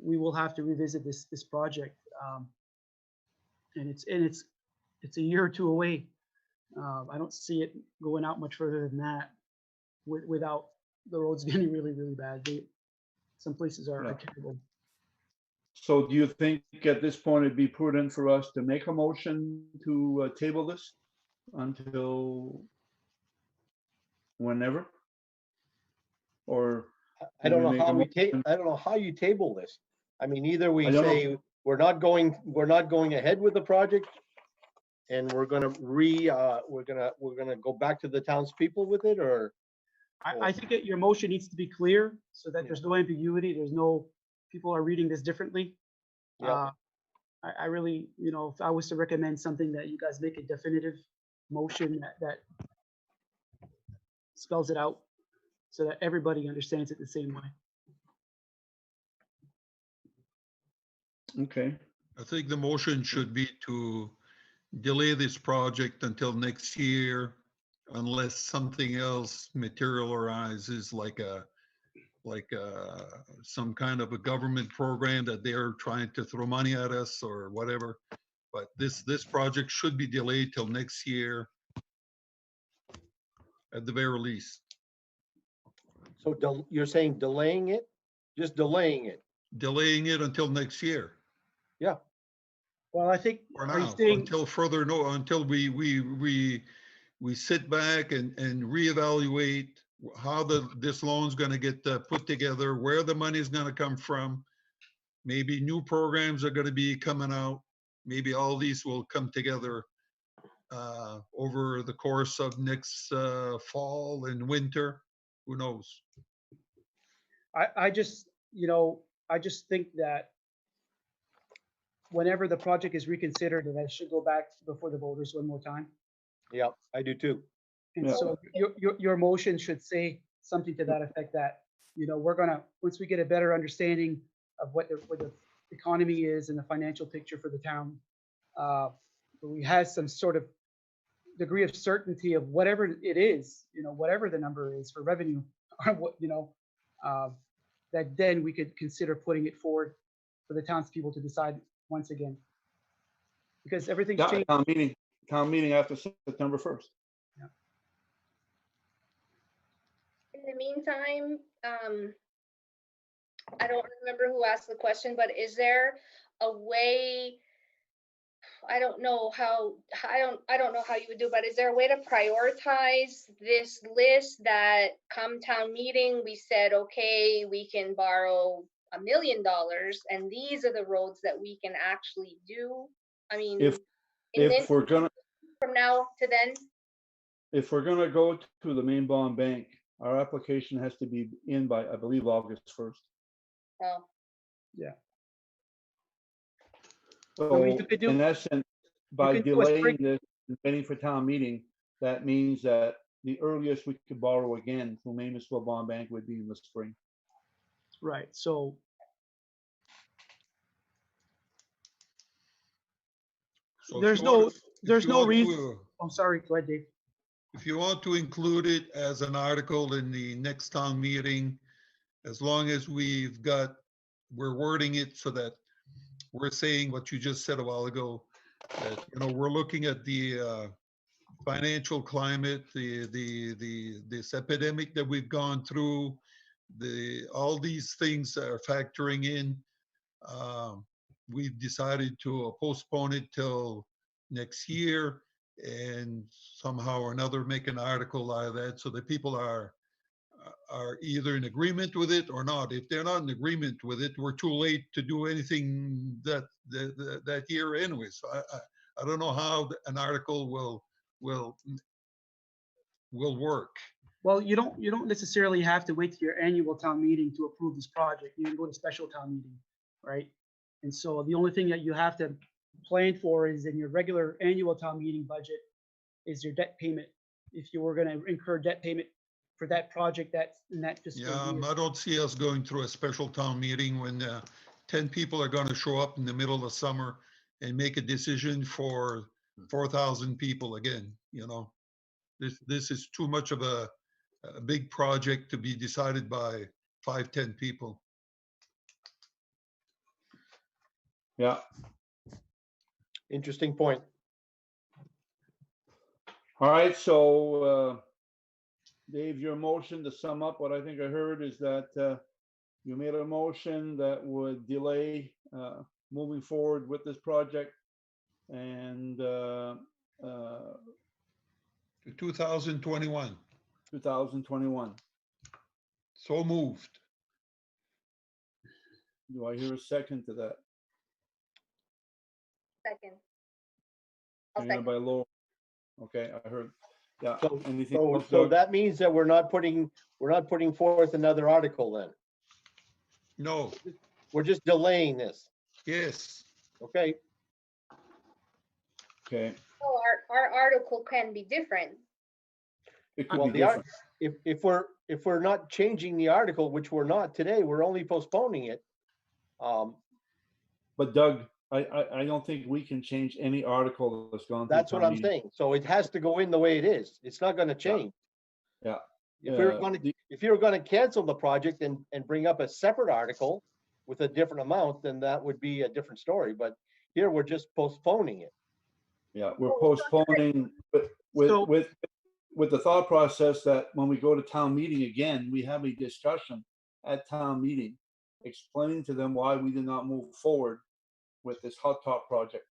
we will have to revisit this project. And it's a year or two away. I don't see it going out much further than that without the roads getting really, really bad. Some places are Yeah. terrible. So do you think at this point it'd be prudent for us to make a motion to table this until whenever? Or I don't we know make a how motion? I don't know how you table this. I mean, either we I don't know. say we're not going ahead with the project and we're gonna go back to the townspeople with it, or I think that your motion needs to be clear so that Yeah. there's no ambiguity. There's no, people are reading this differently. Yeah. I really, if I was to recommend something, that you guys make a definitive motion that spells it out so that everybody understands it the same way. Okay, I think the motion should be to delay this project until next year unless something else materializes like some kind of a government program that they're trying to throw money at us or whatever. But this project should be delayed till next year at the very least. so you're saying delaying it, just delaying it. Delaying it until next year. Well, I think, For are you now, saying, until further until we sit back and reevaluate how this loan's going to get put together, where the money is going to come from. Maybe new programs are going to be coming out. Maybe all these will come together over the course of next fall and winter. Who knows? I just think that whenever the project is reconsidered, that it should go back before the voters one more time. Yeah, I do too. And Yeah. so your motion should say something to that effect, that, we're gonna, once we get a better understanding of what the economy is and the financial picture for the town, we have some sort of degree of certainty of whatever it is, whatever the number is for revenue, or what, that then we could consider putting it forward for the townspeople to decide once again. Because everything's Yeah, changed. town meeting after September 1st. In the meantime, I don't remember who asked the question, but is there a way? I don't know how you would do, but is there a way to prioritize this list that come town meeting, we said, okay, we can borrow $1 million and these are the roads that we can actually do? I mean, If we're gonna, from now to then, if we're gonna go to the Maine Bond Bank, our application has to be in by, I believe, August 1st. oh, So I mean, you could do- in essence, by could do a delaying spring- this and waiting for town meeting, that means that the earliest we could borrow again from Maine Municipal Bond Bank would be in the spring. Right, so So if there's you want- there's if you no want reason. to- I'm sorry, go ahead, Dave. If you want to include it as an article in the next town meeting, as long as we're wording it so that we're saying what you just said a while ago, that, we're looking at the financial climate, this epidemic that we've gone through, all these things are factoring in. We've decided to postpone it till next year and somehow or another make an article out of that so that people are either in agreement with it or not. If they're not in agreement with it, we're too late to do anything that year anyway. So I don't know how an article will work. Well, you don't necessarily have to wait to your annual town meeting to approve this project. You can go to special town meeting, right? And so the only thing that you have to plan for is in your regular annual town meeting budget is your debt payment. If you were gonna incur debt payment for that project, that's in that fiscal Yeah, year. I don't see us going through a special town meeting when 10 people are going to show up in the middle of the summer and make a decision for 4,000 people again, This is too much of a big project to be decided by 5, 10 people. Yeah. Interesting point. All right, so Dave, your motion, to sum up what I think I heard, is that you made a motion that would delay moving forward with this project and To 2021. 2021. So moved. Do I hear a second to that? second. I'll Seconded second. by Laura. Okay, I heard. Yeah. So, Anything so, else, so Doug? that means that we're not putting forth another article then. No, We're just delaying this. yes. Okay, Okay. So our article can be different. It could well, be the art, different. if we're not changing the article, which we're not today, we're only postponing it. But Doug, I don't think we can change any article that's gone through That's what town I'm meeting. saying. So it has to go in the way it is. It's not gonna change. Yeah. If we were Uh, gonna, the- if you were gonna cancel the project and bring up a separate article with a different amount, then that would be a different story. But here, we're just postponing it. Yeah, we're Oh, postponing So- with the thought process that when we go to town meeting again, we have a discussion at town meeting, explaining to them why we did not move forward with this hot top project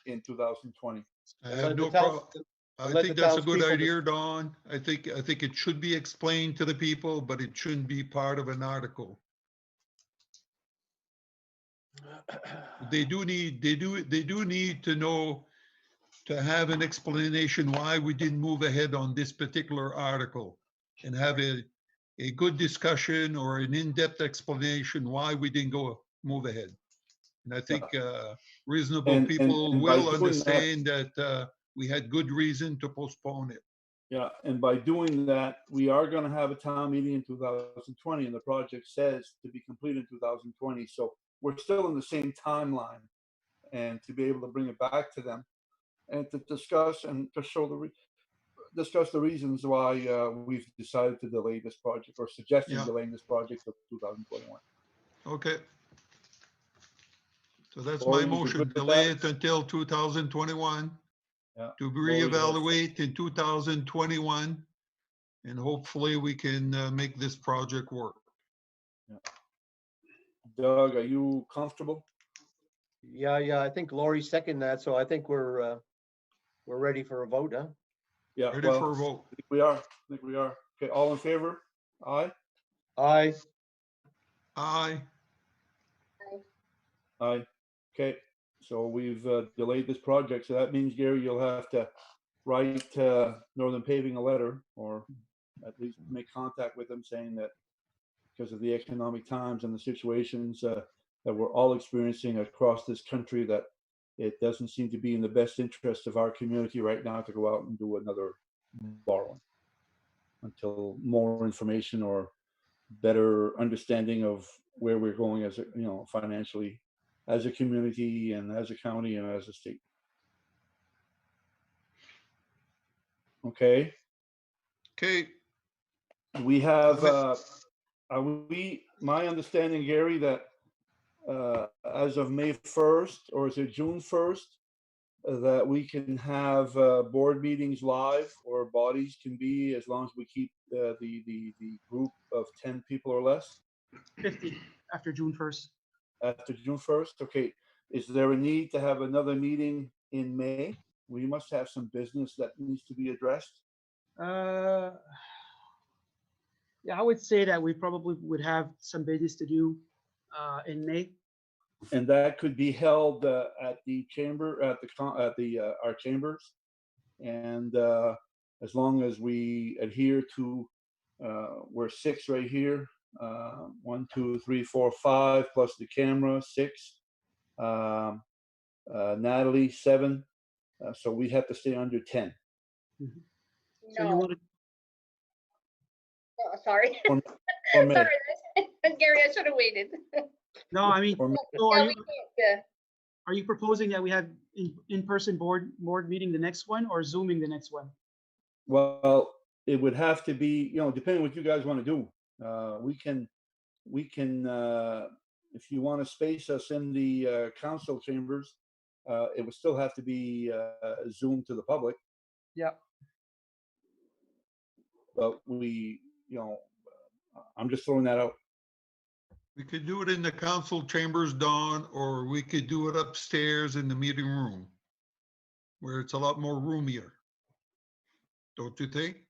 in 2020. I And have let no the town- problem. I let think the that's a good townspeople idea, Don. I think it should be explained to the people, but it shouldn't be part of an article. They do need to know, to have an explanation why we didn't move ahead on this particular article and have a good discussion or an in-depth explanation why we didn't move ahead. And I think reasonable And people by will doing that- understand that we had good reason to postpone it. Yeah, and by doing that, we are gonna have a town meeting in 2020, and the project says to be complete in 2020. So we're still in the same timeline and to be able to bring it back to them and to discuss and to show discuss the reasons why we've decided to delay this project or suggesting Yeah. delaying this project to 2021. Okay. So that's Lori, my you motion, good with delay that? it until 2021, Yeah. to Lori, you all set? reevaluate in 2021, and hopefully we can make this project work. Doug, are you comfortable? Yeah, I think Lori seconded that, so I think we're ready for a vote, huh? Yeah, Ready well, for a vote? I think we are. I think we are. Okay, all in favor? Aye? Aye. Aye. Aye. Okay, so we've delayed this project, so that means, Gary, you'll have to write Northern Paving a letter, or at least make contact with them saying that because of the economic times and the situations that we're all experiencing across this country, that it doesn't seem to be in the best interest of our community right now to go out and do another borrowing until more information or better understanding of where we're going as a, financially as a community and as a county and as a state. Okay, Okay. we have, Okay. my understanding, Gary, that as of May 1st, or is it June 1st, that we can have board meetings live, or bodies can be, as long as we keep the group of 10 people or less 50 after June 1st. after June 1st. Okay, is there a need to have another meeting in May? We must have some business that needs to be addressed. Yeah, I would say that we probably would have some business to do in May. And that could be held at the chamber, our chambers. And as long as we adhere to, we're 6 right here, 1, 2, 3, 4, 5, plus the camera, 6, Natalie, 7. So we have to stay under 10. So you No, want to, oh, sorry. Or May. Sorry, Gary, I should have waited. no, I mean, Or May. so Yeah, we can't, are you proposing that we have in-person board meeting the next one, or Zooming the next one? Well, it would have to be, depending what you guys want to do. We can, if you want to space us in the council chambers, it would still have to be Zoom to the public. Yeah. But I'm just throwing that out. We could do it in the council chambers, Dawn, or we could do it upstairs in the meeting room, where it's a lot more roomier. Don't you think?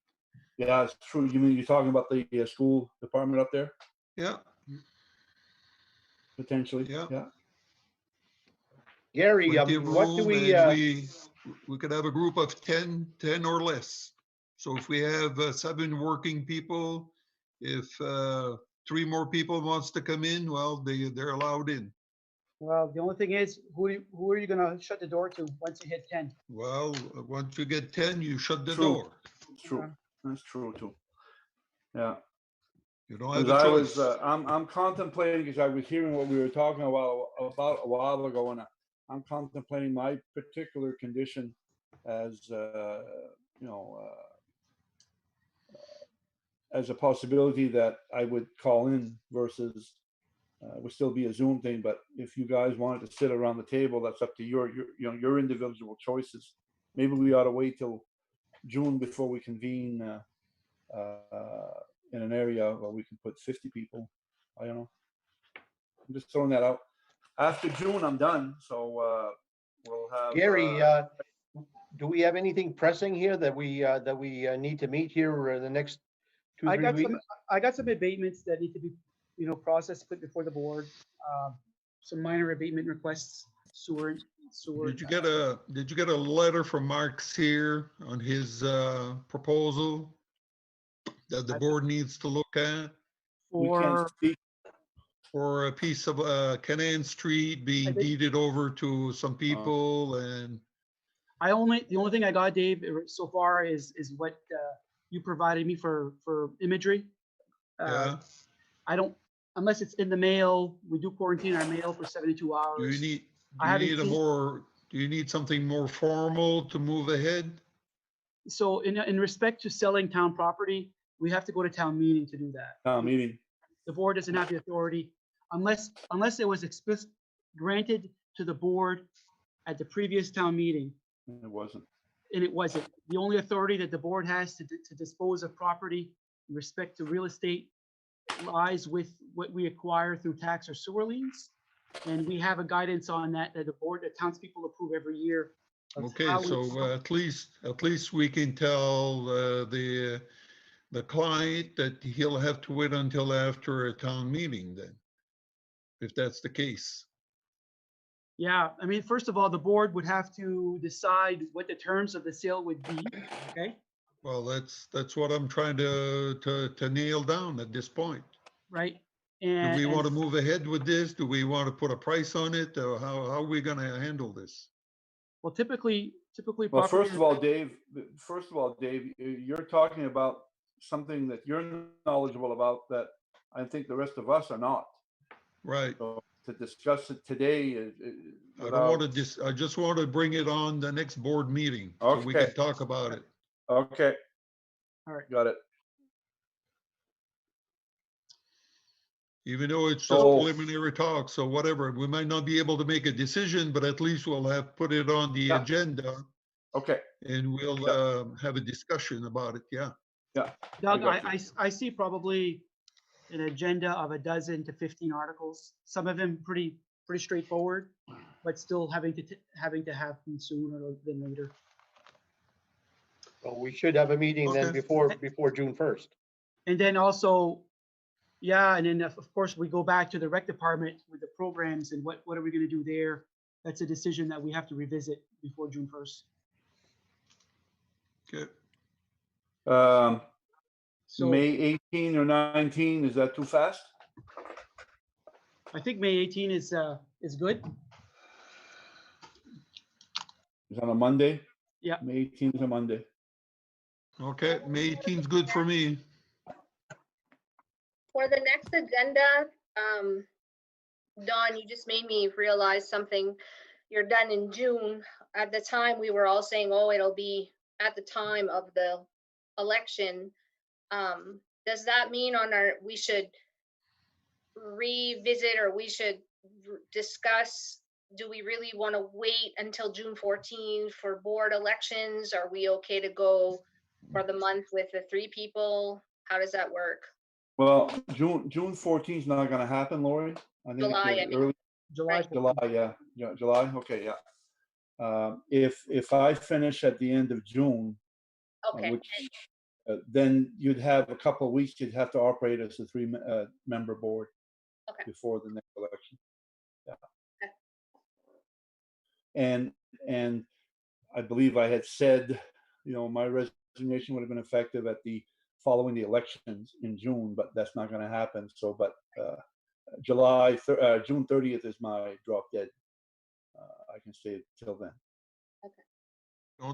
Yeah, it's true. You mean you're talking about the school department up there, Yeah, potentially? Yeah. Yeah. Gary, plenty of what do room, we, and we could have a group of 10 or less. So if we have 7 working people, if 3 more people wants to come in, well, they're allowed in. Well, the only thing is, who are you gonna shut the door to once you hit 10? Well, once you get 10, you shut the True. door. It's true. That's true too. Yeah. You don't have Because a I choice. was, I'm contemplating, because I was hearing what we were talking about a while ago, and I'm contemplating my particular condition as, as a possibility that I would call in versus it would still be a Zoom thing. But if you guys wanted to sit around the table, that's up to your individual choices. Maybe we ought to wait till June before we convene in an area where we can put 50 people. I don't know. I'm just throwing that out. After June, I'm done. So we'll have. Gary, do we have anything pressing here that we need to meet here in the next 2-3 weeks? I got some abatements that need to be, processed, put before the board. Some minor abatement requests, sewer. Did you get a letter from Mark Sear on his proposal that the board needs to look at? We can't For, speak. For a piece of Canaan Street being deeded over to some people, and the only thing I got, Dave, so far is what you provided me for imagery. yeah. I don't, unless it's in the mail, we do quarantine our mail for 72 Do hours. I haven't seen, Do you need something more formal to move ahead? so in respect to selling town property, we have to go to town meeting to do that. Town meeting. The board doesn't have the authority unless it was granted to the board at the previous town meeting, It wasn't. and it wasn't. The only authority that the board has to dispose of property in respect to real estate lies with what we acquire through tax or sewer liens. And we have a guidance on that the board, the townspeople approve every year. of Okay, how we- so at least we can tell the client that he'll have to wait until after a town meeting then, if that's the case. Yeah, I mean, first of all, the board would have to decide what the terms of the sale would be, okay? Well, that's what I'm trying to nail down at this point. Right? Do And we want to move ahead with this? Do we want to put a price on it? Or how are we gonna handle this? well, typically. Well, property- first of all, Dave, you're talking about something that you're knowledgeable about that I think the rest of us are not. Right. So to discuss it today is. I don't want to I just want to bring it on the next board meeting so we Okay. can talk about it. Okay, All right, got it. Even though it's just So- preliminary talk, so whatever, we might not be able to make a decision, but at least we'll have put it on the Yeah. agenda Okay, and we'll have a discussion about it, yeah. yeah. Doug, got you. I see probably an agenda of 12 to 15 articles, some of them pretty straightforward, but still having to happen sooner than later. Well, we should have a meeting then Okay. before June 1st. And then also, yeah, and then of course, we go back to the rec department with the programs and what are we gonna do there? That's a decision that we have to revisit before June 1st. Okay. So May 18 or 19, is that too fast? I think May 18 is good. Is on a Monday? Yeah. May 18 is a Monday. Okay, May 18th 's good for me. For the next agenda, Dawn, you just made me realize something. You're done in June. At the time, we were all saying, oh, it'll be at the time of the election. Does that mean we should revisit or we should discuss, do we really want to wait until June 14 for board elections? Are we okay to go for the month with the 3 people? How does that work? Well, June 14 is not gonna happen, Lori. I think July, it's I mean. early July. July, yeah, July, okay, yeah. If I finish at the end of June, Okay, which, then you'd have a couple of weeks, you'd have to operate as a 3-member board Okay. before the next election. Yeah. Okay. And I believe I had said, my resignation would have been effective following the elections in June, but that's not gonna happen. So, but June 30th is my drop dead. I can stay till then.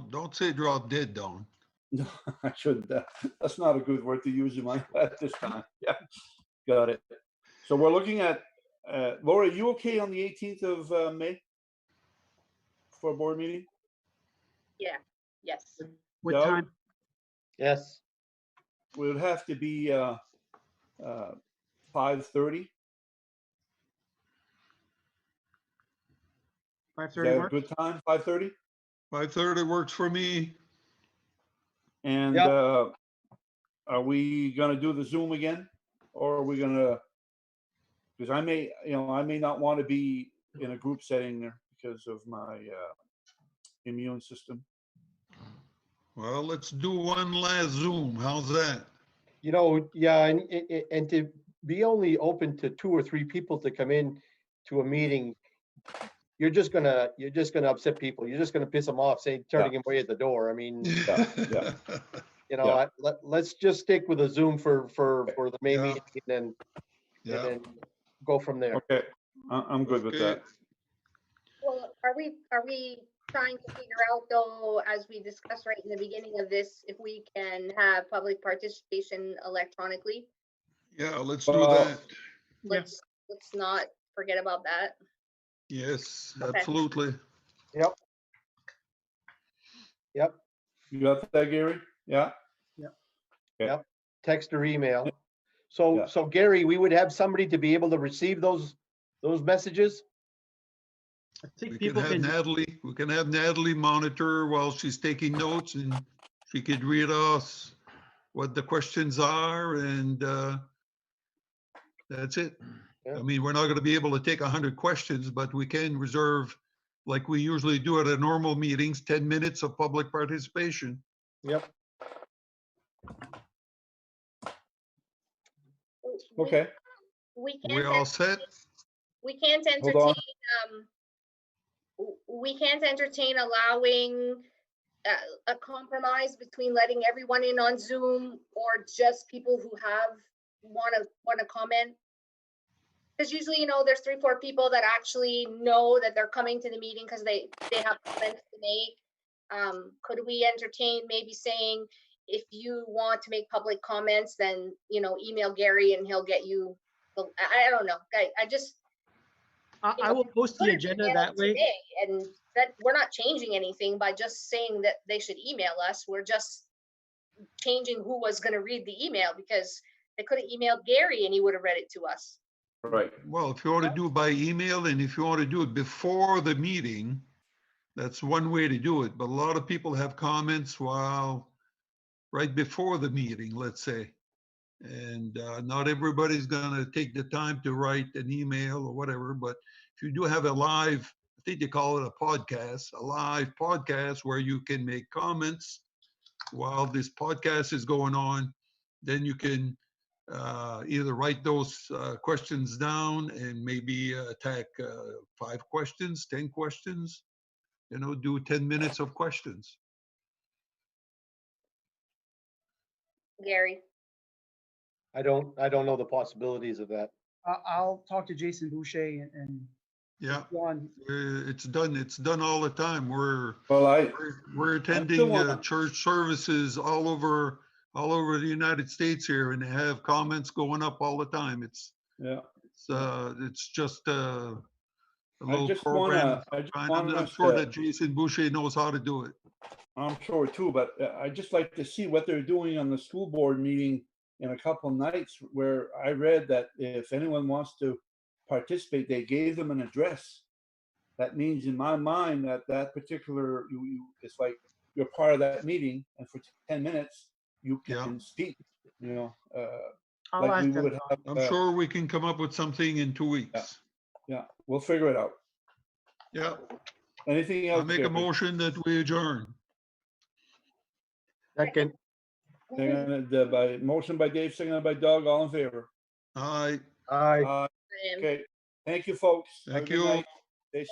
Don't say drop dead, Don. No, I shouldn't. That's not a good word to use at this time. Yeah, got it. So we're looking at, Laura, you okay on the 18th of May for a board meeting? yes. What Doug? time? Yes, It would have to be 5:30. 5:30 Is that a work? good time? 5:30? 5:30 works for me. And Yeah. are we gonna do the Zoom again? Or are we gonna, because I may not want to be in a group setting because of my immune system. Well, let's do one last Zoom. How's that? yeah, and to be only open to 2 or 3 people to come in to a meeting, you're just gonna upset people. You're just gonna piss them off, turning them away at the door. I mean, Yeah. let's just stick with a Zoom for the May Yeah. meeting and Yeah. then go from there. Okay, I'm good with that. Okay. Well, are we trying to figure out though, as we discussed right in the beginning of this, if we can have public participation electronically? Yeah, let's do Well, that. Yeah. Let's not forget about that. Yes, Okay. absolutely. Yep, You got that, Gary? Yeah? text or email. Yeah. So Gary, we would have somebody to be able to receive those messages? I think We can people have can, Natalie monitor while she's taking notes, and she could read us what the questions are, and that's it. Yeah. I mean, we're not gonna be able to take 100 questions, but we can reserve, like we usually do at a normal meetings, 10 minutes of public participation. Yep, Okay, We We can't, all set? we can't hold on. entertain, we can't entertain allowing a compromise between letting everyone in on Zoom or just people who have, want to comment. Because usually, you know, there's 3-4 people that actually know that they're coming to the meeting because they have comments to make. Could we entertain maybe saying, if you want to make public comments, then, you know, email Gary and he'll get you, I don't know. I just, I will post the put an agenda email that way. today, and that we're not changing anything by just saying that they should email us. We're just changing who was going to read the email, because they could have emailed Gary and he would have read it to us. Right. Well, if you want to do it by email, and if you want to do it before the meeting, that's one way to do it. But a lot of people have comments while, right before the meeting, let's say. And not everybody's gonna take the time to write an email or whatever, but if you do have a live, I think they call it a podcast, a live podcast where you can make comments while this podcast is going on, then you can either write those questions down and maybe attack 5 questions, 10 questions, you know, do 10 minutes of questions. Gary, I don't know the possibilities of that. I'll talk to Jason Boucher and Yeah, Juan. it's done all the time. Well, We're attending wanna- church services all over the United States here, and they have comments going up all the time. It's just a little just program. wanna I'm sure say- that Jason Boucher knows how to do it. I'm sure too, but I just like to see what they're doing on the school board meeting in a couple nights, where I read that if anyone wants to participate, they gave them an address. That means in my mind that particular, it's like you're part of that meeting, and for 10 minutes, you can speak, you know, I'll like ask we them. would have. I'm sure we can come up with something in 2 weeks. Yeah, we'll figure it out. Yeah, Anything I'll else? make a Gary? motion that we adjourn. Second, By motion by Dave, seconded by Doug, all in favor. Aye, aye. Okay, thank you, folks. Have a thank good you. night.